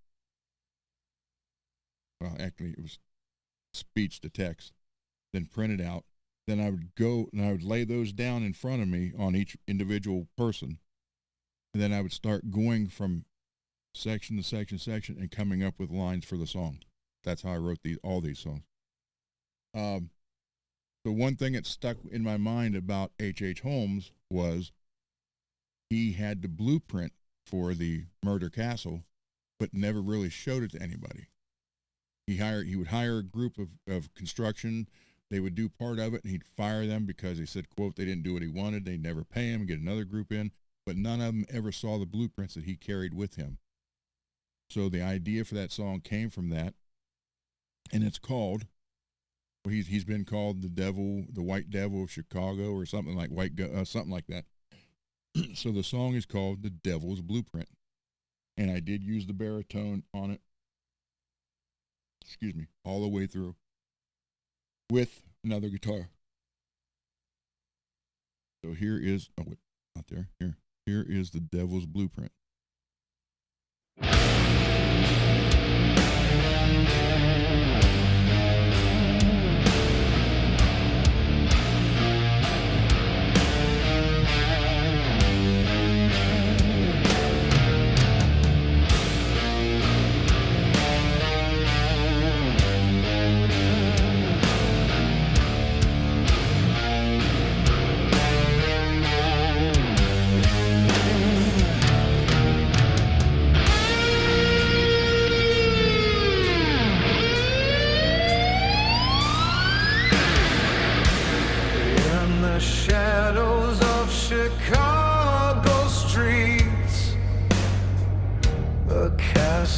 S1: Well, actually, it was speech to text, then print it out. Then I would go and I would lay those down in front of me on each individual person. And then I would start going from section to section and coming up with lines for the song. That's how I wrote all these songs. The one thing that stuck in my mind about H.H. Holmes was he had the blueprint for the murder castle, but never really showed it to anybody. He would hire a group of construction. They would do part of it, and he'd fire them because he said, quote, they didn't do what he wanted. They'd never pay him, get another group in. But none of them ever saw the blueprints that he carried with him. So the idea for that song came from that. And it's called, well, he's been called the devil, the white devil of Chicago, or something like something like that. So the song is called The Devil's Blueprint. And I did use the baritone on it. Excuse me, all the way through with another guitar. So here is, oh wait, not there, here. Here is The Devil's Blueprint.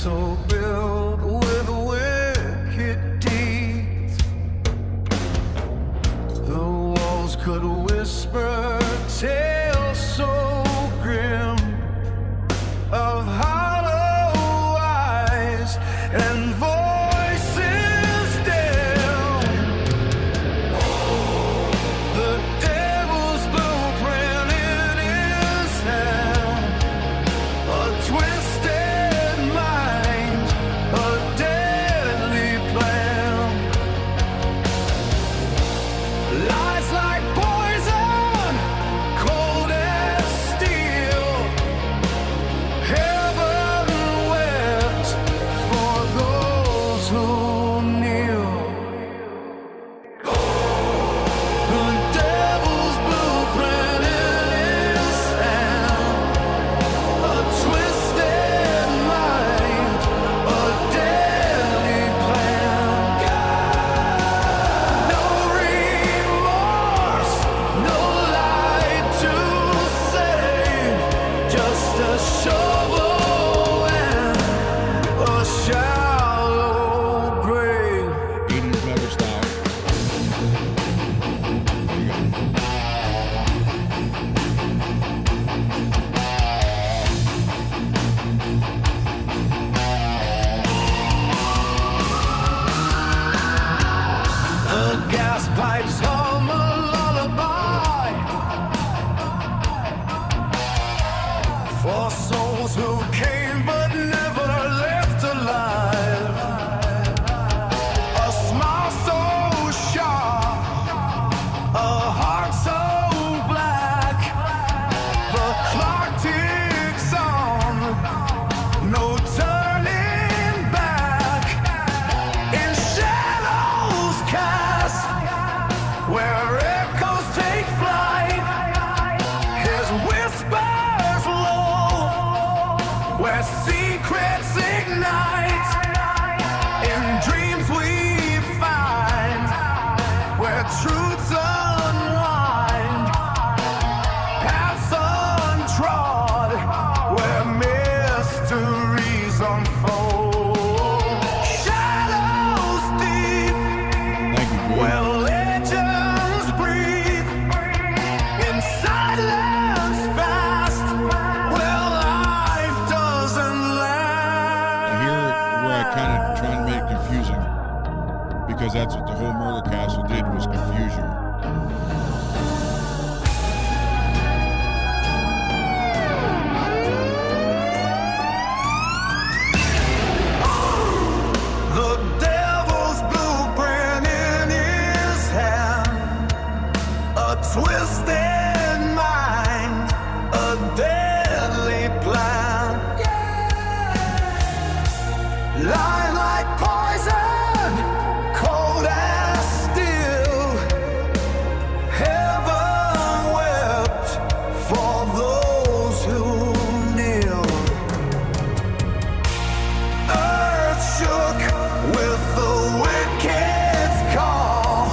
S2: so built with wicked deeds. The walls could whisper tales so grim of hollow eyes and voices down. The devil's blueprint in his hand, a twisted mind, a deadly plan. Lies like poison, cold as steel. Heaven wept for those who kneel. The devil's blueprint in his hand, a twisted mind, a deadly plan. No remorse, no light to save, just a shovel and a shallow grave.
S1: 80s metal style. There you go.
S2: The gas pipes hum a lullaby for souls who came but never left alive. A smile so sharp, a heart so black. The clock ticks on, no turning back. In shadows cast, where echoes take flight, his whispers low, where secrets ignite. In dreams we find, where truths unwind, paths untrod, where mysteries unfold. Shadows deep,
S1: Thank you, Drew.
S2: where legends breathe, in silence fast, where life doesn't
S1: Now here, where I kind of trying to make it confusing, because that's what the whole Murder Castle did, was confuse you.
S2: The devil's blueprint in his hand, a twisted mind, a deadly plan. Lie like poison, cold as steel. Heaven wept for those who kneel. Earth shook with the wicked's call.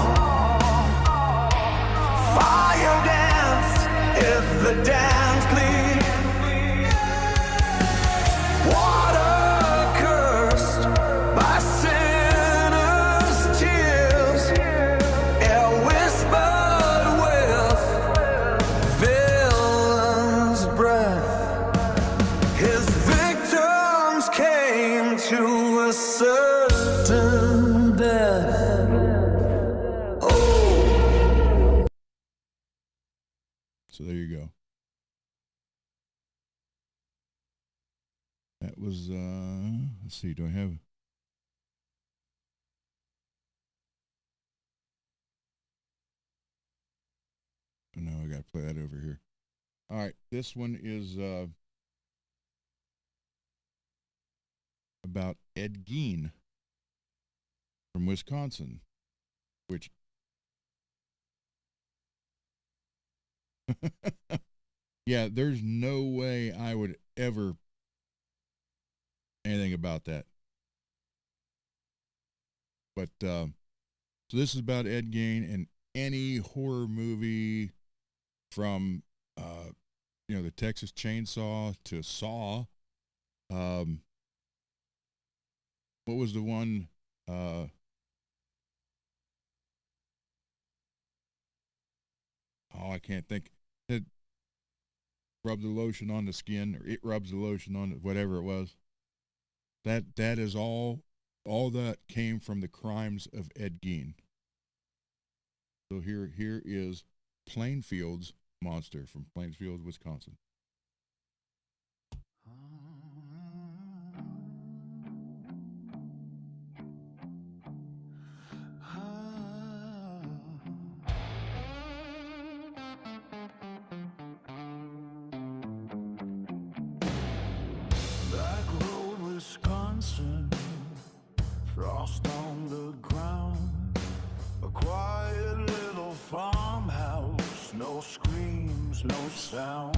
S2: Fire danced if the dance clean. Water cursed by sinners' tears. Air whispered with villain's breath. His victims came to a certain death. Oh,
S1: So there you go. That was, let's see, do I have? Oh, no, I got to play that over here. All right, this one is about Ed Gein from Wisconsin, which yeah, there's no way I would ever anything about that. But so this is about Ed Gein, and any horror movie from the Texas Chainsaw to Saw, What was the one? Uh, oh, I can't think. It rub the lotion on the skin, or it rubs the lotion on it, whatever it was. That is all that came from the crimes of Ed Gein. So here is Plainfield's Monster from Plainfield, Wisconsin.
S2: Back road, Wisconsin, frost on the ground, a quiet little farmhouse, no screams, no sound.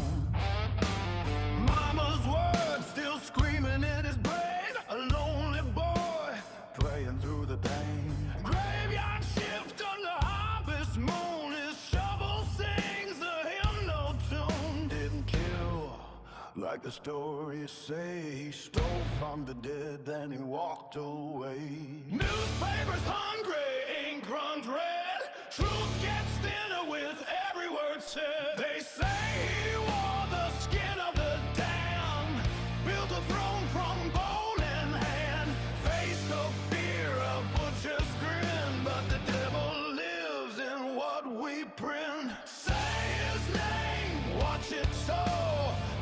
S2: Mama's words still screaming in his brain, a lonely boy playing through the pain. Graveyard shift under harvest moon, his shovel sings a hymnal tune. Didn't kill like the stories say, he stole from the dead, then he walked away. Newspapers hungry, ink runs red, truth gets thinner with every word said. They say he wore the skin of the damned, built a throne from bone and hand, face of fear, a butcher's grin, but the devil lives in what we print. Say his name, watch it so.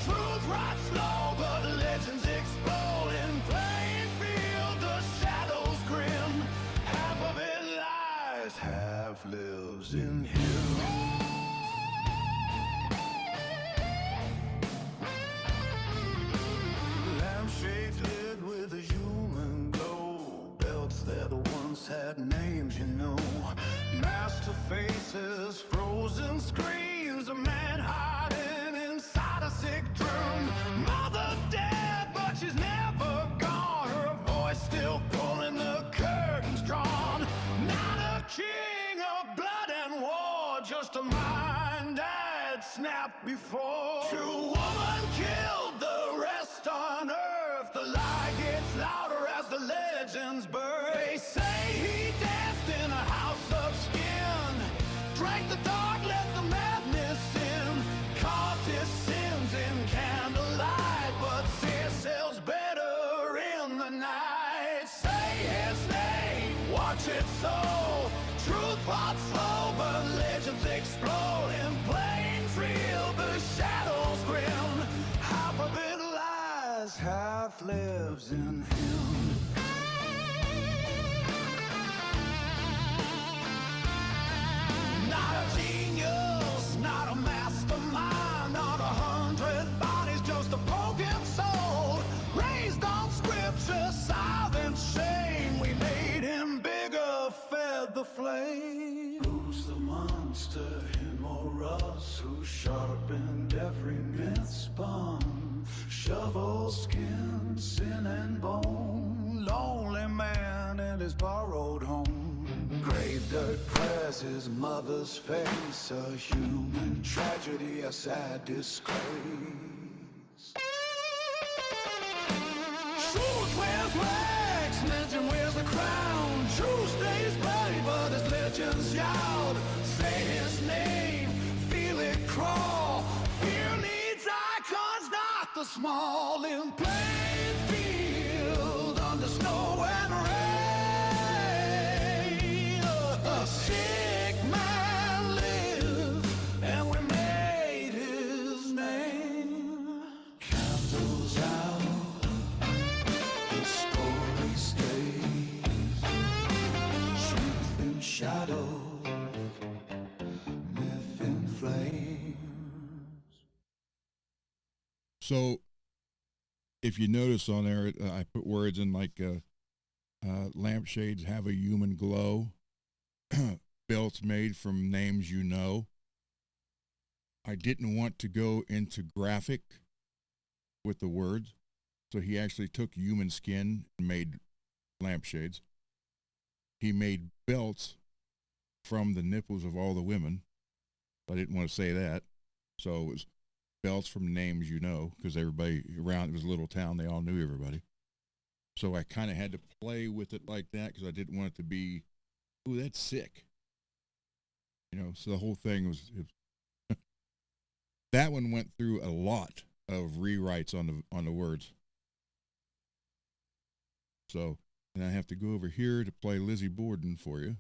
S2: Truth rides slow, but legends explode in plain field. The shadows grim, half of it lies, half lives in him. Lampshades lit with a human glow, belts that once had names, you know. Master faces, frozen screams, a man hiding inside a sick drum. Mother dead, but she's never gone. Her voice still pulling the curtains drawn. Not a king of blood and war, just a mind that snapped before. True woman killed, the rest on earth. The lie gets louder as the legends burn. They say he danced in a house of skin, drank the dark, let the madness in, caught his sins in candlelight, but sin sells better in the night. Say his name, watch it so. Truth pops slow, but legends explode in plain field. The shadows grim, half of it lies, half lives in him. Not a genius, not a mastermind, not 100 bodies, just a broken soul. Raised on scripture, silent shame. We made him bigger, fed the flame. Who's the monster, him or us? Who sharpened every myth spun? Shovel skin, sin and bone. Lonely man in his borrowed home. Grave dirt press his mother's face, a human tragedy, a sad disgrace. Truth wears rags, legend wears a crown. Truth stays buried, but his legends yelled. Say his name, feel it crawl. Fear needs icons, not the small. In plain field, under snow and rain. A sick man lived, and we made his name. Candles out, the story stays. Truth in shadow, myth in flames.
S1: So, if you notice on there, I put words in like lampshades have a human glow, belts made from names you know. I didn't want to go into graphic with the words, so he actually took human skin and made lampshades. He made belts from the nipples of all the women. I didn't want to say that, so it was belts from names you know, because everybody around, it was a little town, they all knew everybody. So I kind of had to play with it like that because I didn't want it to be, ooh, that's sick. You know, so the whole thing was that one went through a lot of rewrites on the words. So, and I have to go over here to play Lizzie Borden for you.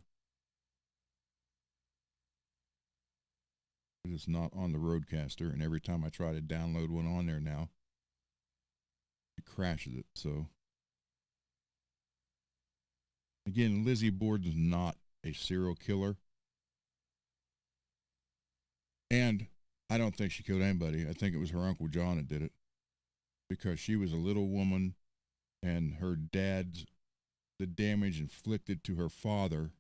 S1: It's not on the Roadcaster, and every time I try to download one on there now, it crashes it. So, again, Lizzie Borden's not a serial killer. And I don't think she killed anybody. I think it was her Uncle John that did it. Because she was a little woman, and her dad's, the damage inflicted to her father,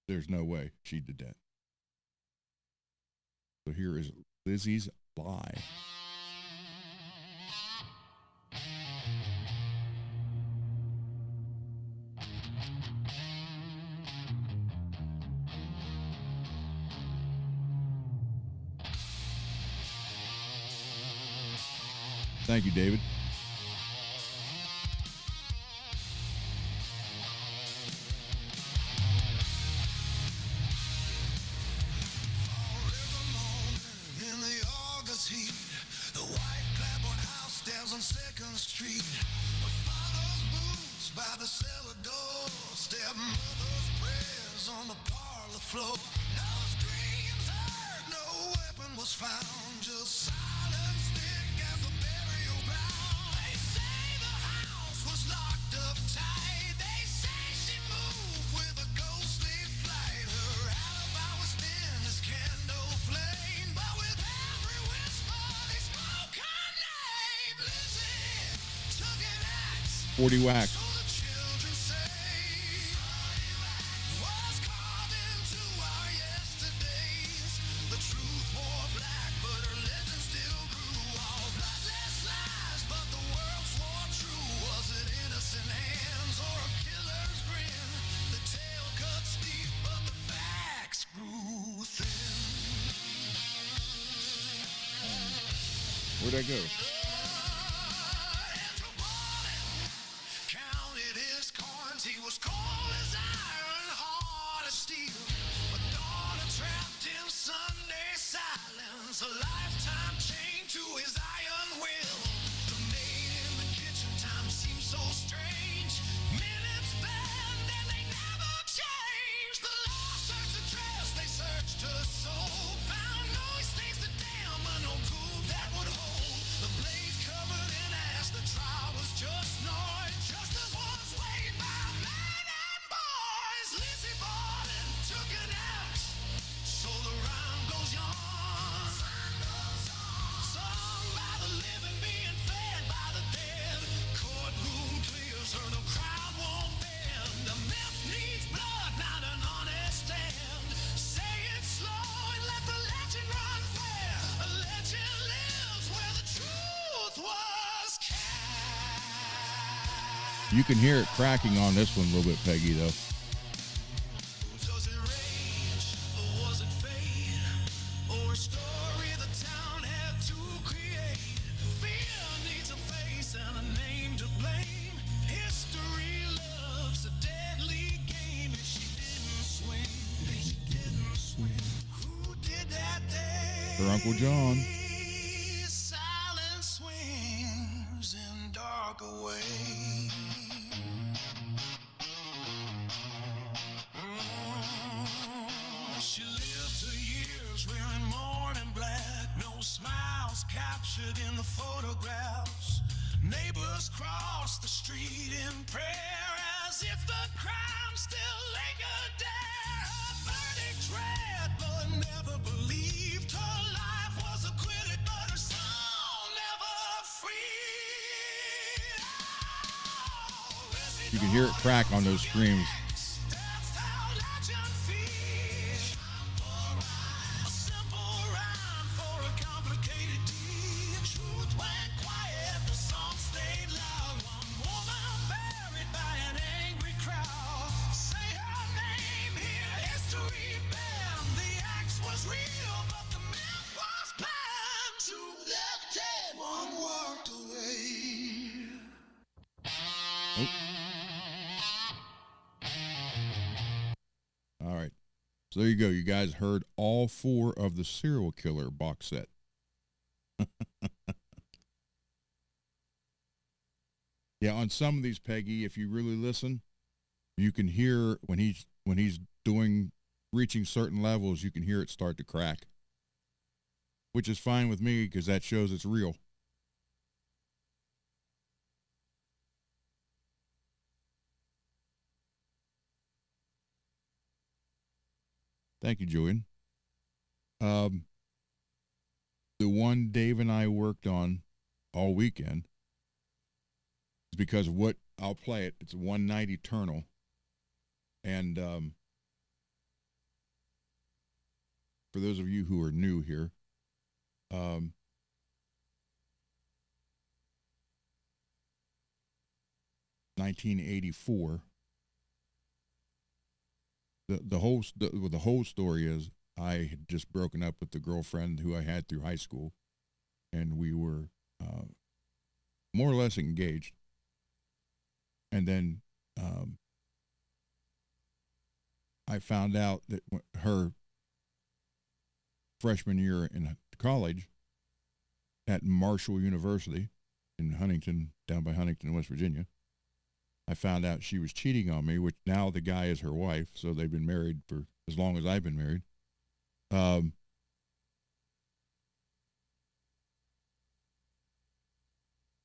S1: there's no way she did that. So here is Lizzie's Lie. Thank you, David. Wax. Where'd I go? You can hear it cracking on this one a little bit, Peggy, though. Her Uncle John. You can hear it crack on those screams. Oh. All right. So there you go. You guys heard all 4 of the Serial Killer box set. Yeah, on some of these, Peggy, if you really listen, you can hear when he's doing reaching certain levels, you can hear it start to crack, which is fine with me because that shows it's real. Thank you, Julian. The one Dave and I worked on all weekend is because of what I'll play it. It's One Night Eternal, and for those of you who are new here, 1984. The whole story is I had just broken up with the girlfriend who I had through high school, and we were more or less engaged. And then I found out that her freshman year in college at Marshall University in Huntington, down by Huntington, West Virginia, I found out she was cheating on me, which now the guy is her wife, so they've been married for as long as I've been married.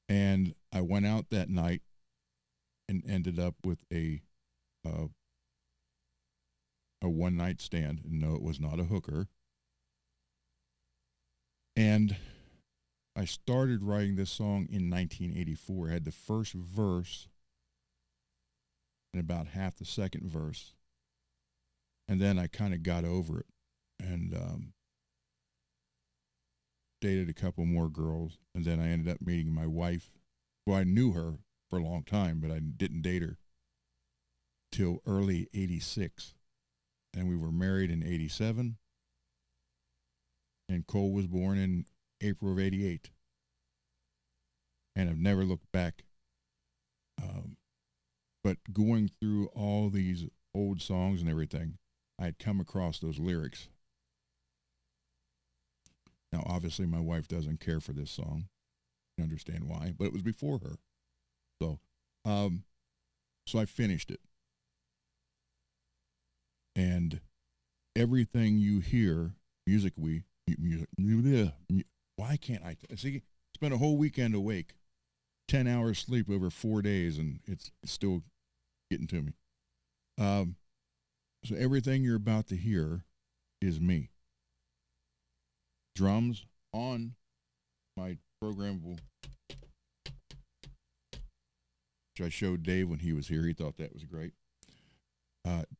S1: And I went out that night and ended up with a one night stand. And no, it was not a hooker. And I started writing this song in 1984. I had the first verse and about half the second verse. And then I kind of got over it and dated a couple more girls. And then I ended up meeting my wife. Well, I knew her for a long time, but I didn't date her till early 86. And we were married in 87. And Cole was born in April of 88. And I've never looked back. But going through all these old songs and everything, I had come across those lyrics. Now, obviously, my wife doesn't care for this song. I understand why, but it was before her. So I finished it. And everything you hear, why can't I? See, spent a whole weekend awake, 10 hours sleep over 4 days, and it's still getting to me. So everything you're about to hear is me. Drums on my programmable, which I showed Dave when he was here. He thought that was great.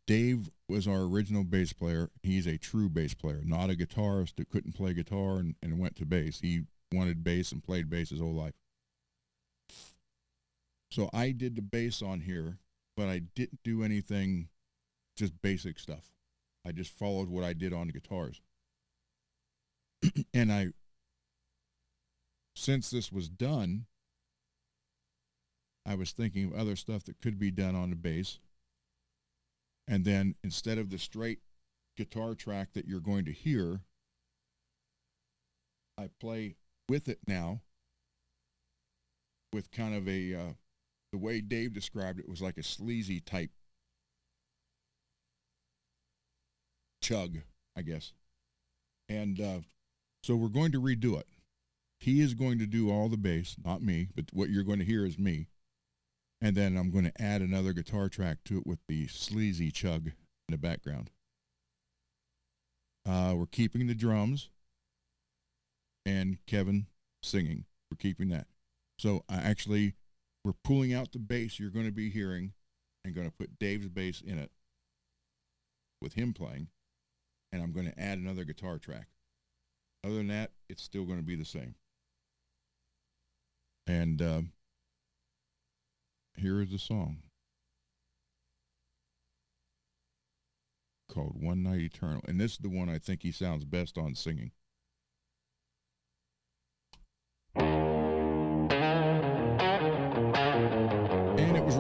S1: Dave was our original bass player. He's a true bass player, not a guitarist that couldn't play guitar and went to bass. He wanted bass and played bass his whole life. So I did the bass on here, but I didn't do anything, just basic stuff. I just followed what I did on the guitars. And since this was done, I was thinking of other stuff that could be done on the bass. And then instead of the straight guitar track that you're going to hear, I play with it now with kind of a, the way Dave described it was like a sleazy type chug, I guess. And so we're going to redo it. He is going to do all the bass, not me, but what you're going to hear is me. And then I'm going to add another guitar track to it with the sleazy chug in the background. We're keeping the drums and Kevin singing. We're keeping that. So we're pulling out the bass you're going to be hearing and going to put Dave's bass in it with him playing. And I'm going to add another guitar track. Other than that, it's still going to be the same. And here is the song called One Night Eternal. And this is the one I think he sounds best on singing. And it was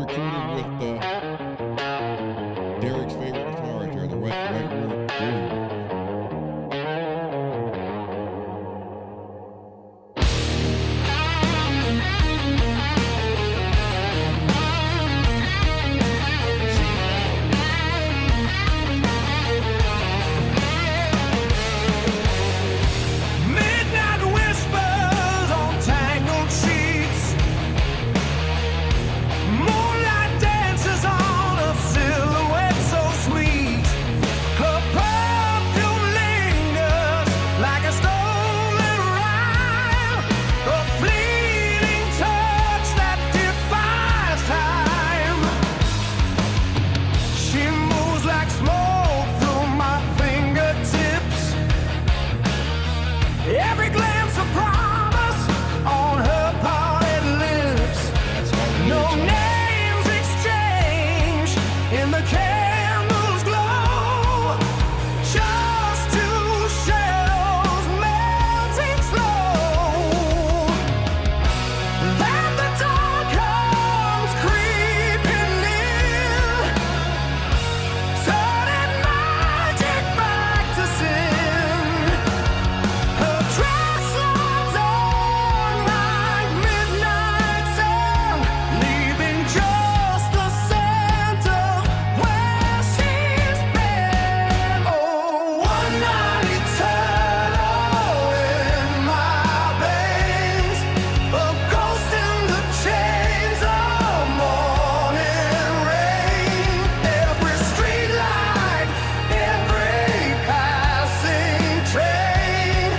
S2: No names exchanged in the candle's glow. Just two shadows melting slow. Then the dawn comes creeping in, turning magic back to sin. Her dress slides on like midnight sun, leaving just the scent of where she's been. Oh, one night eternal in my veins, a ghost in the chains of morning rain. Every street light, every passing train,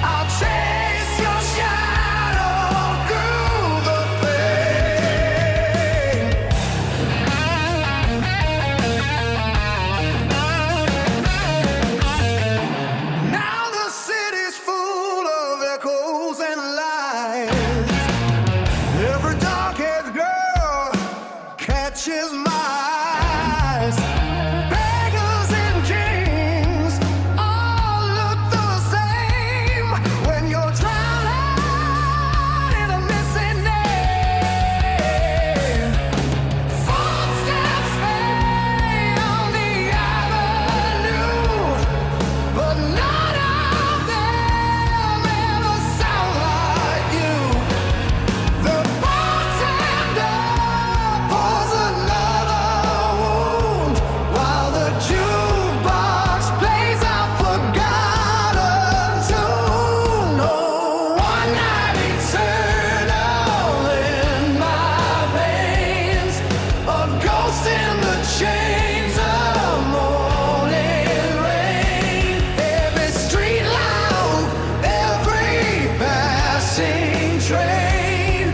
S2: I'll chase your shadow through the pain. Now the city's full of echoes and lies. Every dark-haired girl catches my eyes. Beggars and kings all look the same when you're drowning in a missing name. Footsteps fade on the avenue, but none of them ever sound like you. The bartender pours another wound while the jukebox plays a forgotten tune. Oh, one night eternal in my veins, a ghost in the chains of morning rain. Every street lamp, every passing train,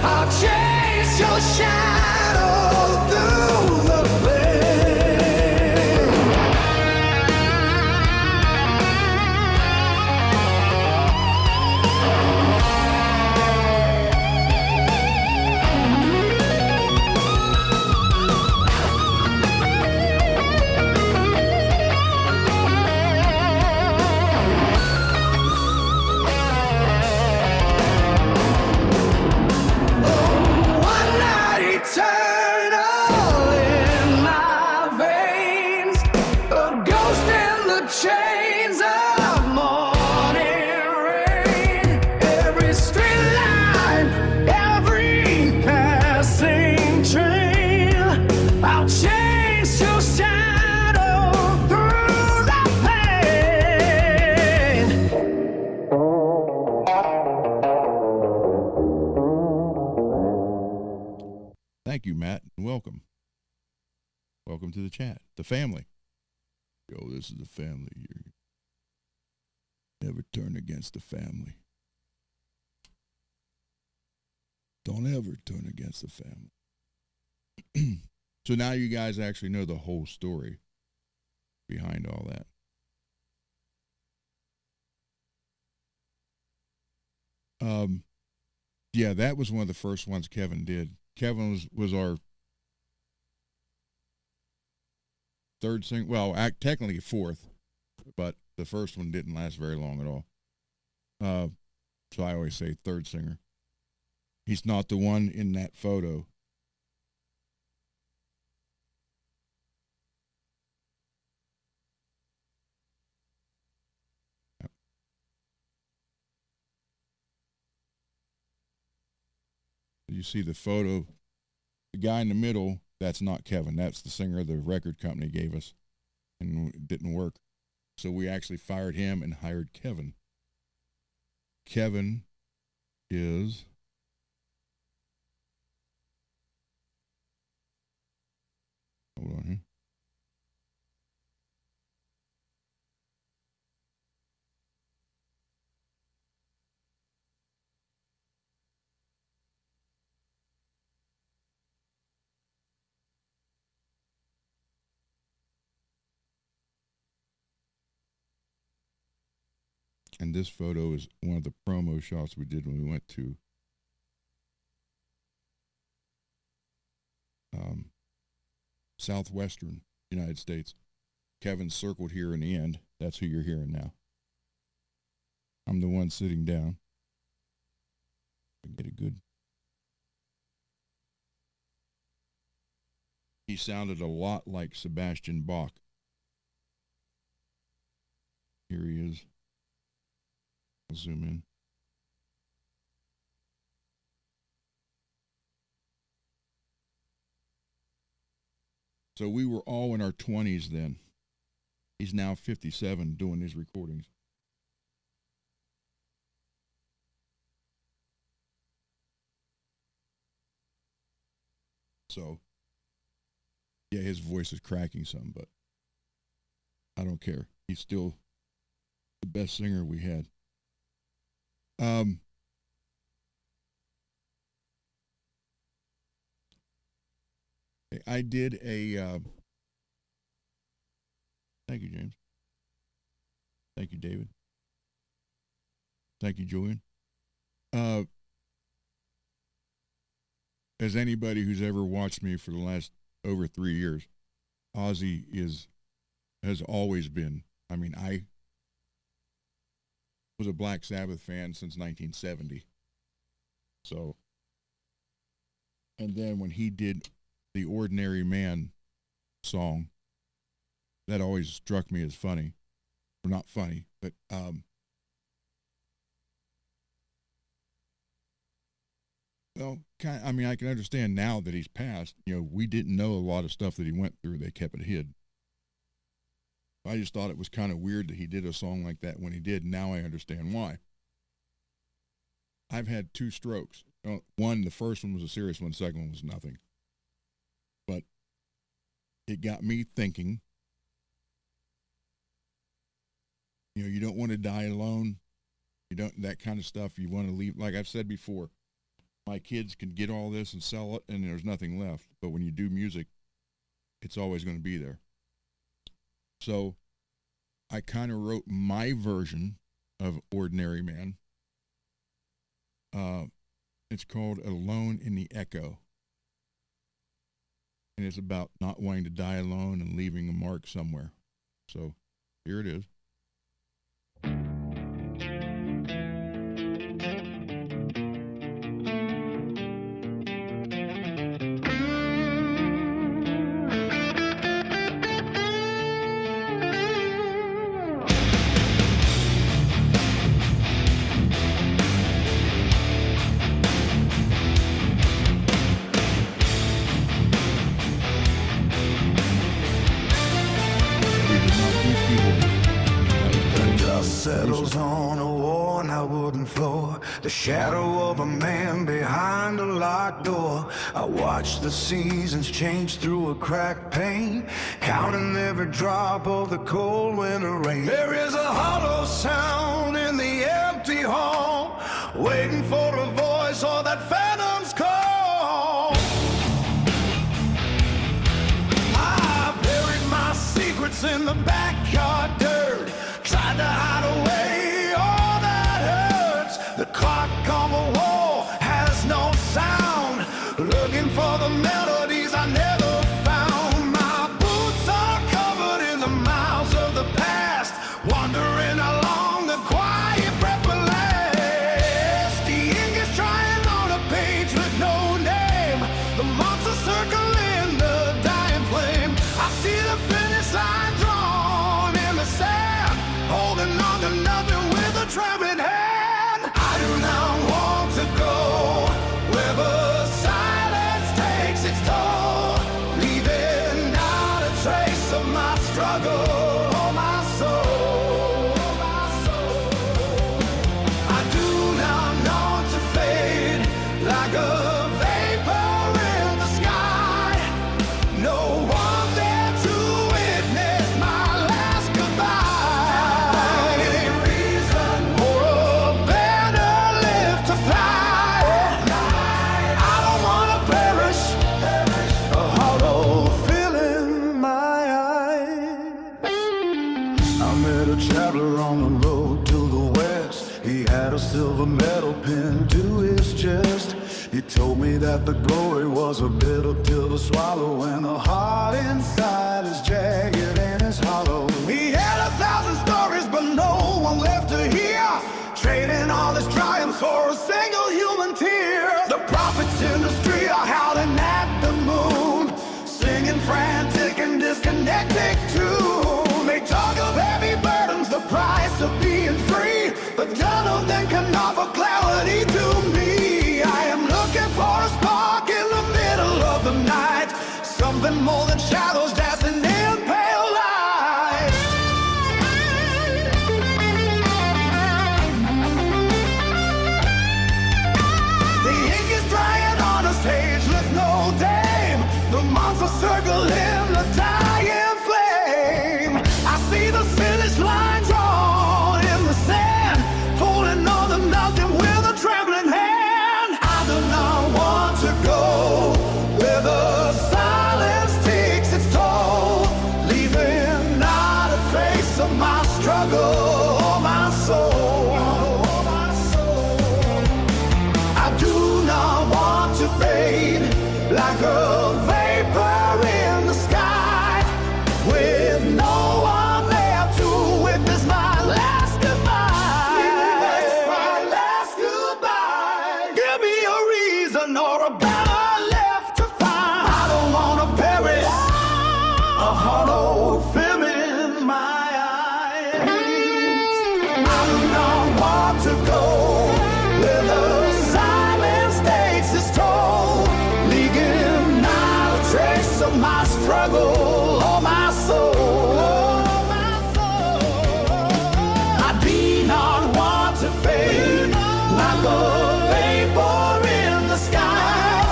S2: I'll chase your shadow through the pain. One night eternal in my veins, a ghost in the chains of morning rain. Every street light, every passing train, I'll chase your shadow through the pain.
S1: Thank you, Matt, and welcome. Welcome to the chat, the family. Yo, this is the family here. Never turn against the family. Don't ever turn against the family. So now you guys actually know the whole story behind all that. Yeah, that was one of the first ones Kevin did. Kevin was our third singer. Well, technically fourth, but the first one didn't last very long at all. So I always say third singer. He's not the one in that photo. You see the photo, the guy in the middle, that's not Kevin. That's the singer the record company gave us, and it didn't work. So we actually fired him and hired Kevin. Kevin is hold on here. And this photo is one of the promo shots we did when we went to southwestern United States. Kevin's circled here in the end. That's who you're hearing now. I'm the one sitting down. Get a good. He sounded a lot like Sebastian Bach. Here he is. I'll zoom in. So we were all in our 20s then. He's now 57 doing these recordings. So, yeah, his voice is cracking some, but I don't care. He's still the best singer we had. I did a, thank you, James. Thank you, David. Thank you, Julian. As anybody who's ever watched me for the last over 3 years, Ozzy has always been, I mean, I was a Black Sabbath fan since 1970. So, and then when he did the Ordinary Man song, that always struck me as funny. Or not funny, but well, I mean, I can understand now that he's passed. You know, we didn't know a lot of stuff that he went through. They kept it hid. I just thought it was kind of weird that he did a song like that when he did. Now I understand why. I've had 2 strokes. One, the first one was a serious one. The second one was nothing. But it got me thinking, you know, you don't want to die alone. You don't, that kind of stuff. You want to leave, like I've said before, my kids can get all this and sell it and there's nothing left. But when you do music, it's always going to be there. So I kind of wrote my version of Ordinary Man. It's called Alone in the Echo. And it's about not wanting to die alone and leaving a mark somewhere. So here it is.
S2: Settles on a worn-out wooden floor, the shadow of a man behind a locked door. I watch the seasons change through a cracked pane, counting every drop of the cold winter rain. There is a hollow sound in the empty hall, waiting for a voice or that phantom's call. I buried my secrets in the backyard dirt, tried to hide away all that hurts. The clock on the wall has no sound, looking for the melodies I never found. My boots are covered in the miles of the past, wondering how long the quiet breath will last. The ink is trying on a page with no name, the monster circling the dying flame. I see the finish line drawn in the sand, holding on to nothing with a trembling hand. I do not want to go wherever silence takes its toll, leaving not a trace of my struggle or my soul. I do not want to fade like a vapor in the sky. No one there to witness my last goodbye. Any reason for a banner lift to fly? I don't want to perish that the glory was a bitter pill to swallow, and the heart inside is jagged and it's hollow. He had 1,000 stories, but no one left to hear, trading all his triumphs for a single human tear. The prophets in the street are howling at the moon, singing frantic and disconnected tune. They talk of heavy burdens, the price of being free, but none of them can offer clarity to me. I am looking for a spark in the middle of the night, something more than shadows dancing in pale light. The ink is drying on a stage with no dame, the monster circling the dying flame. I see the finish line drawn in the sand, holding on to nothing with a trembling hand. I do not want to go where the silence takes its toll, leaving not a trace of my struggle or my soul. I do not want to fade like a vapor in the sky, with no one there to witness my last goodbye. My last goodbye. Give me a reason or a banner left to find. I don't want to perish, a hollow film in my eyes. I do not want to go where the silence takes its toll, leaving not a trace of my struggle or my soul. I do not want to fade like a vapor in the sky,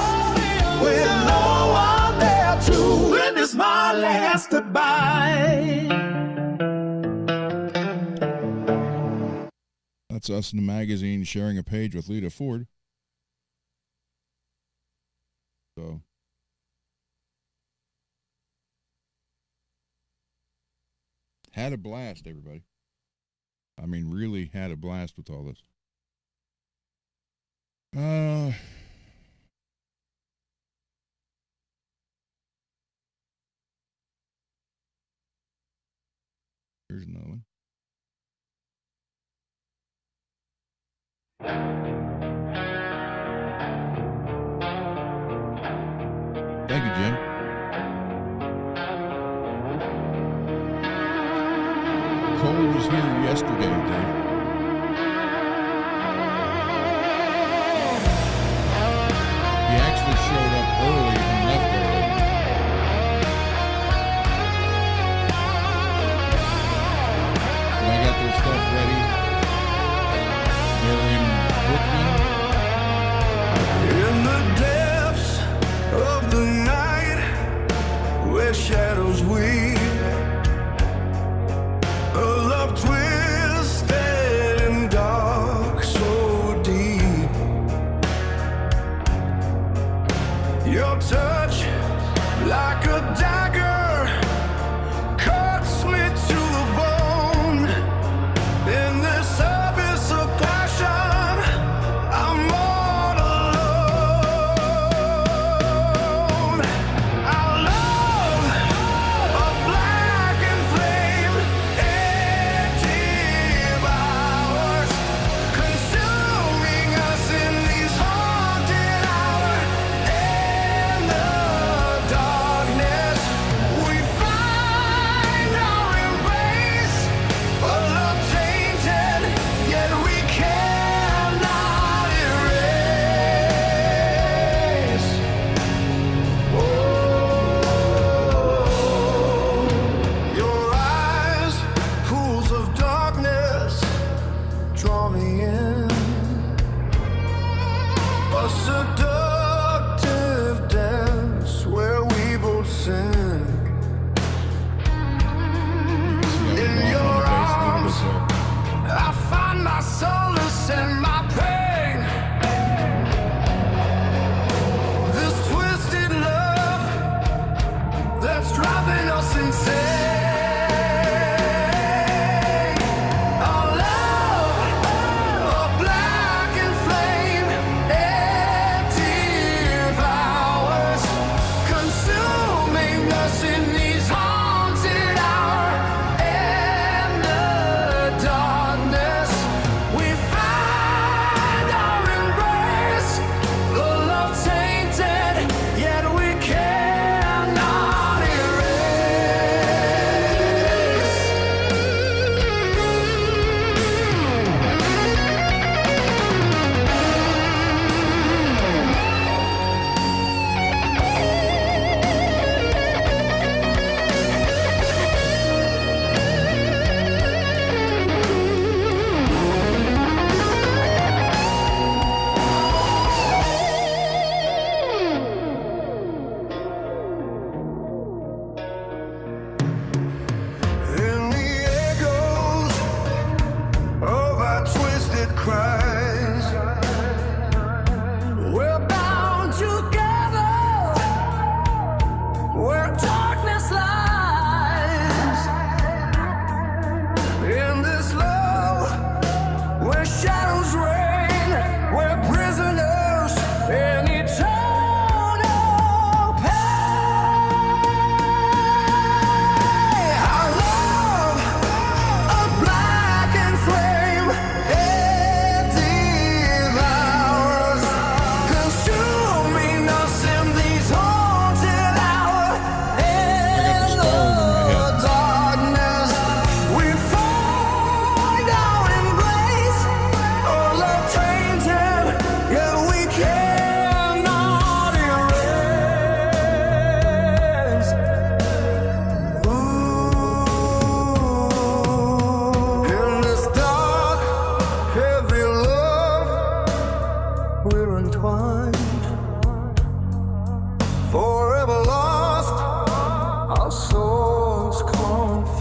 S2: with no one there to witness my last goodbye.
S1: That's us in the magazine sharing a page with Lita Ford. So, had a blast, everybody. I mean, really had a blast with all this. Here's another one. Thank you, Jim. Cole was here yesterday, Dave. He actually showed up early and left early. When I got their stuff ready, they're in Brooklyn.
S2: In the depths of the night, where shadows weep, a love twisted and dark, so deep. Your touch, like a dagger, cuts me to the bone. In this abyss of passion, I'm all alone. Our love, a blackened flame, it devours, consuming us in these haunted hours. In the darkness,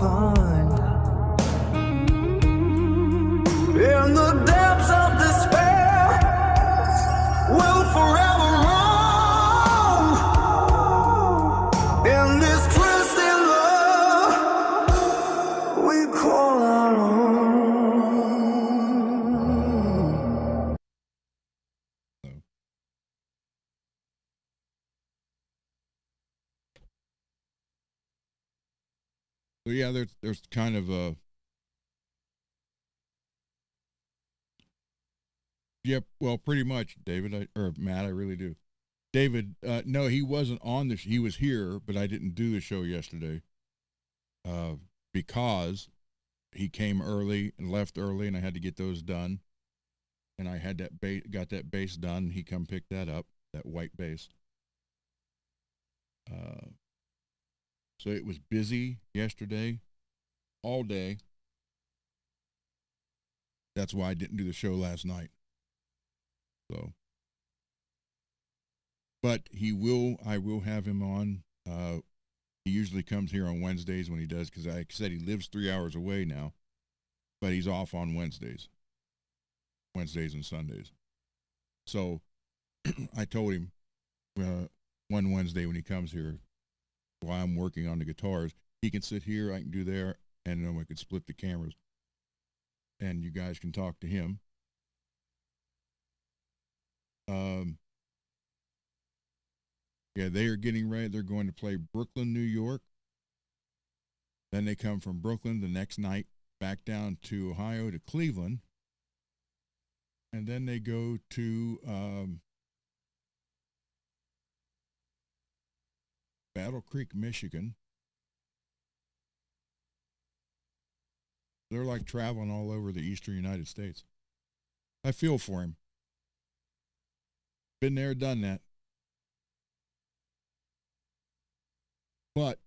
S2: find. In the depths of despair, we'll forever roam. In this twisted love we call our own.
S1: So yeah, there's kind of a yep. Well, pretty much, David or Matt. I really do. David, no, he wasn't on the. He was here, but I didn't do the show yesterday because he came early and left early, and I had to get those done. And I had that got that bass done. He come pick that up, that white bass. So it was busy yesterday, all day. That's why I didn't do the show last night. So, but I will have him on. He usually comes here on Wednesdays when he does, because I said he lives 3 hours away now, but he's off on Wednesdays and Sundays. So I told him one Wednesday when he comes here, while I'm working on the guitars, he can sit here, I can do there, and then we could split the cameras, and you guys can talk to him. Yeah, they are getting ready. They're going to play Brooklyn, New York. Then they come from Brooklyn the next night back down to Ohio to Cleveland. And then they go to Battle Creek, Michigan. They're like traveling all over the eastern United States. I feel for him. Been there, done that. But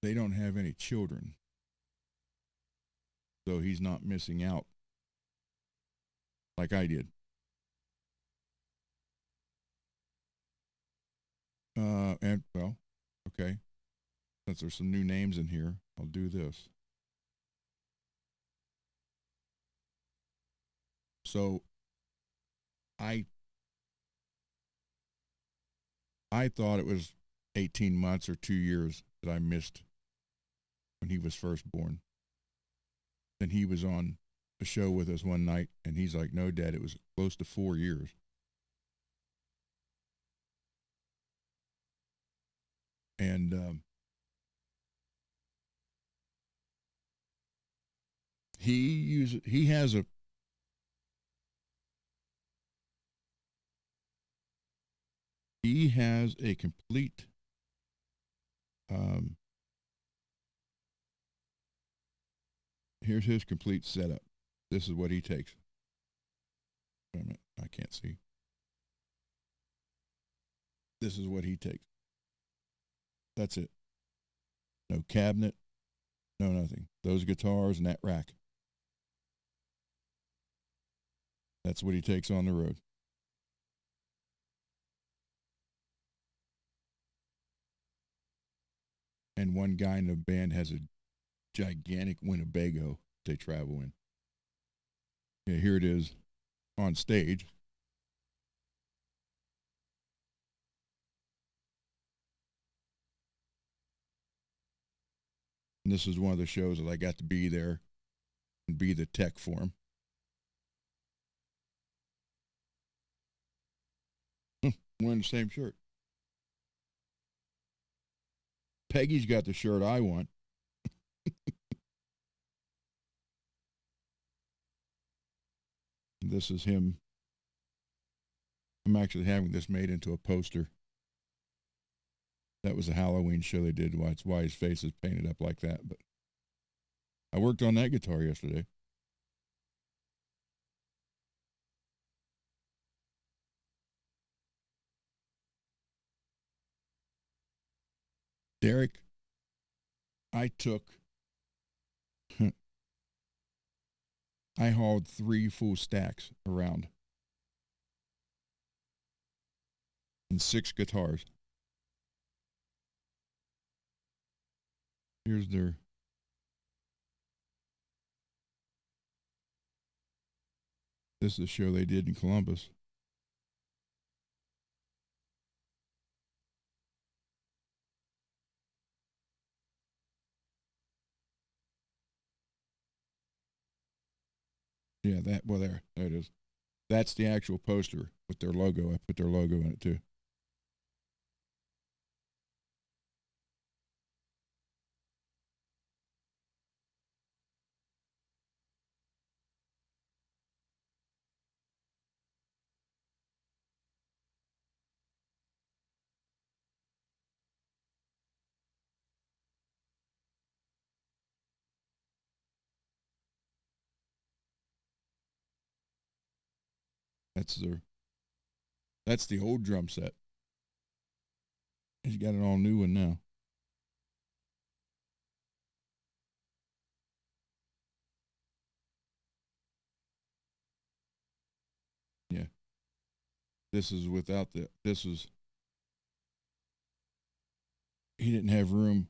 S1: they don't have any children. So he's not missing out like I did. And well, okay. Since there's some new names in here, I'll do this. So I thought it was 18 months or 2 years that I missed when he was first born. Then he was on a show with us one night, and he's like, no, Dad, it was close to 4 years. And he has a complete here's his complete setup. This is what he takes. Wait a minute, I can't see. This is what he takes. That's it. No cabinet, no nothing. Those guitars and that rack. That's what he takes on the road. And one guy in the band has a gigantic Winnebago they travel in. Yeah, here it is on stage. And this is one of the shows that I got to be there and be the tech for him. Wearing the same shirt. Peggy's got the shirt I want. This is him. I'm actually having this made into a poster. That was a Halloween show they did. That's why his face is painted up like that. But I worked on that guitar yesterday. Derek, I hauled 3 full stacks around and 6 guitars. Here's their. This is the show they did in Columbus. Yeah, there it is. That's the actual poster with their logo. I put their logo in it too. That's their. That's the old drum set. He's got an all new one now. Yeah. This is without the. This is. He didn't have room.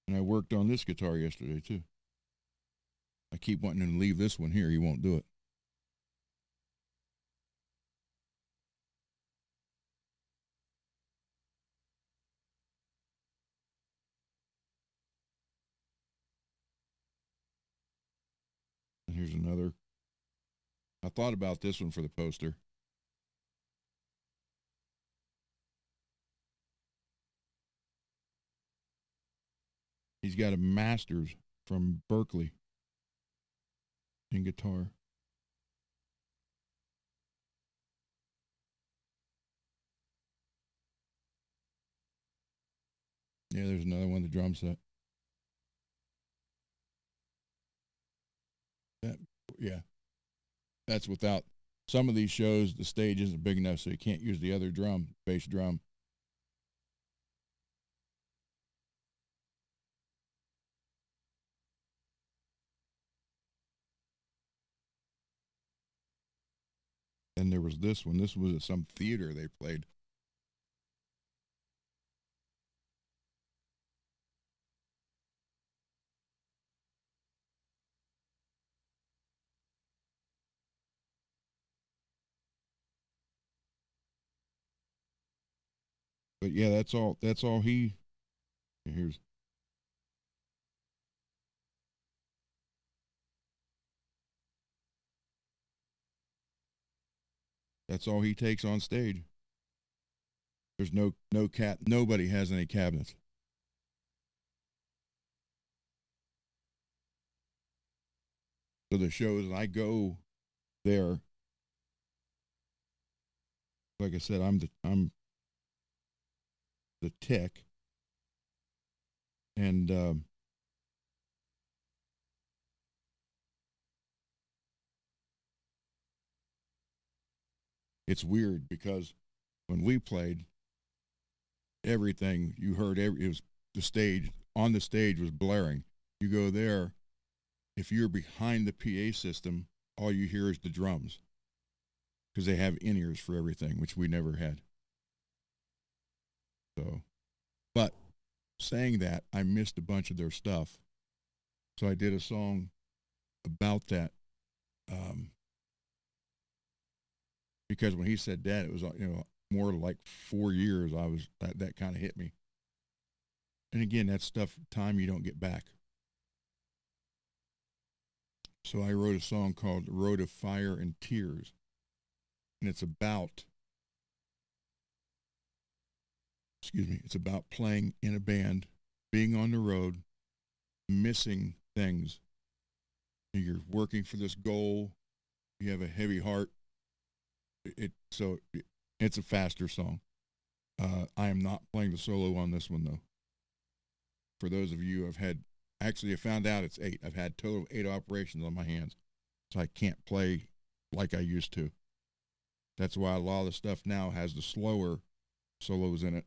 S1: And I worked on this guitar yesterday too. I keep wanting him to leave this one here. He won't do it. And here's another. I thought about this one for the poster. He's got a master's from Berkeley in guitar. Yeah, there's another one, the drum set. That, yeah, that's without some of these shows. The stage isn't big enough, so you can't use the other drum, bass drum. Then there was this one. This was at some theater they played. But yeah, that's all. That's all he. Here's. That's all he takes on stage. There's no cat. Nobody has any cabinets. So the shows I go there. Like I said, I'm the tech, and it's weird because when we played, everything you heard, it was the stage on the stage was blaring. You go there, if you're behind the PA system, all you hear is the drums because they have in ears for everything, which we never had. So, but saying that, I missed a bunch of their stuff, so I did a song about that. Um, because when he said that, it was more like 4 years. I was that kind of hit me. And again, that's stuff time you don't get back. So I wrote a song called "Road of Fire and Tears," and it's about it's about playing in a band, being on the road, missing things. You're working for this goal. You have a heavy heart. It's a faster song. I am not playing the solo on this one though. For those of you, I found out it's 8. I've had total of 8 operations on my hands, so I can't play like I used to. That's why a lot of the stuff now has the slower solos in it.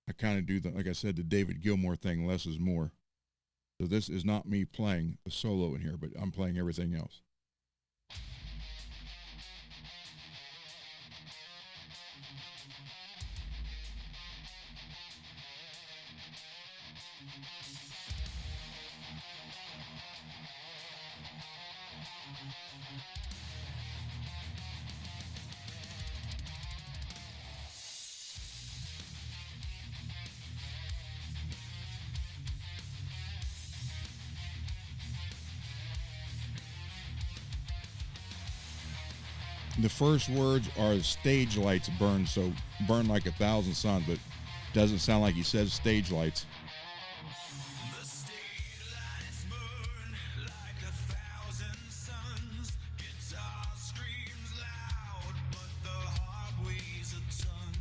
S1: I kind of do like I said, the David Gilmour thing, less is more. So this is not me playing the solo in here, but I'm playing everything else. The first words are stage lights burn, so burn like 1,000 suns, but doesn't sound like he says stage lights.
S2: The stage lights burn like 1,000 suns. Guitar screams loud, but the heart weighs a ton.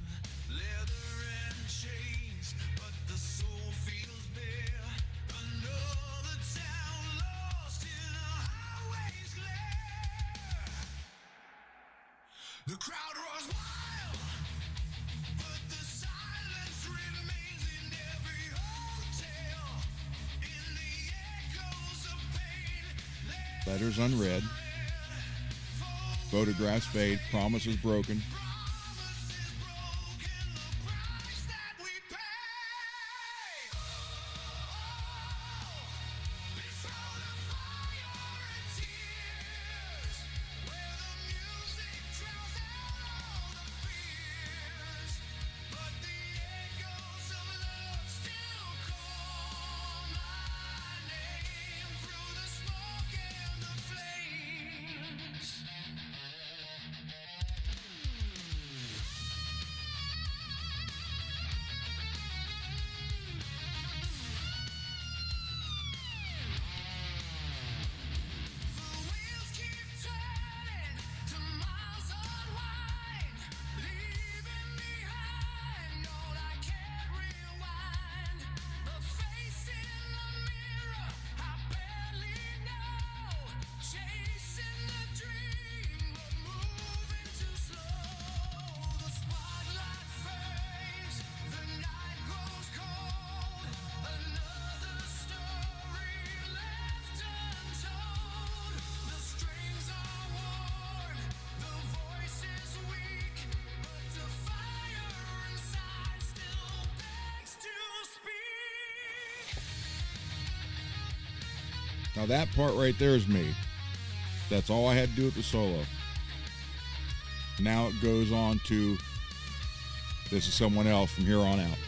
S2: Leather and chains, but the soul feels bare. Another town lost in a highway's glare. The crowd roars wild, but the silence remains in every hotel. In the echoes of pain,
S1: Letters unread. Photographs fade. Promises broken.
S2: promises broken, the price that we pay. This road of fire and tears, where the music drowns out all the fears, but the echoes of love still call my name through the smoke and the flames. The wheels keep turning to miles unwind, leaving behind all I can't rewind. The face in the mirror I barely know, chasing the dream but moving too slow. The spotlight fades, the night grows cold. Another story left untold. The strings are worn, the voice is weak, but the fire inside still begs to speak.
S1: Now that part right there is me. That's all I had to do with the solo. Now it goes on to this is someone else from here on out.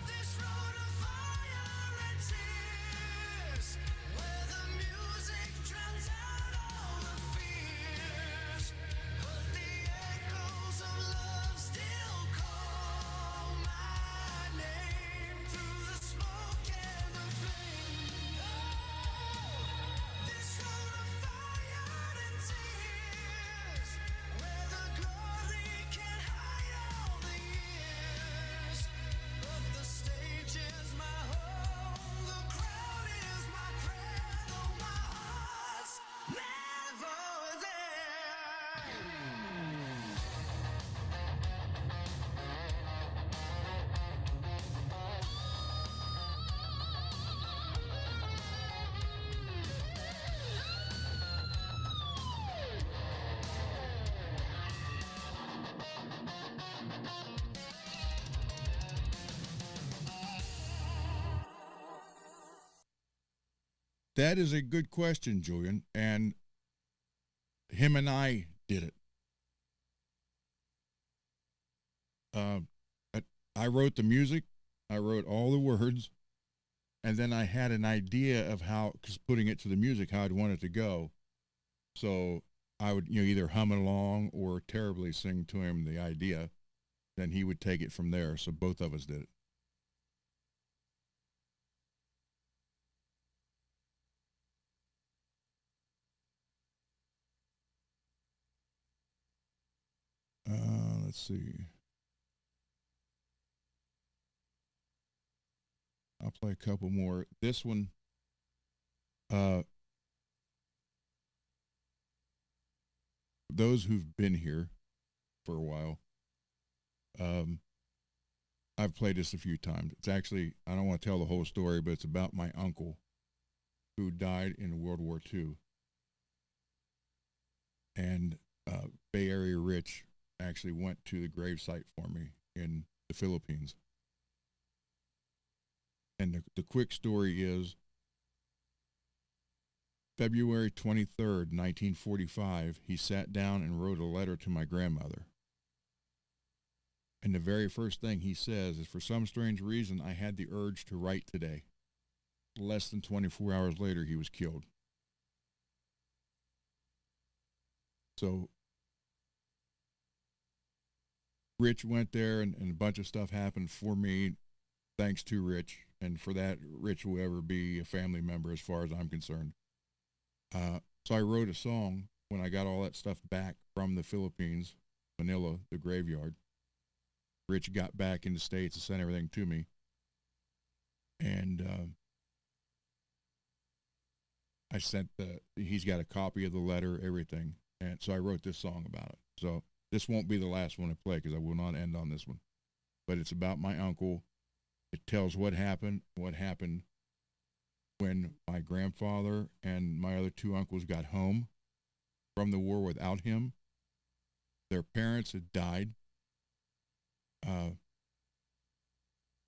S2: This road of fire and tears, where the music drowns out all the fears, but the echoes of love still call my name through the smoke and the flame. This road of fire and tears, where the glory can hide all the years, but the stage is my home, the crowd is my prayer, though my heart's never there.
S1: That is a good question, Julian. And him and I did it. I wrote the music, I wrote all the words, and then I had an idea of how, because putting it to the music, how I'd want it to go. So I would, either hum it along or terribly sing to him the idea. Then he would take it from there. So both of us did it. Let's see. I'll play a couple more. This one, those who've been here for a while, I've played this a few times. It's actually, I don't want to tell the whole story, but it's about my uncle who died in World War II. And Bay Area Rich actually went to the gravesite for me in the Philippines. And the quick story is February 23rd, 1945, he sat down and wrote a letter to my grandmother. And the very first thing he says is, for some strange reason, I had the urge to write today. Less than 24 hours later, he was killed. So Rich went there, and a bunch of stuff happened for me, thanks to Rich. And for that, Rich will ever be a family member as far as I'm concerned. So I wrote a song when I got all that stuff back from the Philippines, Manila, the graveyard. Rich got back in the States and sent everything to me. And I sent he's got a copy of the letter, everything. And so I wrote this song about it. So this won't be the last one I play because I will not end on this one. But it's about my uncle. It tells what happened when my grandfather and my other two uncles got home from the war without him. Their parents had died.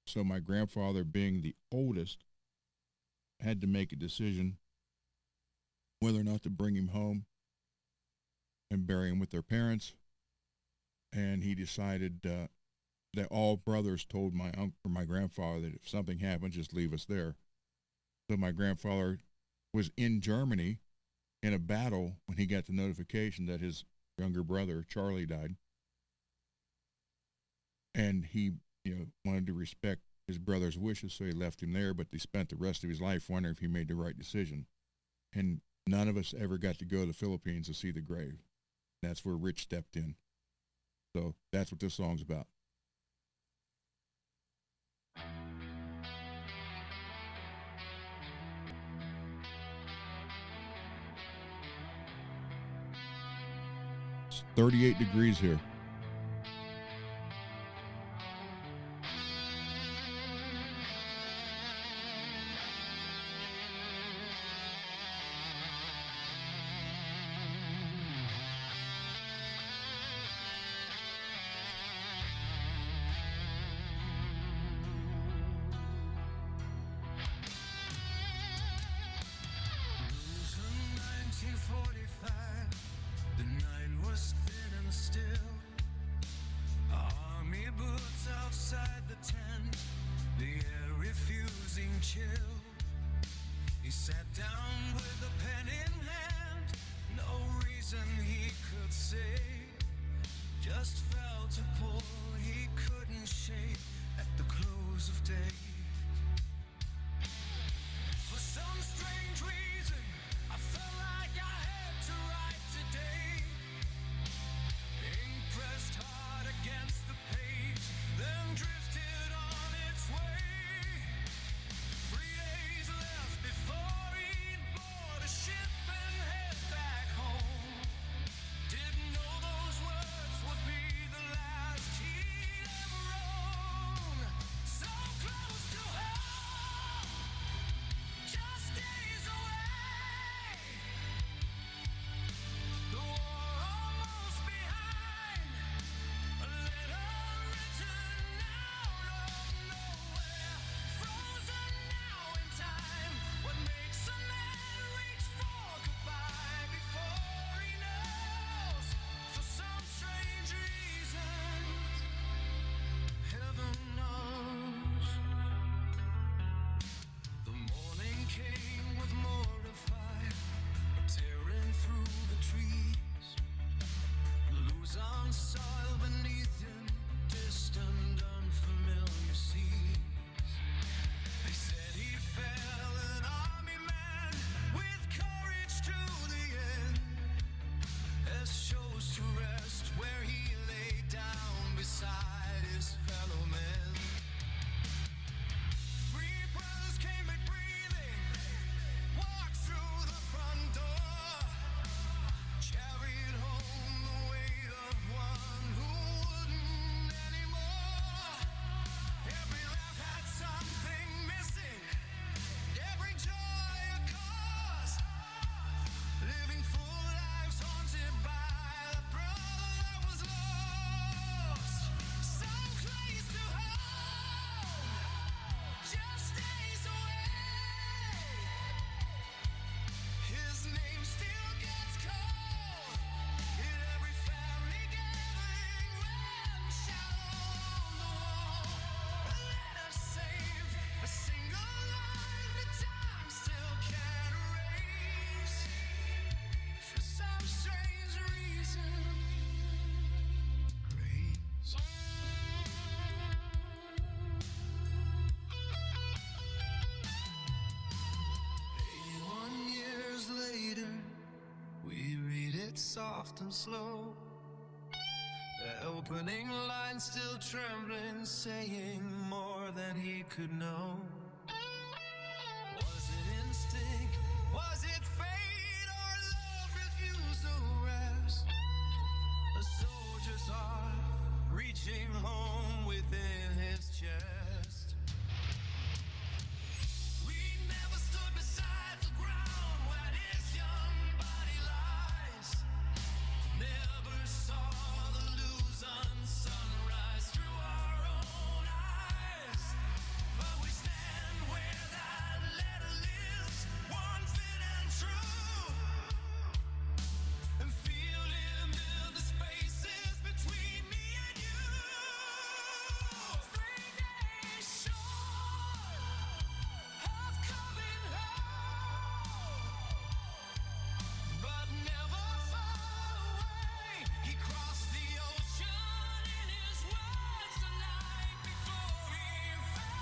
S1: So my grandfather, being the oldest, had to make a decision whether or not to bring him home and bury him with their parents. And he decided that all brothers told my uncle or my grandfather that if something happened, just leave us there. So my grandfather was in Germany in a battle when he got the notification that his younger brother, Charlie, died. And he, wanted to respect his brother's wishes, so he left him there, but he spent the rest of his life wondering if he made the right decision. And none of us ever got to go to the Philippines to see the grave. That's where Rich stepped in. So that's what this song's about. It's 38 degrees here.
S2: it soft and slow. The opening line still trembling, saying more than he could know. Was it instinct? Was it fate? Or love refused to rest? A soldier's heart reaching home within his chest. We never stood beside the ground where this young body lies. Never saw the losing sunrise through our own eyes. But we stand where that letter lives, one fit and true, and feel him in the spaces between me and you. 3 days short of coming home, but never far away. He crossed the ocean in his words the night before he fell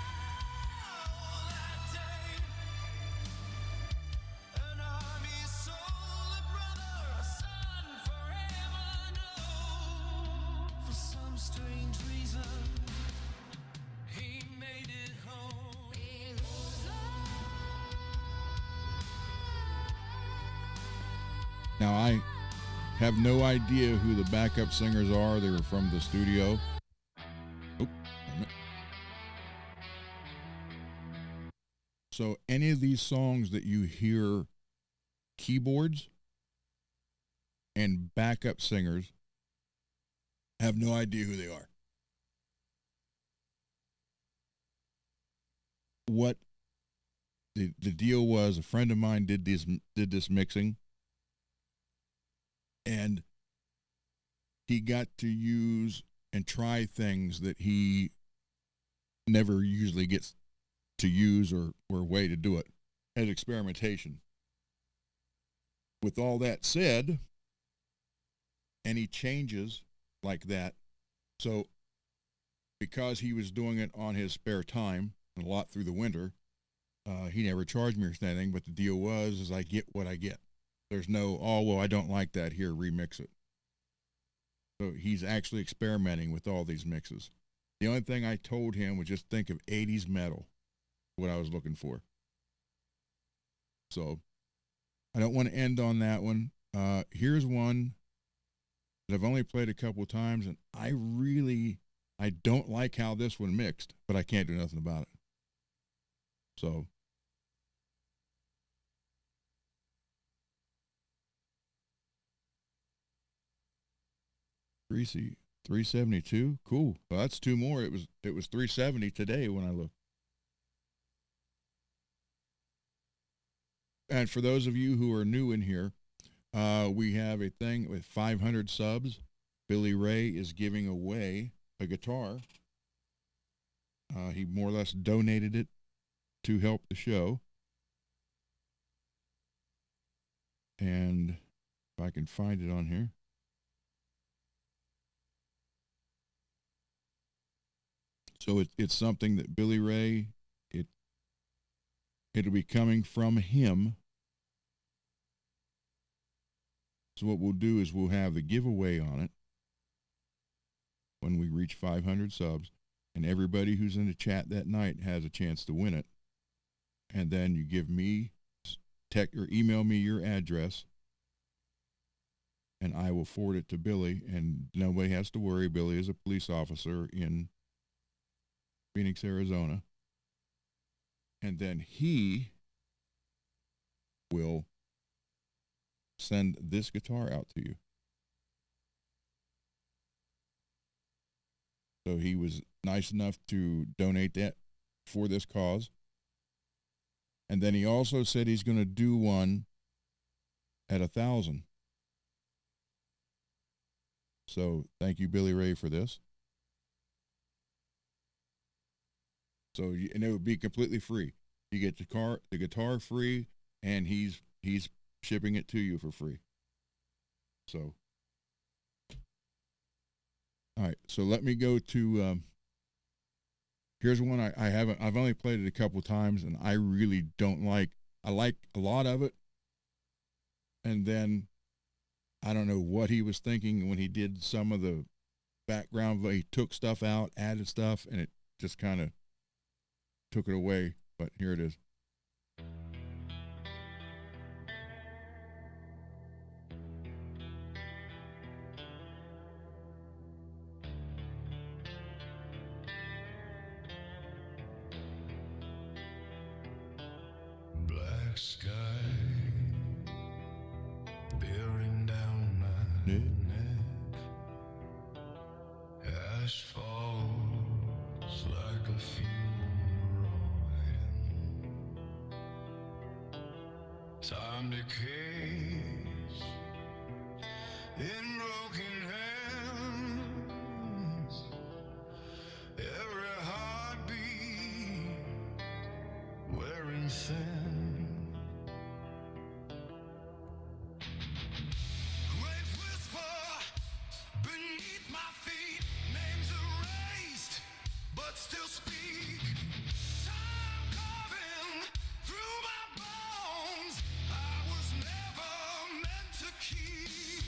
S2: that day. An army soul, a brother, a son forever know. For some strange reason, he made it home.
S1: Now, I have no idea who the backup singers are. They were from the studio. Oop, damn it. So any of these songs that you hear keyboards and backup singers, have no idea who they are. What the deal was, a friend of mine did this mixing, and he got to use and try things that he never usually gets to use or way to do it as experimentation. With all that said, any changes like that, so because he was doing it on his spare time and a lot through the winter, he never charged me or anything, but the deal was is I get what I get. There's no, oh, well, I don't like that, here, remix it. So he's actually experimenting with all these mixes. The only thing I told him was just think of 80s metal, what I was looking for. So I don't want to end on that one. Here's one that I've only played a couple times, and I don't like how this one mixed, but I can't do nothing about it. So Greasy 372, cool. Well, that's two more. It was 370 today when I looked. And for those of you who are new in here, we have a thing with 500 subs. Billy Ray is giving away a guitar. He more or less donated it to help the show. And if I can find it on here. So it's something that Billy Ray, it'll be coming from him. So what we'll do is we'll have the giveaway on it when we reach 500 subs, and everybody who's in the chat that night has a chance to win it. And then you give me, text or email me your address, and I will forward it to Billy, and nobody has to worry. Billy is a police officer in Phoenix, Arizona. And then he will send this guitar out to you. So he was nice enough to donate that for this cause. And then he also said he's going to do one at 1,000. So thank you, Billy Ray, for this. So, and it would be completely free. You get the guitar free, and he's shipping it to you for free. So, all right. So let me go to. Here's one I've only played it a couple times, and I really don't like. I like a lot of it, and then I don't know what he was thinking when he did some of the background. He took stuff out, added stuff, and it just kind of took it away. But here it is.
S2: Black sky bearing down my
S1: Yeah.
S2: neck. Ash falls like a funeral hymn. Time decays in broken hands. Every heartbeat wearing thin. Great whisper beneath my feet. Names erased, but still speak. Time carving through my bones. I was never meant to keep.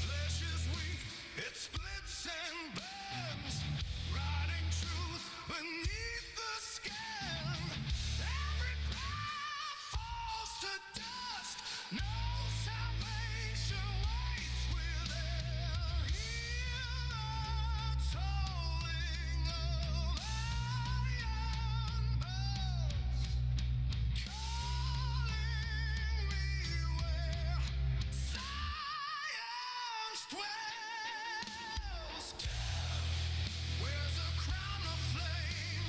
S2: Flesh is weak, it splits and burns. Writing truth beneath the skin. Every craft falls to dust. No salvation waits within. Hear the tolling of iron bells, calling me where science dwells. Where's a crown of flame?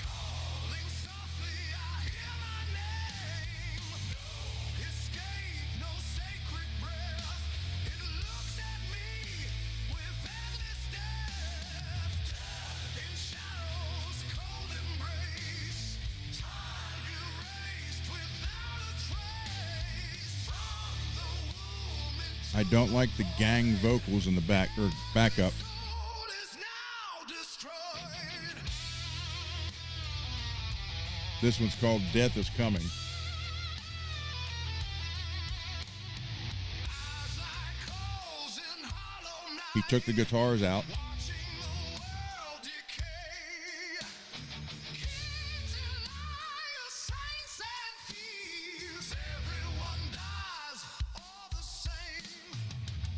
S2: Calling softly, I hear my name. No escape, no sacred breath. It looks at me with endless depth. In shadows, cold embrace. Time erased without a trace. From the womb into
S1: I don't like the gang vocals in the back or backup.
S2: soul is now destroyed.
S1: This one's called Death is Coming.
S2: Eyes like holes in hollow night.
S1: He took the guitars out.
S2: Watching the world decay. Kings and liars, saints and thieves. Everyone dies all the same.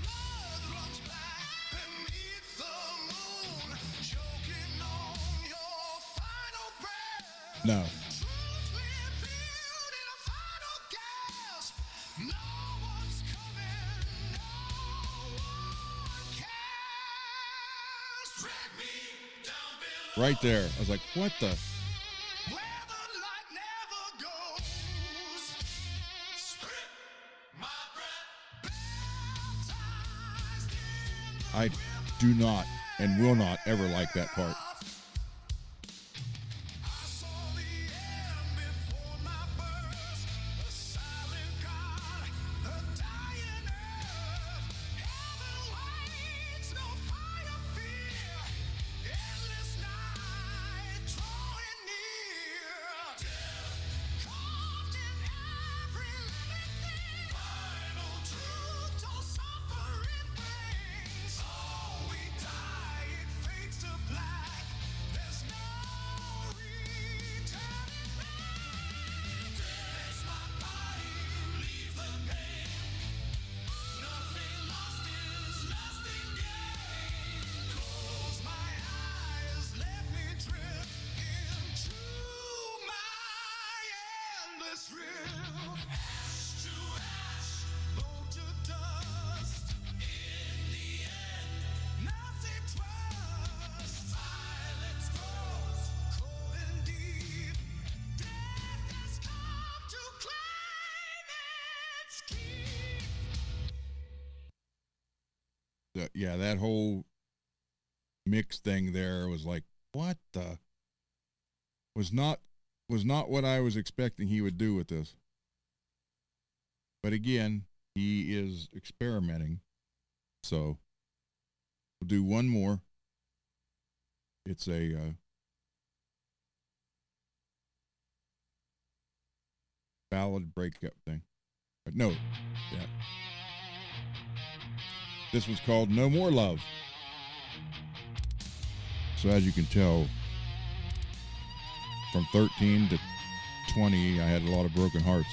S2: Blood runs black beneath the moon. Choking on your final breath.
S1: No.
S2: Truth revealed in a final gasp. No one's coming, no one cares. Drag me down below
S1: Right there. I was like, what the?
S2: where the light never goes. Strip my breath, baptized in the
S1: I do not and will not ever like that part.
S2: I saw the end before my birth, a silent God, a dying earth. Heaven waits, no fire, fear. Endless night drawing near. Death carved in every living thing. Final truth, all suffering brings. All we die, it fades to black. There's no returning back. There's my body, leave the pain. Nothing lost is lost in gain. Close my eyes, let me drift into my endless rift. Ash to ash, bone to dust. In the end, nothing trusts. Silence grows cold and deep. Death has come to claim its keep.
S1: Yeah, that whole mix thing there was like, what the? Was not what I was expecting he would do with this. But again, he is experimenting. So we'll do one more. It's a ballad breakup thing. But no, yeah. This was called No More Love. So as you can tell, from 13 to 20, I had a lot of broken hearts.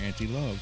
S1: Anti-love.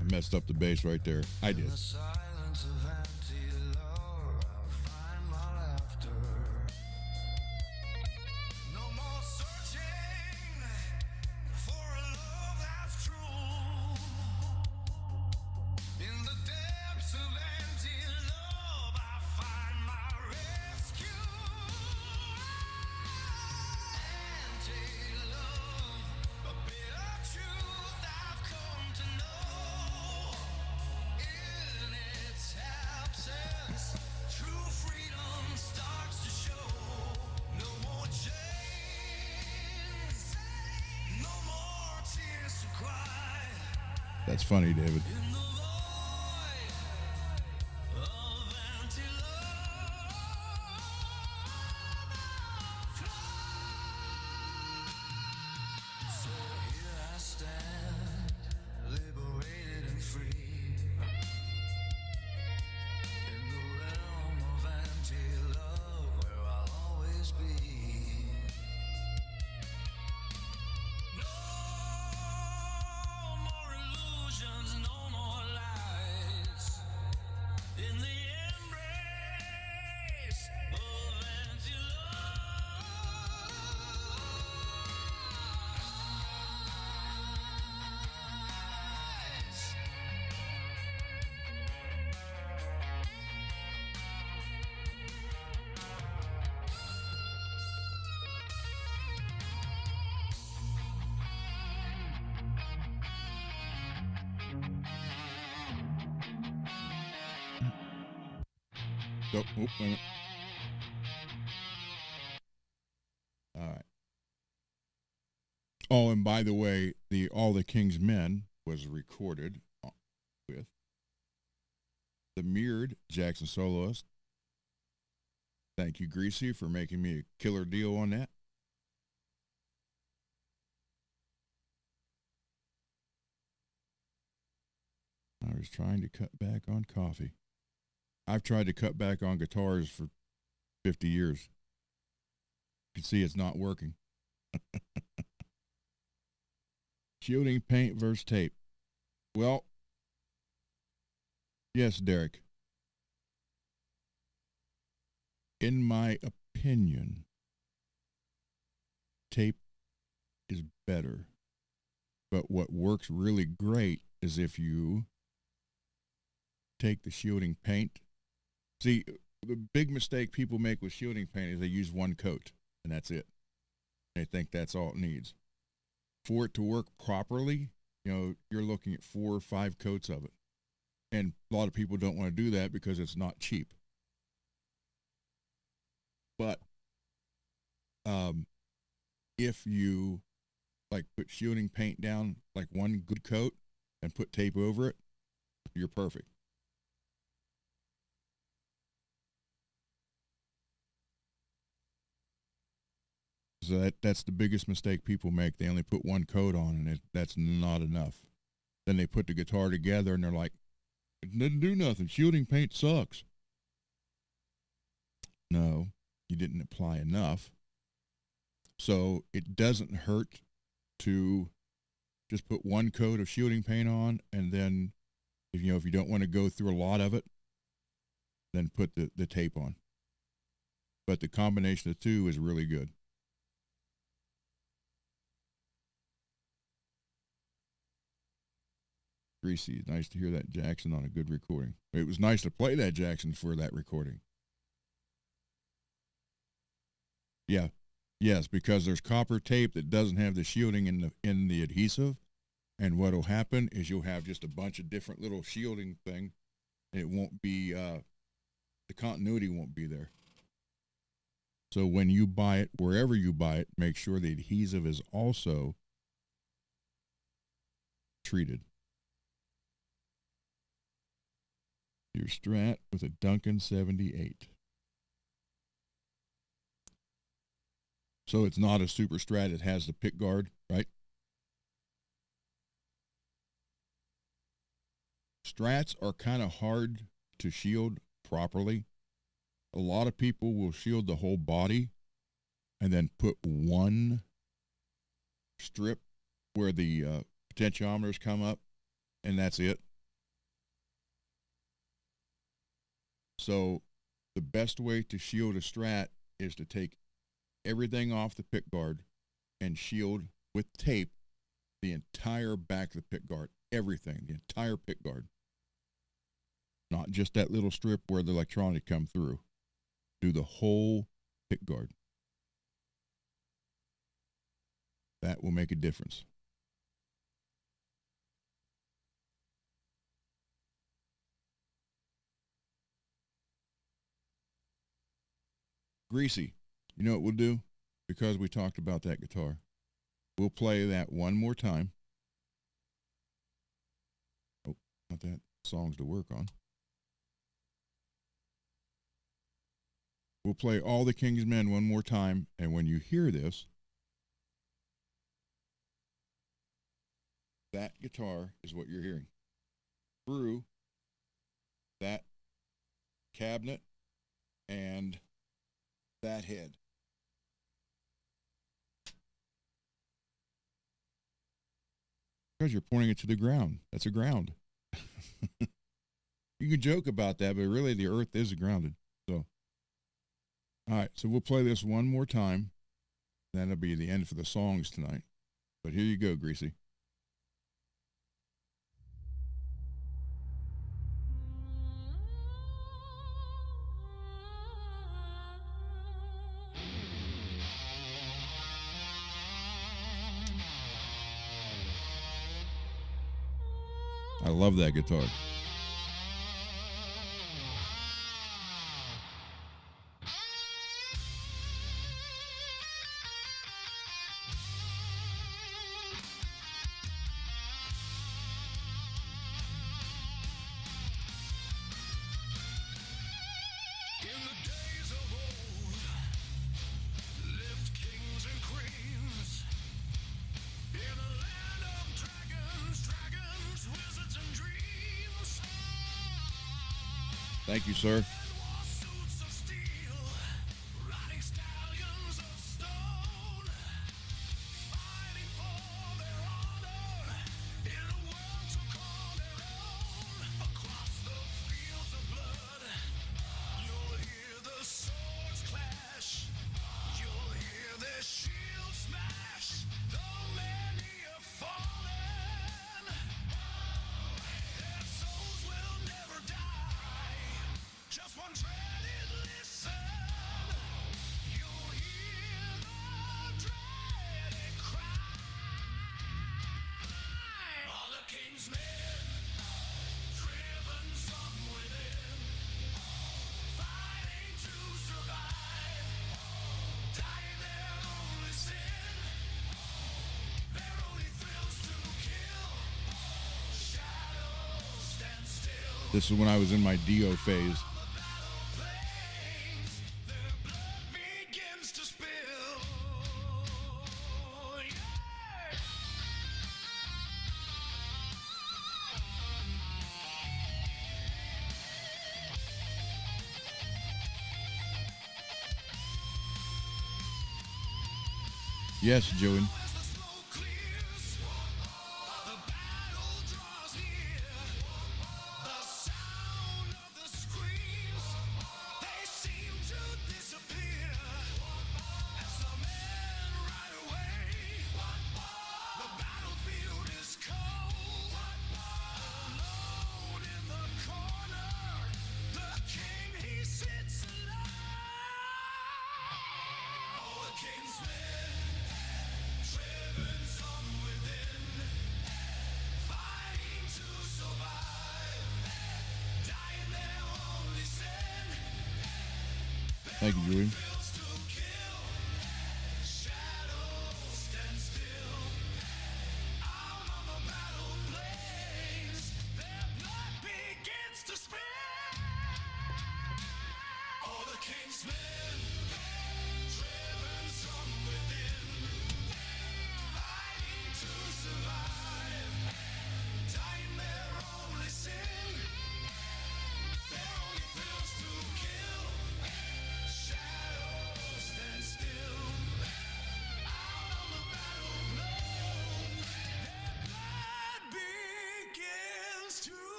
S1: I messed up the bass right there. I did. That's funny, David. Oh, wait a minute. All right. Oh, and by the way, the All the King's Men was recorded with the mirrored Jackson soloist. Thank you, Greasy, for making me a killer deal on that. I was trying to cut back on coffee. I've tried to cut back on guitars for 50 years. You can see it's not working. Shielding paint versus tape. Well, yes, Derek. In my opinion, tape is better. But what works really great is if you take the shielding paint. See, the big mistake people make with shielding paint is they use one coat, and that's it. They think that's all it needs. For it to work properly, you're looking at 4 or 5 coats of it. And a lot of people don't want to do that because it's not cheap. But if you put shielding paint down like one good coat and put tape over it, you're perfect. So that's the biggest mistake people make. They only put one coat on, and that's not enough. Then they put the guitar together, and they're like, it didn't do nothing. Shielding paint sucks. No, you didn't apply enough. So it doesn't hurt to just put one coat of shielding paint on, and then if you don't want to go through a lot of it, then put the tape on. But the combination of the two is really good. Greasy, nice to hear that Jackson on a good recording. It was nice to play that Jackson for that recording. Yeah, yes, because there's copper tape that doesn't have the shielding in the adhesive, and what'll happen is you'll have just a bunch of different little shielding thing, and it won't be the continuity won't be there. So when you buy it, wherever you buy it, make sure the adhesive is also treated. Your Strat with a Duncan 78. So it's not a Super Strat. It has the pick guard, right? Strats are kind of hard to shield properly. A lot of people will shield the whole body and then put one strip where the potentiometers come up, and that's it. So the best way to shield a Strat is to take everything off the pick guard and shield with tape the entire back of the pick guard, everything, the entire pick guard. Not just that little strip where the electronic come through. Do the whole pick guard. That will make a difference. Greasy, you know what we'll do? Because we talked about that guitar. We'll play that one more time. Oh, not that. Songs to work on. We'll play All the King's Men one more time, and when you hear this, that guitar is what you're hearing. Through that cabinet and that head. Because you're pointing it to the ground. That's a ground. You can joke about that, but really the earth is grounded. So, all right, so we'll play this one more time. That'll be the end for the songs tonight. But here you go, Greasy. I love that guitar. Thank you, sir. This is when I was in my Dio phase. Yes, Joey. Thank you, Julie.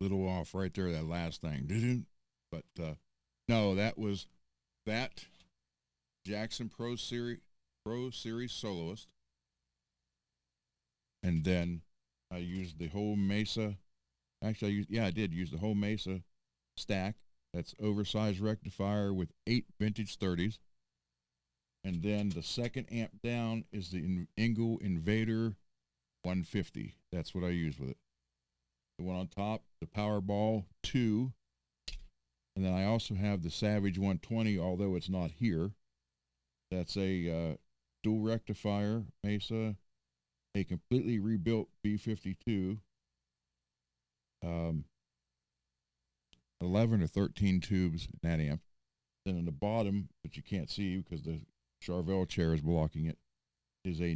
S1: Little off right there, that last thing. But no, that was that Jackson Pro Series soloist. And then I used the whole Mesa. Actually, I did use the whole Mesa stack. That's oversized rectifier with 8 vintage 30s. And then the second amp down is the Engel Invader 150. That's what I use with it. The one on top, the Powerball 2. And then I also have the Savage 120, although it's not here. That's a dual rectifier Mesa, a completely rebuilt B52, 11 or 13 tubes in that amp. Then in the bottom, but you can't see because the Charvel chair is blocking it, is a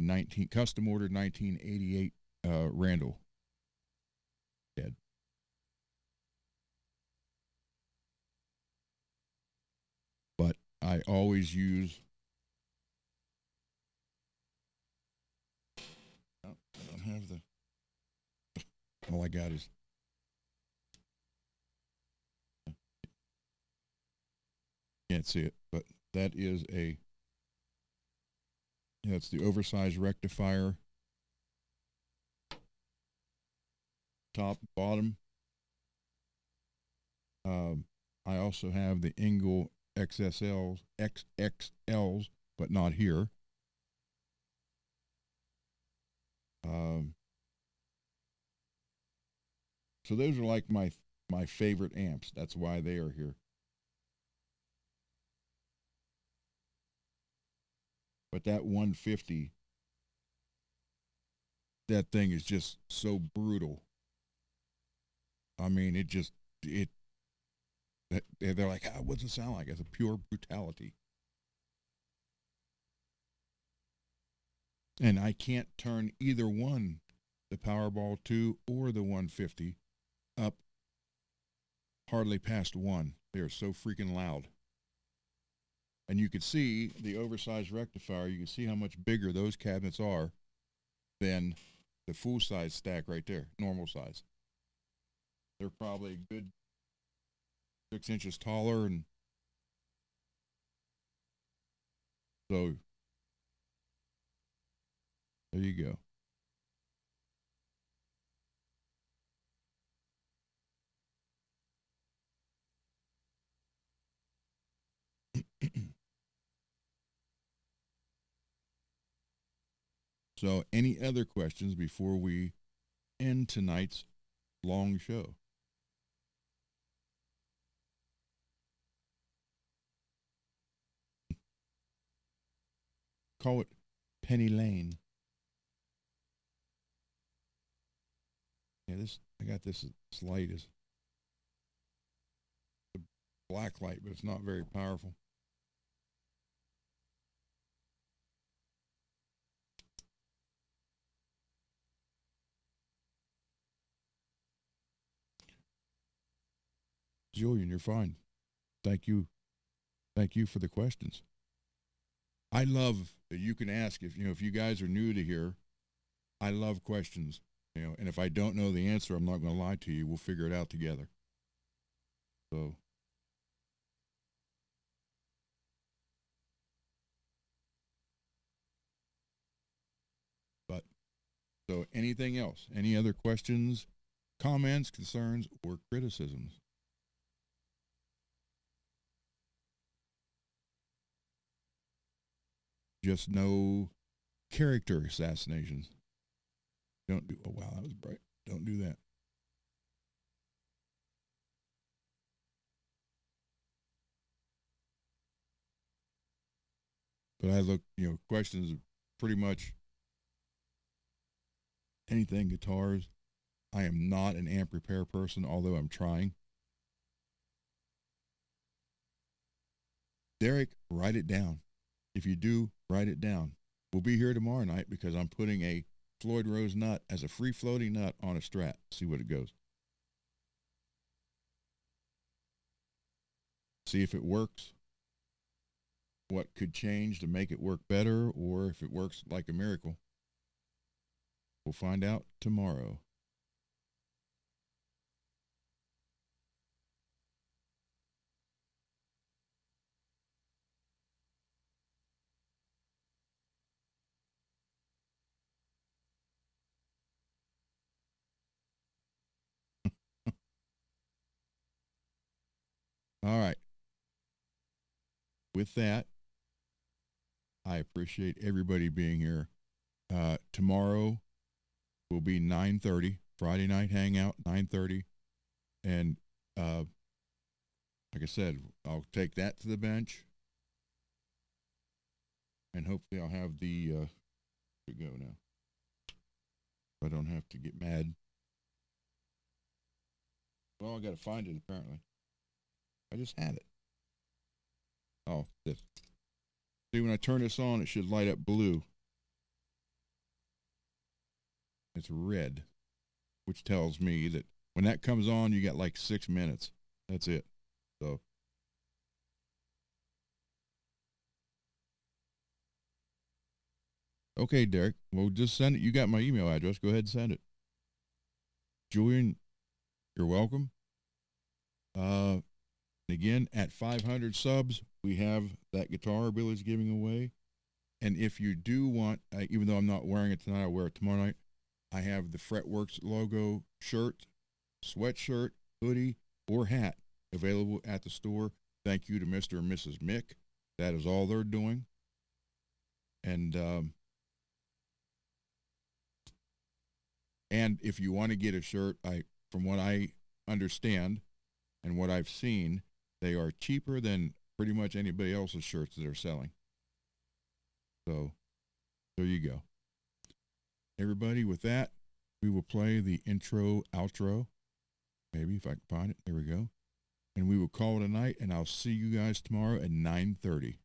S1: custom ordered 1988 Randall. Dead. But I always use. Oh, I don't have the. All I got is. Can't see it, but that is a. Yeah, it's the oversized rectifier. Top, bottom. I also have the Engel XXLs, but not here. So those are like my favorite amps. That's why they are here. But that 150, that thing is just so brutal. I mean, they're like, what's it sound like? It's a pure brutality. And I can't turn either one, the Powerball 2 or the 150, up hardly past 1. They're so freaking loud. And you could see the oversized rectifier, you can see how much bigger those cabinets are than the full size stack right there, normal size. They're probably a good 6 inches taller, and so there you go. So, any other questions before we end tonight's long show? Call it Penny Lane. Yeah, I got this light is a black light, but it's not very powerful. Julian, you're fine. Thank you. Thank you for the questions. I love that you can ask if you guys are new to here. I love questions, and if I don't know the answer, I'm not going to lie to you. We'll figure it out together. So, anything else? Any other questions, comments, concerns, or criticisms? Just no character assassinations. Don't do. Oh wow, that was bright. Don't do that. But I look, questions pretty much anything guitars. I am not an amp repair person, although I'm trying. Derek, write it down. If you do, write it down. We'll be here tomorrow night because I'm putting a Floyd Rose nut as a free floating nut on a Strat. See what it goes. See if it works. What could change to make it work better, or if it works like a miracle. We'll find out tomorrow. All right. With that, I appreciate everybody being here. Tomorrow will be 9:30. Friday night hangout, 9:30. And like I said, I'll take that to the bench. And hopefully I'll have the to go now. I don't have to get mad. Well, I got to find it apparently. I just had it. Oh, this. See, when I turn this on, it should light up blue. It's red, which tells me that when that comes on, you got like 6 minutes. That's it. So, okay, Derek. Well, just send it. You got my email address. Go ahead and send it. Julian, you're welcome. Again, at 500 subs, we have that guitar Billy's giving away. And if you do want, even though I'm not wearing it tonight, I'll wear it tomorrow night. I have the Fretworks logo shirt, sweatshirt, hoodie, or hat available at the store. Thank you to Mr. and Mrs. Mick. That is all they're doing. And if you want to get a shirt, from what I understand and what I've seen, they are cheaper than pretty much anybody else's shirts that are selling. So there you go. Everybody, with that, we will play the intro, outro. Maybe if I can find it. There we go. And we will call it a night, and I'll see you guys tomorrow at 9:30.